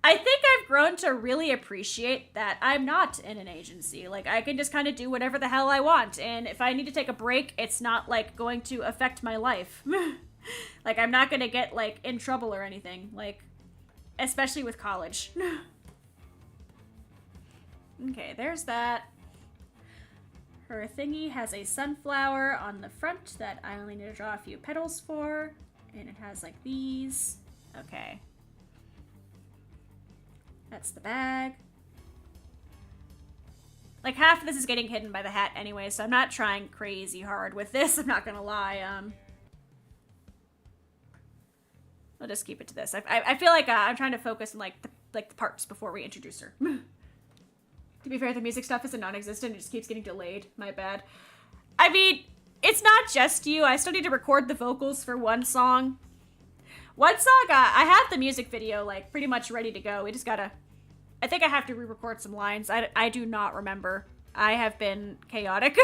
I think I've grown to really appreciate that I'm not in an agency. Like, I can just kind of do whatever the hell I want. And if I need to take a break, it's not, like, going to affect my life. Like, I'm not going to get, like, in trouble or anything. Like, especially with college. Okay, there's that. Her thingy has a sunflower on the front that I only need to draw a few petals for. And it has, like, these. Okay. That's the bag. Like, half of this is getting hidden by the hat anyway, so I'm not trying crazy hard with this, I'm not gonna lie. I'll just keep it to this. I feel like I'm trying to focus on, like, the parts before we introduce her. To be fair, the music stuff is non-existent. It just keeps getting delayed. My bad. I mean, it's not just you. I still need to record the vocals for one song. One song, I have the music video, like, pretty much ready to go. We just gotta... I think I have to re-record some lines. I do not remember. I have been chaotic.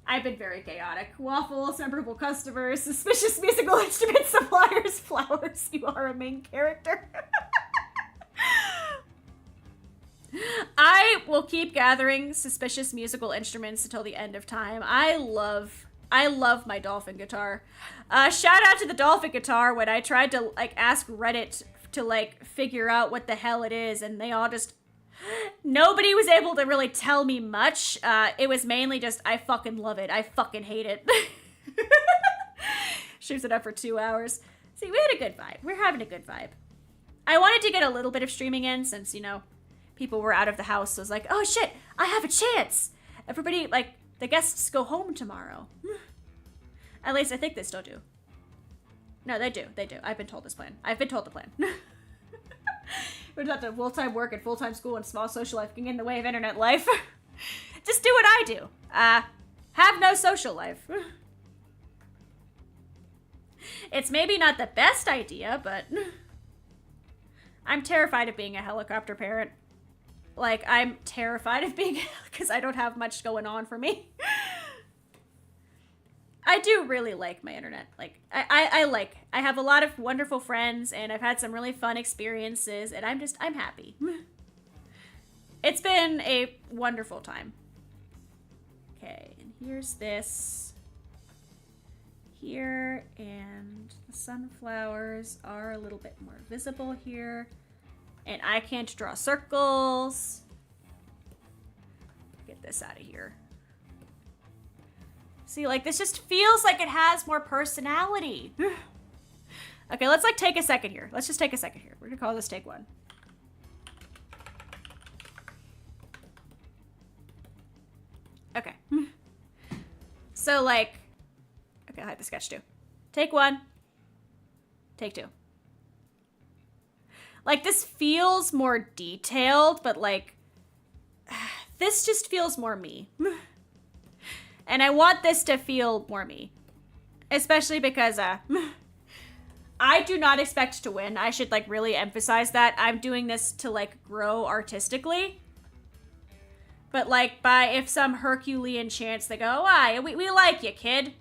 I've been very chaotic. Waffles, memorable customers, suspicious musical instrument suppliers, flowers. You are a main character. I will keep gathering suspicious musical instruments until the end of time. I love my dolphin guitar. Shout out to the dolphin guitar when I tried to, like, ask Reddit to, like, figure out what the hell it is, and they all just... Nobody was able to really tell me much. It was mainly just, I fucking love it. I fucking hate it. Shoots it up for 2 hours. See, we had a good vibe. We're having a good vibe. I wanted to get a little bit of streaming in since, you know, people were out of the house. So I was like, oh shit, I have a chance. Everybody, like, the guests go home tomorrow. At least I think they still do. No, they do. They do. I've been told this plan. I've been told the plan. We're not to full-time work and full-time school and small social life getting in the way of internet life. Just do what I do. Have no social life. It's maybe not the best idea, but I'm terrified of being a helicopter parent. Like, I'm terrified of being, because I don't have much going on for me. I do really like my internet. Like, I have a lot of wonderful friends, and I've had some really fun experiences, and I'm happy. It's been a wonderful time. Okay, and here's this. Here, and the sunflowers are a little bit more visible here. And I can't draw circles. Get this out of here. See, like, this just feels like it has more personality. Okay, let's, like, take a second here. Let's just take a second here. We're gonna call this take one. Okay. So, like, okay, I'll hide the sketch too. Take one. Take two. Like, this feels more detailed, but, like, this just feels more me. And I want this to feel more me. Especially because, I do not expect to win. I should, like, really emphasize that. I'm doing this to, like, grow artistically. But, like, if some Herculean chance they go, why? We like you, kid.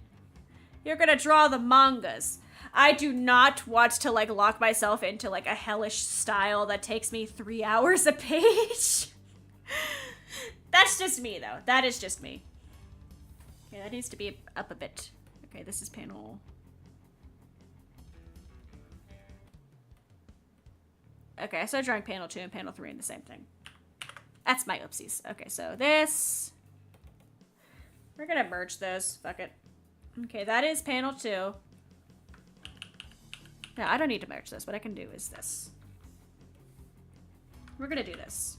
You're gonna draw the mangas. I do not want to, like, lock myself into, like, a hellish style that takes me 3 hours a page. That's just me, though. That is just me. Okay, that needs to be up a bit. Okay, this is panel... Okay, I started drawing panel 2 and panel 3 in the same thing. That's my oopsies. Okay, so this... We're gonna merge those. Fuck it. Okay, that is panel 2. No, I don't need to merge this. What I can do is this. We're gonna do this.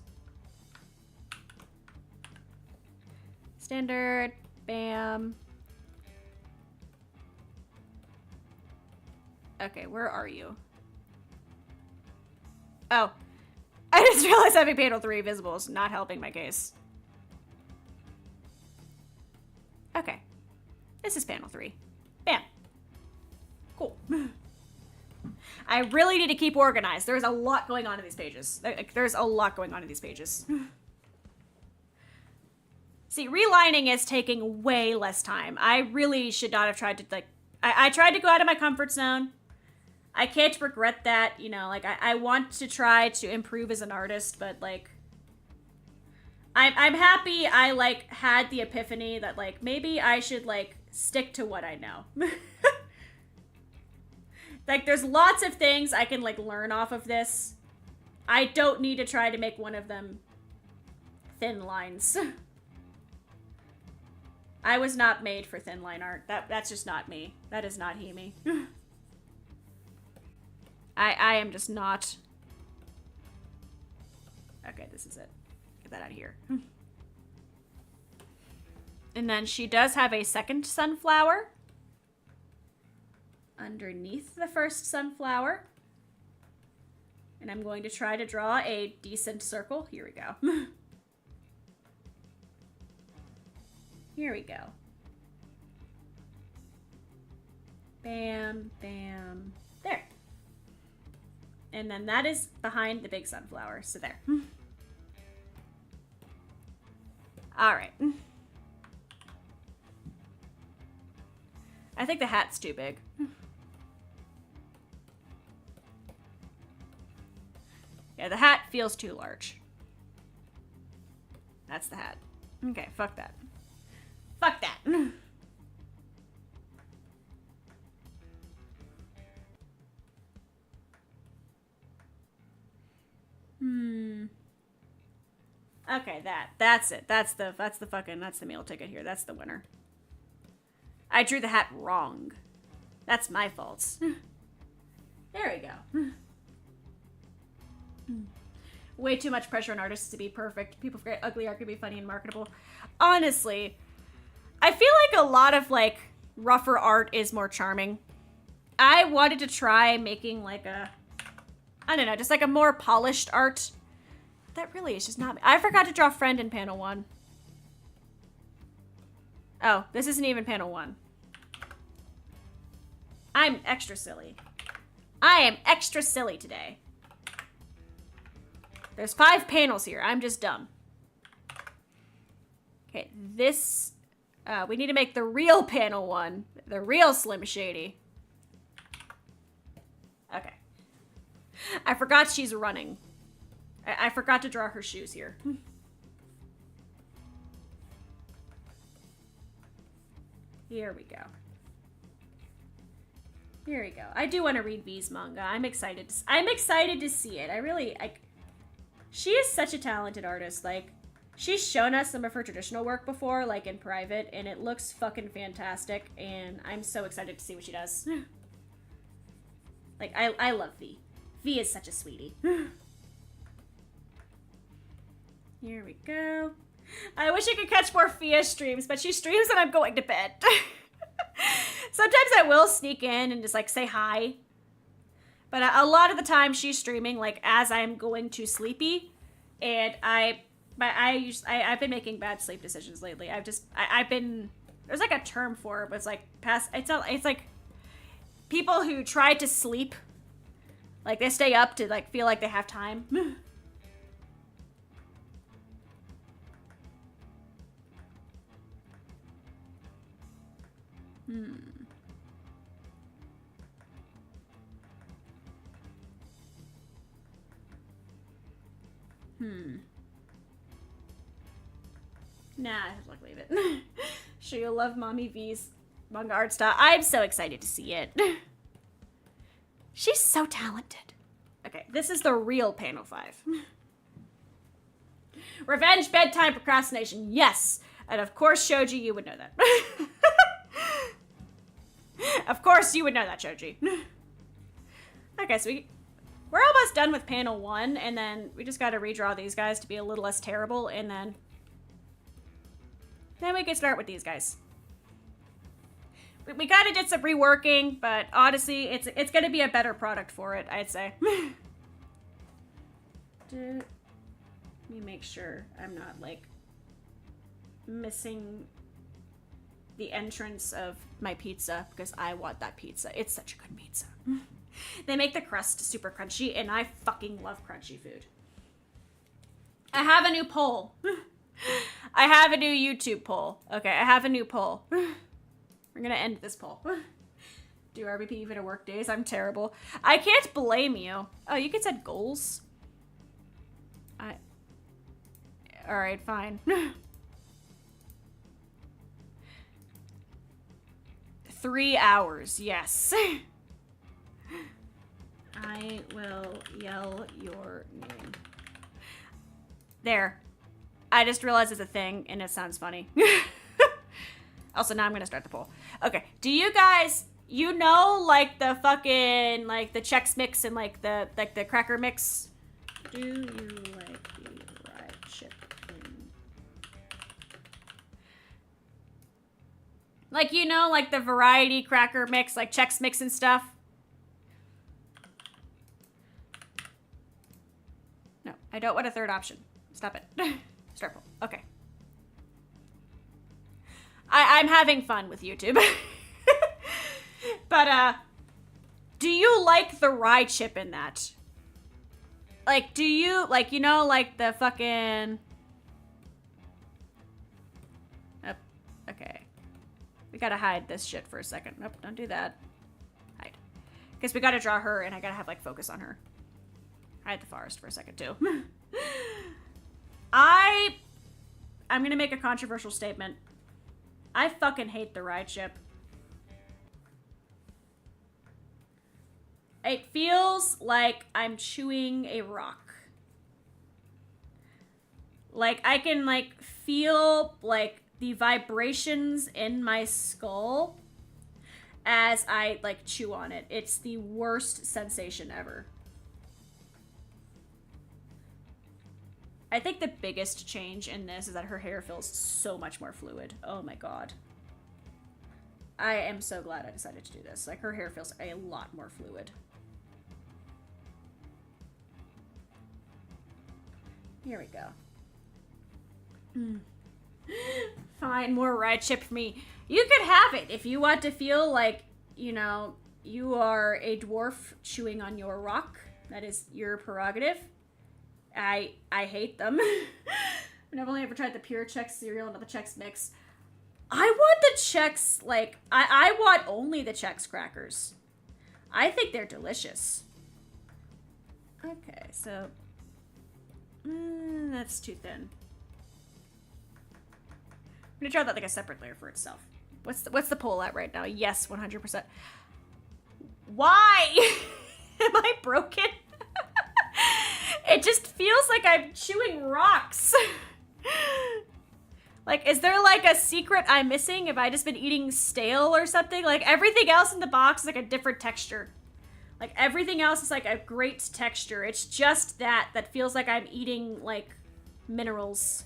Standard. Bam. Okay, where are you? Oh. I just realized having panel 3 visible is not helping my case. Okay. This is panel 3. Bam. Cool. I really need to keep organized. There's a lot going on in these pages. There's a lot going on in these pages. See, relining is taking way less time. I really should not have tried to, like... I tried to go out of my comfort zone. I can't regret that, you know, like, I want to try to improve as an artist, but, like... I'm happy I, like, had the epiphany that, like, maybe I should, like, stick to what I know. Like, there's lots of things I can, like, learn off of this. I don't need to try to make one of them thin lines. I was not made for thin line art. That's just not me. That is not Himi. I am just not. Okay, this is it. Get that out of here. And then she does have a second sunflower underneath the first sunflower. And I'm going to try to draw a decent circle. Here we go. Here we go. Bam, bam. There. And then that is behind the big sunflower. So there. All right. I think the hat's too big. Yeah, the hat feels too large. That's the hat. Okay, fuck that. Fuck that. Okay, that's it. That's the meal ticket here. That's the winner. I drew the hat wrong. That's my fault. There we go. Way too much pressure on artists to be perfect. People forget ugly art can be funny and marketable. Honestly, I feel like a lot of, like, rougher art is more charming. I wanted to try making, like, I don't know, just, like, a more polished art. That really is just not me. I forgot to draw Friend in panel 1. Oh, this isn't even panel 1. I'm extra silly. I am extra silly today. There's 5 panels here. I'm just dumb. Okay, this... we need to make the real panel 1. The real Slim Shady. Okay. I forgot she's running. I forgot to draw her shoes here. Here we go. Here we go. I do want to read V's manga. I'm excited. I'm excited to see it. She is such a talented artist. Like, she's shown us some of her traditional work before, like in private, and it looks fucking fantastic, and I'm so excited to see what she does. Like, I love V. V is such a sweetie. Here we go. I wish I could catch more Fia streams, but she streams when I'm going to bed. Sometimes I will sneak in and just, like, say hi. But a lot of the time she's streaming, like, as I'm going to sleepy. And I've been making bad sleep decisions lately. I've been, there's, like, a term for it, but it's, like, it's, like, people who try to sleep. Like, they stay up to, like, feel like they have time. Nah, I just like leave it. Sure, you'll love Mommy V's manga art style. I'm so excited to see it. She's so talented. Okay, this is the real panel 5. Revenge, bedtime, procrastination. Yes. And of course, Shoji, you would know that. Of course you would know that, Shoji. Okay, so we're almost done with panel 1, and then we just gotta redraw these guys to be a little less terrible, and then we can start with these guys. We kind of did some reworking, but honestly, it's gonna be a better product for it, I'd say. Let me make sure I'm not, like, missing the entrance of my pizza, because I want that pizza. It's such a good pizza. They make the crust super crunchy, and I fucking love crunchy food. I have a new poll. I have a new YouTube poll. Okay, I have a new poll. We're gonna end this poll. Do RBP even at work days? I'm terrible. I can't blame you. Oh, you can set goals? Alright, fine. 3 hours, yes. I will yell your name. There. I just realized it's a thing, and it sounds funny. Also, now I'm gonna start the poll. Okay, do you guys, you know, like, the fucking, like, the Chex Mix and, like, the cracker mix? Do you like the rye chip? Like, you know, like, the variety cracker mix, like, Chex Mix and stuff? No, I don't want a third option. Stop it. Start poll. Okay. I'm having fun with YouTube. But, do you like the rye chip in that? Like, do you, like, you know, like the fucking... Oh, okay. We gotta hide this shit for a second. Nope, don't do that. Hide. Because we gotta draw her, and I gotta have, like, focus on her. Hide the forest for a second, too. I'm gonna make a controversial statement. I fucking hate the rye chip. It feels like I'm chewing a rock. Like, I can, like, feel, like, the vibrations in my skull as I like chew on it. It's the worst sensation ever. I think the biggest change in this is that her hair feels so much more fluid. Oh my god. I am so glad I decided to do this. Like, her hair feels a lot more fluid. Here we go. Fine, more ride chip for me. You could have it if you want to feel like, you know, you are a dwarf chewing on your rock. That is your prerogative. I hate them. I've only ever tried the pure Chex cereal and not the Chex Mix. I want the Chex, like, I want only the Chex crackers. I think they're delicious. Okay, so that's too thin. I'm gonna try that like a separate layer for itself. What's the poll at right now? Yes, 100%. Why? Am I broken? It just feels like I'm chewing rocks. Like, is there like a secret I'm missing? Have I just been eating stale or something? Like, everything else in the box is like a different texture. Like, everything else is like a great texture. It's just that feels like I'm eating like minerals.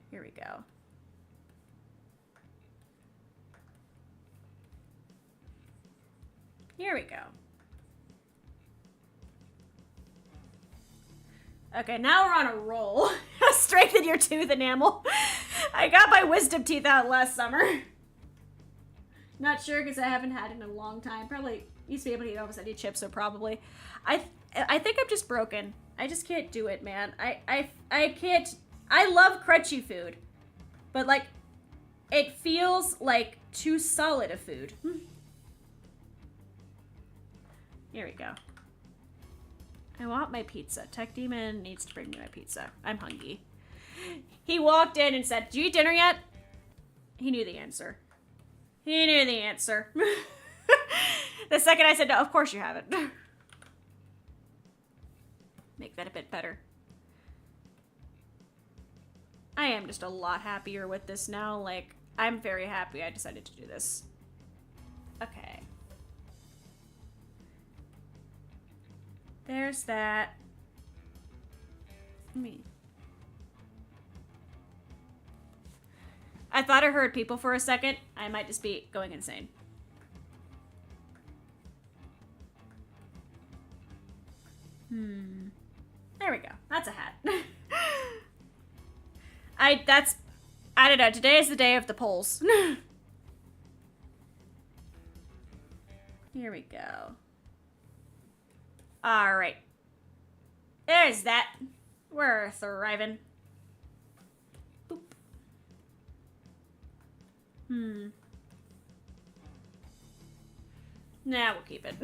Here we go. Here we go. Okay, now we're on a roll. Strengthen your tooth enamel. I got my wisdom teeth out last summer. Not sure because I haven't had it in a long time. Probably used to be able to eat almost any chips, so probably. I think I'm just broken. I just can't do it, man. I can't. I love crunchy food, but like, it feels like too solid a food. Here we go. I want my pizza. Tech Demon needs to bring me my pizza. I'm hungry. He walked in and said, "Did you eat dinner yet?" He knew the answer. He knew the answer. The second I said, "No, of course you haven't." Make that a bit better. I am just a lot happier with this now. Like, I'm very happy I decided to do this. Okay. There's that. I thought I heard people for a second. I might just be going insane. There we go. That's a hat. I don't know. Today is the day of the polls. Here we go. All right. There's that. We're thriving. Boop. Nah, we'll keep it.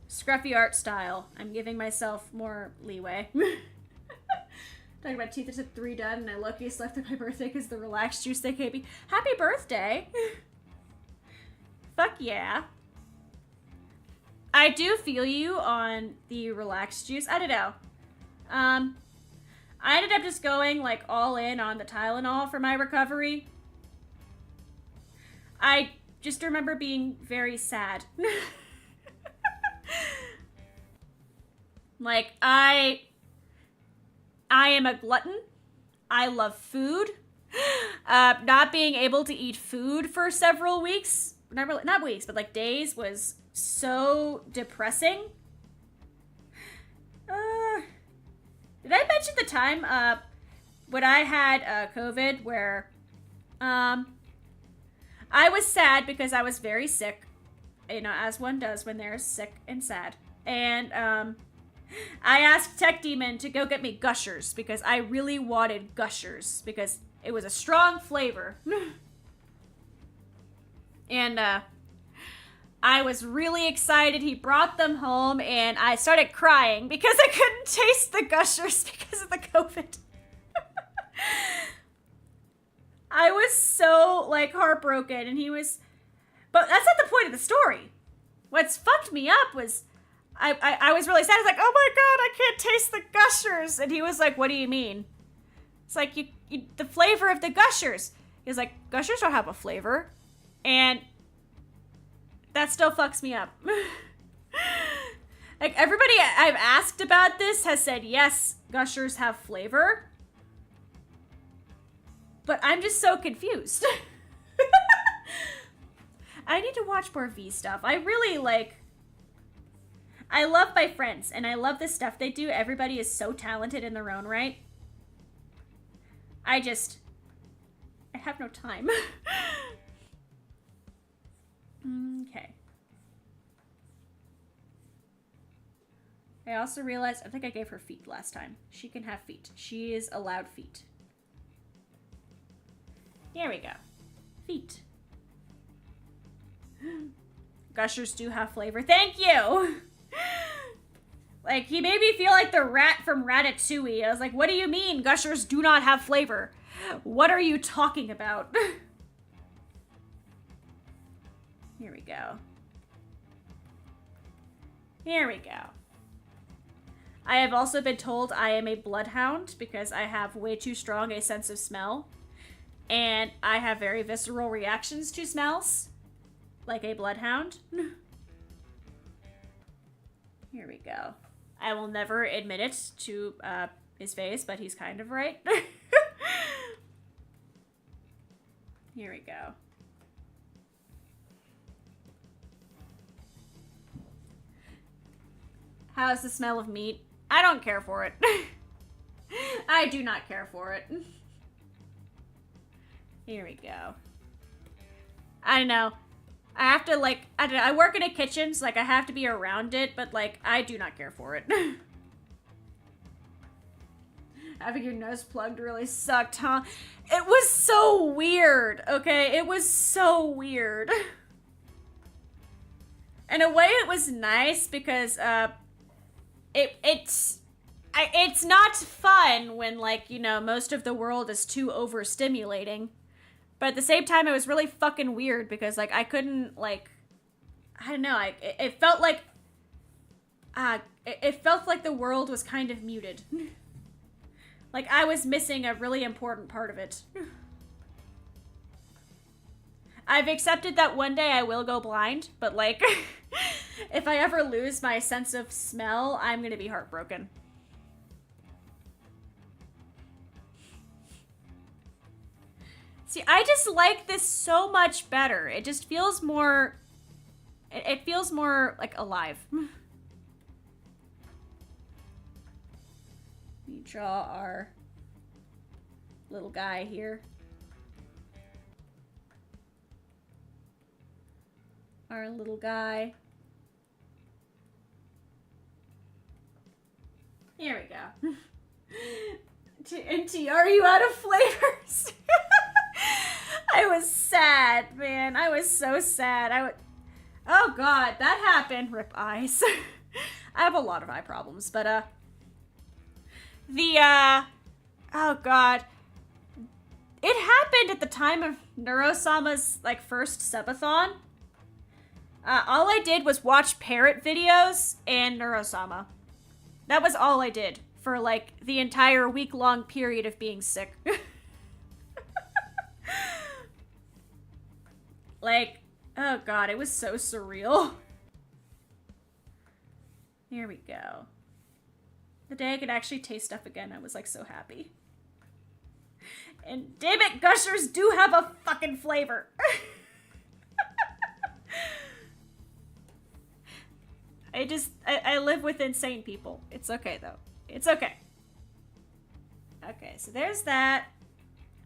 Scruffy art style. I'm giving myself more leeway. Talking about teeth, I said 3 done, and I lucky selected my birthday because the relaxed juice they gave me. Happy birthday! Fuck yeah. I do feel you on the relaxed juice. I don't know. I ended up just going like all in on the Tylenol for my recovery. I just remember being very sad. Like, I am a glutton. I love food. Not being able to eat food for several weeks, not weeks, but like days, was so depressing. Did I mention the time when I had COVID where I was sad because I was very sick, you know, as one does when they're sick and sad. And I asked Tech Demon to go get me Gushers because I really wanted Gushers because it was a strong flavor. And I was really excited. He brought them home and I started crying because I couldn't taste the Gushers because of the COVID. I was so like heartbroken, and he was, but that's not the point of the story. What's fucked me up was I was really sad. I was like, oh my god, I can't taste the Gushers. And he was like, what do you mean? It's like, you the flavor of the Gushers. He's like, gushers don't have a flavor. And that still fucks me up. Like, everybody I've asked about this has said, yes, gushers have flavor. But I'm just so confused. I need to watch more V stuff. I really, like... I love my friends, and I love the stuff they do. Everybody is so talented in their own right. I have no time. Okay. I also realized, I think I gave her feet last time. She can have feet. She is allowed feet. Here we go. Feet. Gushers do have flavor. Thank you! Like, he made me feel like the rat from Ratatouille. I was like, what do you mean gushers do not have flavor? What are you talking about? Here we go. Here we go. I have also been told I am a bloodhound because I have way too strong a sense of smell. And I have very visceral reactions to smells. Like a bloodhound. Here we go. I will never admit it to his face, but he's kind of right. Here we go. How's the smell of meat? I don't care for it. I do not care for it. Here we go. I don't know. I have to, like, I don't know, I work in a kitchen, so, like, I have to be around it, but, like, I do not care for it. Having your nose plugged really sucked, huh? It was so weird, okay? It was so weird. In a way, it was nice because, it's not fun when, like, you know, most of the world is too overstimulating. But at the same time, it was really fucking weird because, like, I couldn't, like, I don't know, it felt like, it felt like the world was kind of muted. Like, I was missing a really important part of it. I've accepted that one day I will go blind, but, like, if I ever lose my sense of smell, I'm gonna be heartbroken. See, I just like this so much better. It just feels more... It feels more, like, alive. We draw our little guy here. Our little guy. Here we go. NT, are you out of flavors? I was sad, man. I was so sad. Oh god, that happened. Rip eyes. I have a lot of eye problems, but oh god. It happened at the time of Neurosama's, like, first subathon. All I did was watch parrot videos and Neurosama. That was all I did for, like, the entire week-long period of being sick. Like, oh god, it was so surreal. Here we go. The day I could actually taste stuff again, I was, like, so happy. And damn it, gushers do have a fucking flavor. I live with insane people. It's okay, though. It's okay. Okay, so there's that.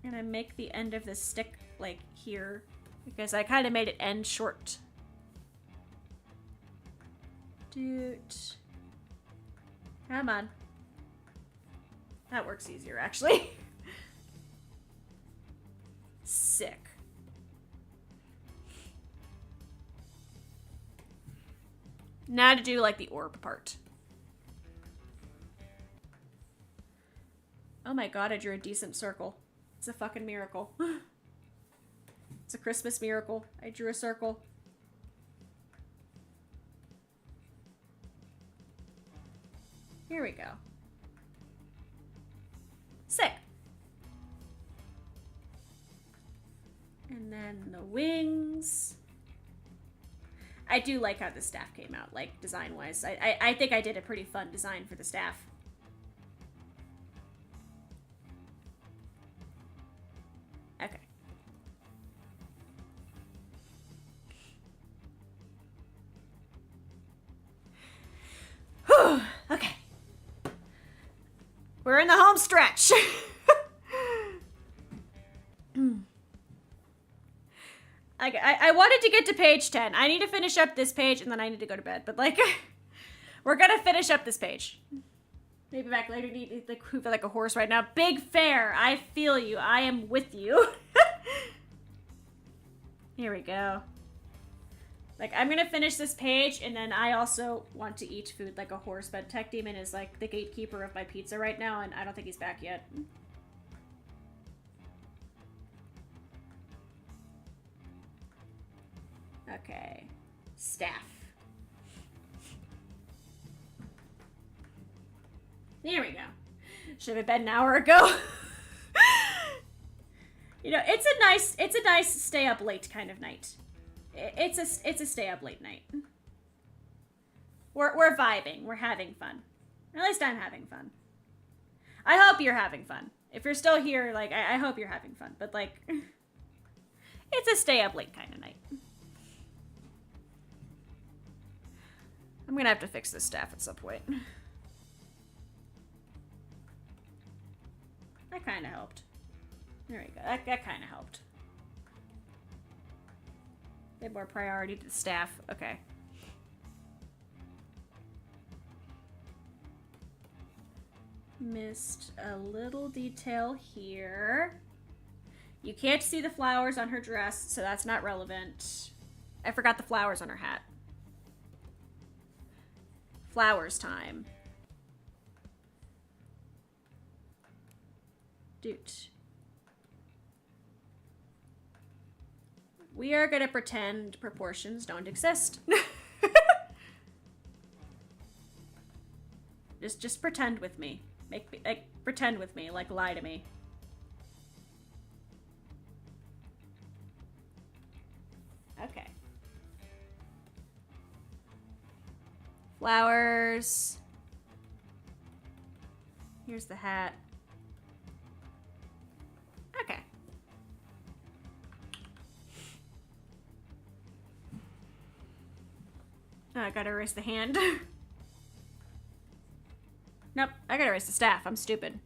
I'm gonna make the end of this stick, like, here. Because I kind of made it end short. Dude. Come on. That works easier, actually. Sick. Now to do, like, the orb part. Oh my god, I drew a decent circle. It's a fucking miracle. It's a Christmas miracle. I drew a circle. Here we go. Sick. wings. I do like how the staff came out, like, design-wise. I think I did a pretty fun design for the staff. Okay. Whew, okay. We're in the home stretch. I wanted to get to page 10. I need to finish up this page, and then I need to go to bed. But, like, we're gonna finish up this page. Maybe back later, need like hoof like a horse right now. Big fair. I feel you. I am with you. Here we go. Like, I'm gonna finish this page, and then I also want to eat food like a horse, but Tech Demon is, like, the gatekeeper of my pizza right now, and I don't think he's back yet. Okay. Staff. There we go. Should have been an hour ago. You know, it's a nice stay up late kind of night. It's a stay up late night. We're vibing. We're having fun. At least I'm having fun. I hope you're having fun. If you're still here, like, I hope you're having fun. But, like, it's a stay up late kind of night. I'm gonna have to fix this staff at some point. That kind of helped. There we go. That kind of helped. Give more priority to the staff. Okay. Missed a little detail here. You can't see the flowers on her dress, so that's not relevant. I forgot the flowers on her hat. Flowers time. Dude. We are gonna pretend proportions don't exist. Just pretend with me. Make me, like, pretend with me, like, lie to me. Okay. Flowers. Here's the hat. Okay. Oh, I gotta erase the hand. Nope, I gotta erase the staff. I'm stupid.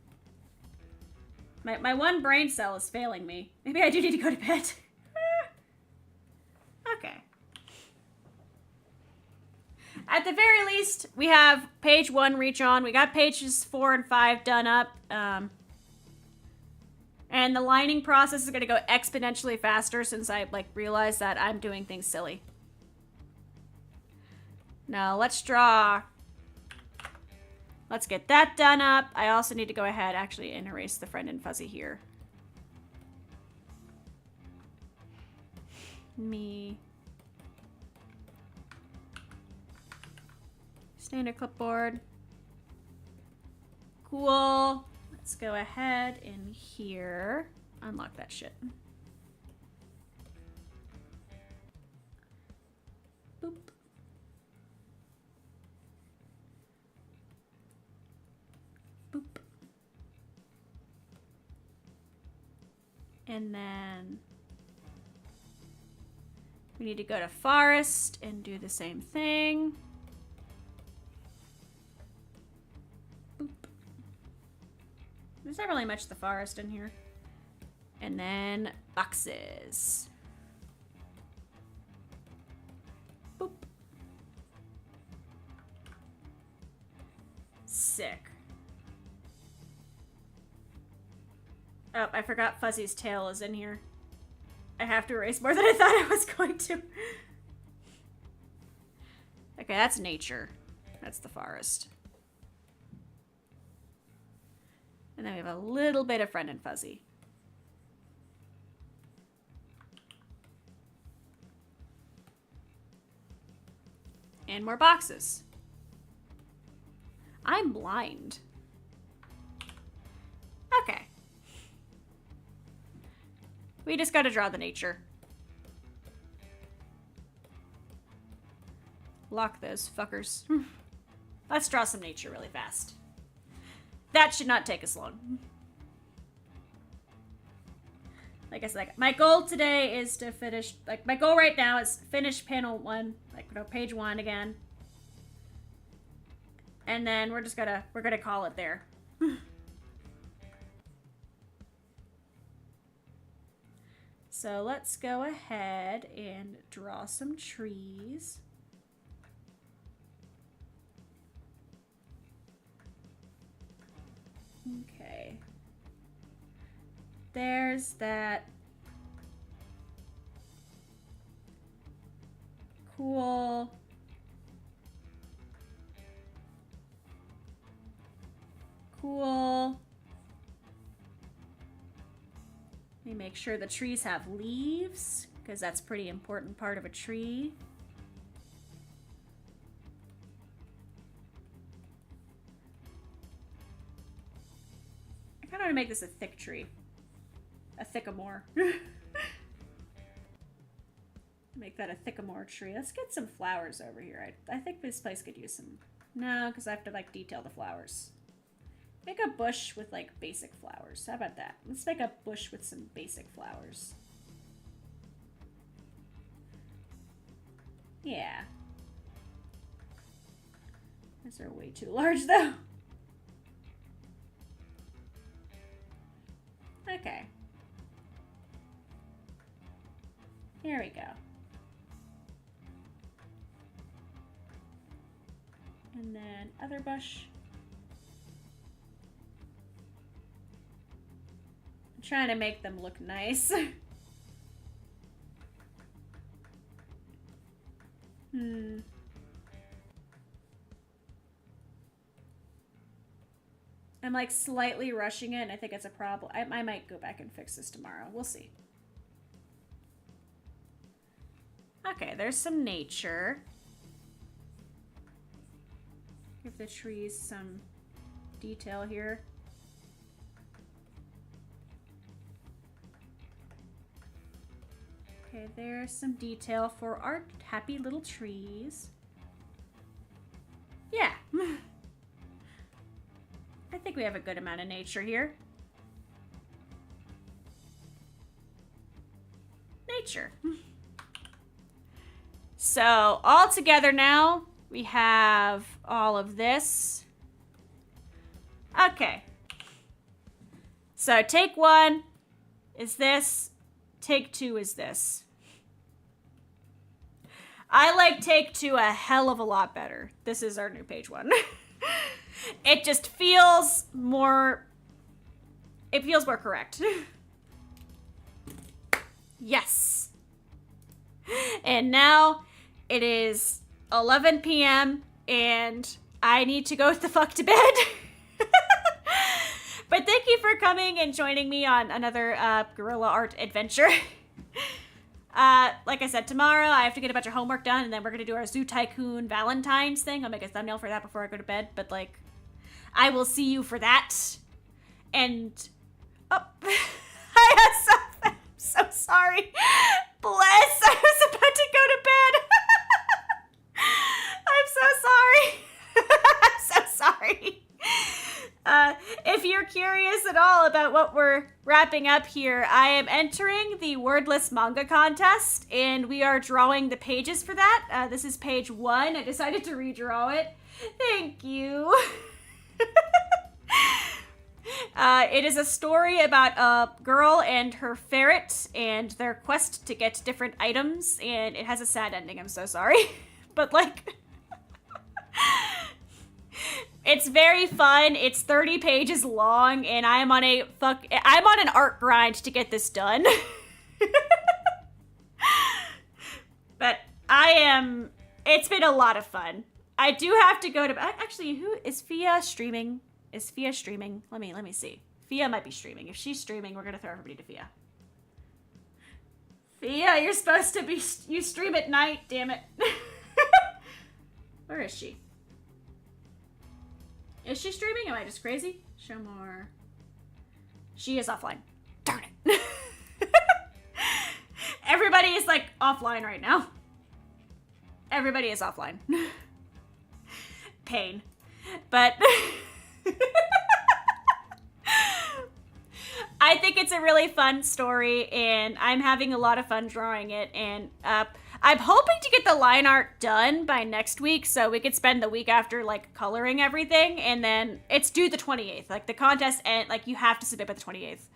My one brain cell is failing me. Maybe I do need to go to bed. Okay. At the very least, we have page 1 reach on. We got pages 4 and 5 done up. And the lining process is going to go exponentially faster since I, like, realized that I'm doing things silly. Now, let's draw. Let's get that done up. I also need to go ahead, actually, and erase the friend and fuzzy here. Me. Standard clipboard. Cool. Let's go ahead in here. Unlock that shit. Boop. Boop. And then we need to go to forest and do the same thing. There's not really much of the forest in here. And then boxes. Boop. Sick. Oh, I forgot Fuzzy's tail is in here. I have to erase more than I thought I was going to. Okay, that's nature. That's the forest. And then we have a little bit of friend and fuzzy. And more boxes. I'm blind. Okay. We just gotta draw the nature. Lock those fuckers. Let's draw some nature really fast. That should not take us long. Like I said, my goal today is to finish, like, my goal right now is finish panel 1, like, you know, page 1 again. And then we're gonna call it there. So let's go ahead and draw some trees. Okay. There's that cool Let me make sure the trees have leaves, because that's a pretty important part of a tree. I kind of want to make this a thick tree. A thickamore. Make that a thickamore tree. Let's get some flowers over here. I think this place could use some... No, because I have to, like, detail the flowers. Make a bush with, like, basic flowers. How about that? Let's make a bush with some basic flowers. Yeah. These are way too large, though. Okay. Here we go. And then other bush. I'm trying to make them look nice. I'm like slightly rushing it and I think it's a problem. I might go back and fix this tomorrow. We'll see. Okay, there's some nature. Give the trees some detail here. Okay, there's some detail for our happy little trees. Yeah. I think we have a good amount of nature here. Nature. So, all together now, we have all of this. Okay. So, take 1 is this. Take 2 is this. I like take 2 a hell of a lot better. This is our new page 1. It just feels more... It feels more correct. Yes. And now it is 11 p.m. and I need to go the fuck to bed. But thank you for coming and joining me on another guerrilla art adventure. Like I said, tomorrow I have to get a bunch of homework done, and then we're going to do our Zoo Tycoon Valentine's thing. I'll make a thumbnail for that before I go to bed, but, like, I will see you for that. And, oh, I'm so sorry. Bless, I was about to go to bed. I'm so sorry. I'm so sorry. If you're curious at all about what we're wrapping up here, I am entering the wordless manga contest, and we are drawing the pages for that. This is page 1. I decided to redraw it. Thank you. It is a story about a girl and her ferret and their quest to get different items, and it has a sad ending. I'm so sorry. But, like... It's very fun. It's 30 pages long, and I'm on an art grind to get this done. But it's been a lot of fun. I do have to go to, actually, who is Fia streaming? Is Fia streaming? Let me see. Fia might be streaming. If she's streaming, we're gonna throw everybody to Fia. Fia, you're supposed to be, you stream at night, damn it. Where is she? Is she streaming? Am I just crazy? Show more. She is offline. Darn it. Everybody is like offline right now. everybody is offline. Pain. But I think it's a really fun story, and I'm having a lot of fun drawing it, and I'm hoping to get the line art done by next week so we could spend the week after, like, coloring everything, and then it's due the 28th. Like, the contest, and, like, you have to submit by the 28th.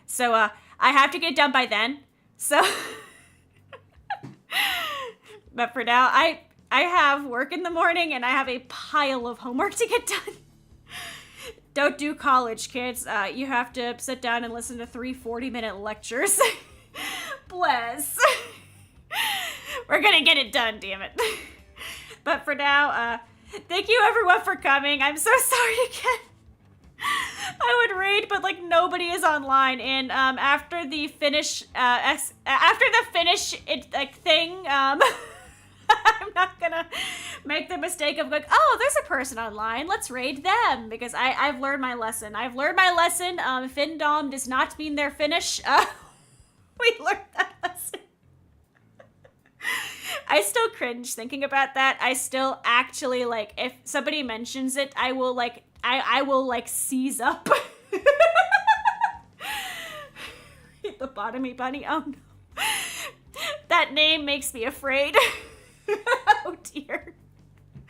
So, I have to get it done by then. So, but for now, I have work in the morning, and I have a pile of homework to get done. Don't do college, kids. You have to sit down and listen to 3 40-minute lectures. Bless. We're gonna get it done, damn it. But for now, thank you everyone for coming. I'm so sorry again. I would raid, but like nobody is online. And after the finish, thing, I'm not gonna make the mistake of like, oh, there's a person online, let's raid them, because I've learned my lesson. Findom does not mean they're Finnish. We learned that lesson. I still cringe thinking about that. I still actually, like, if somebody mentions it, I will like seize up. Lobotomy bunny, oh no. That name makes me afraid. Oh dear.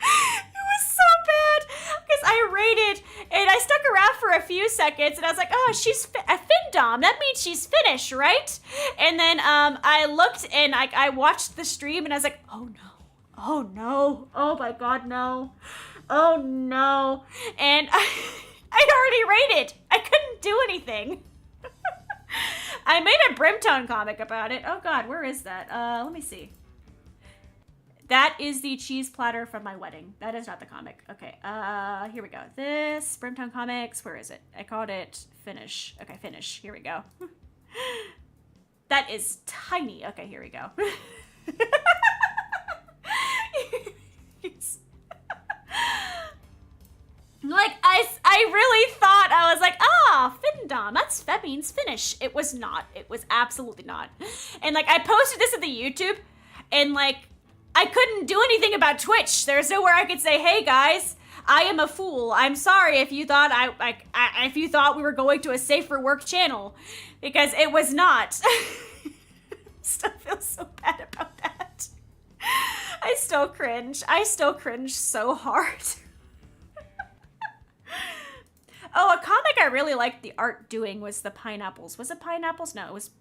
It was so bad because I rated and I stuck around for a few seconds and I was like, oh, she's a Findom. That means she's Finnish, right? And then I looked and I watched the stream and I was like, oh no. Oh no. Oh my God, no. Oh no. And I'd already rated. I couldn't do anything. I made a BRIMTONE comic about it. Oh God, where is that? Let me see. That is the cheese platter from my wedding. That is not the comic. Okay, here we go. This, BRIMTONE Comics, where is it? I called it Finish. Okay, Finish, here we go. That is tiny. Okay, here we go. Like, I really thought, I was like, Findom, that means Finnish. It was not. It was absolutely not. And, like, I posted this at the YouTube, and, like, I couldn't do anything about Twitch. There's nowhere I could say, hey, guys, I am a fool. I'm sorry if you thought if you thought we were going to a safer work channel, because it was not. Still feel so bad about that. I still cringe. I still cringe so hard. Oh, a comic I really liked the art doing was the pineapples. Was it pineapples? No, it was...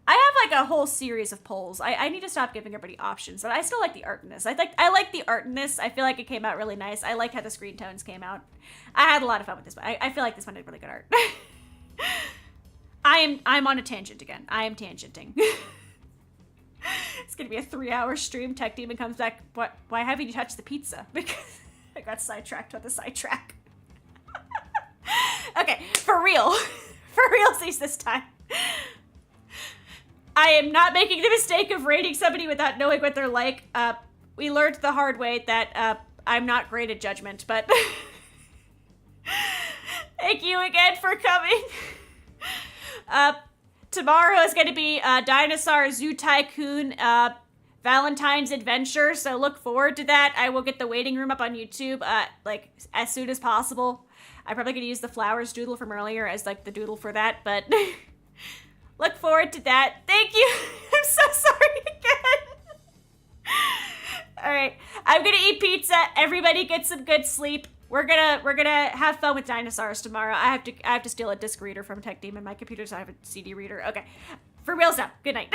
I have like a whole series of polls. I need to stop giving everybody options, but I still like the art in this. I like the art in this. I feel like it came out really nice. I like how the screen tones came out. I had a lot of fun with this one. I feel like this one did really good art. I'm on a tangent again. I am tangenting. It's gonna be a 3-hour stream. Tech Demon comes back. Why haven't you touched the pizza? Because I got sidetracked with the sidetrack. Okay, for real. For realsies this time. I am not making the mistake of rating somebody without knowing what they're like. We learned the hard way that I'm not great at judgment, but thank you again for coming. Tomorrow is going to be Dinosaur Zoo Tycoon Valentine's Adventure, so look forward to that. I will get the waiting room up on YouTube like as soon as possible. I'm probably going to use the flowers doodle from earlier as like the doodle for that, but look forward to that. Thank you. I'm so sorry again. All right, I'm gonna eat pizza. Everybody get some good sleep. We're gonna have fun with dinosaurs tomorrow. I have to steal a disc reader from Tech Demon. My computer doesn't have a CD reader. Okay, for real stuff. Good night.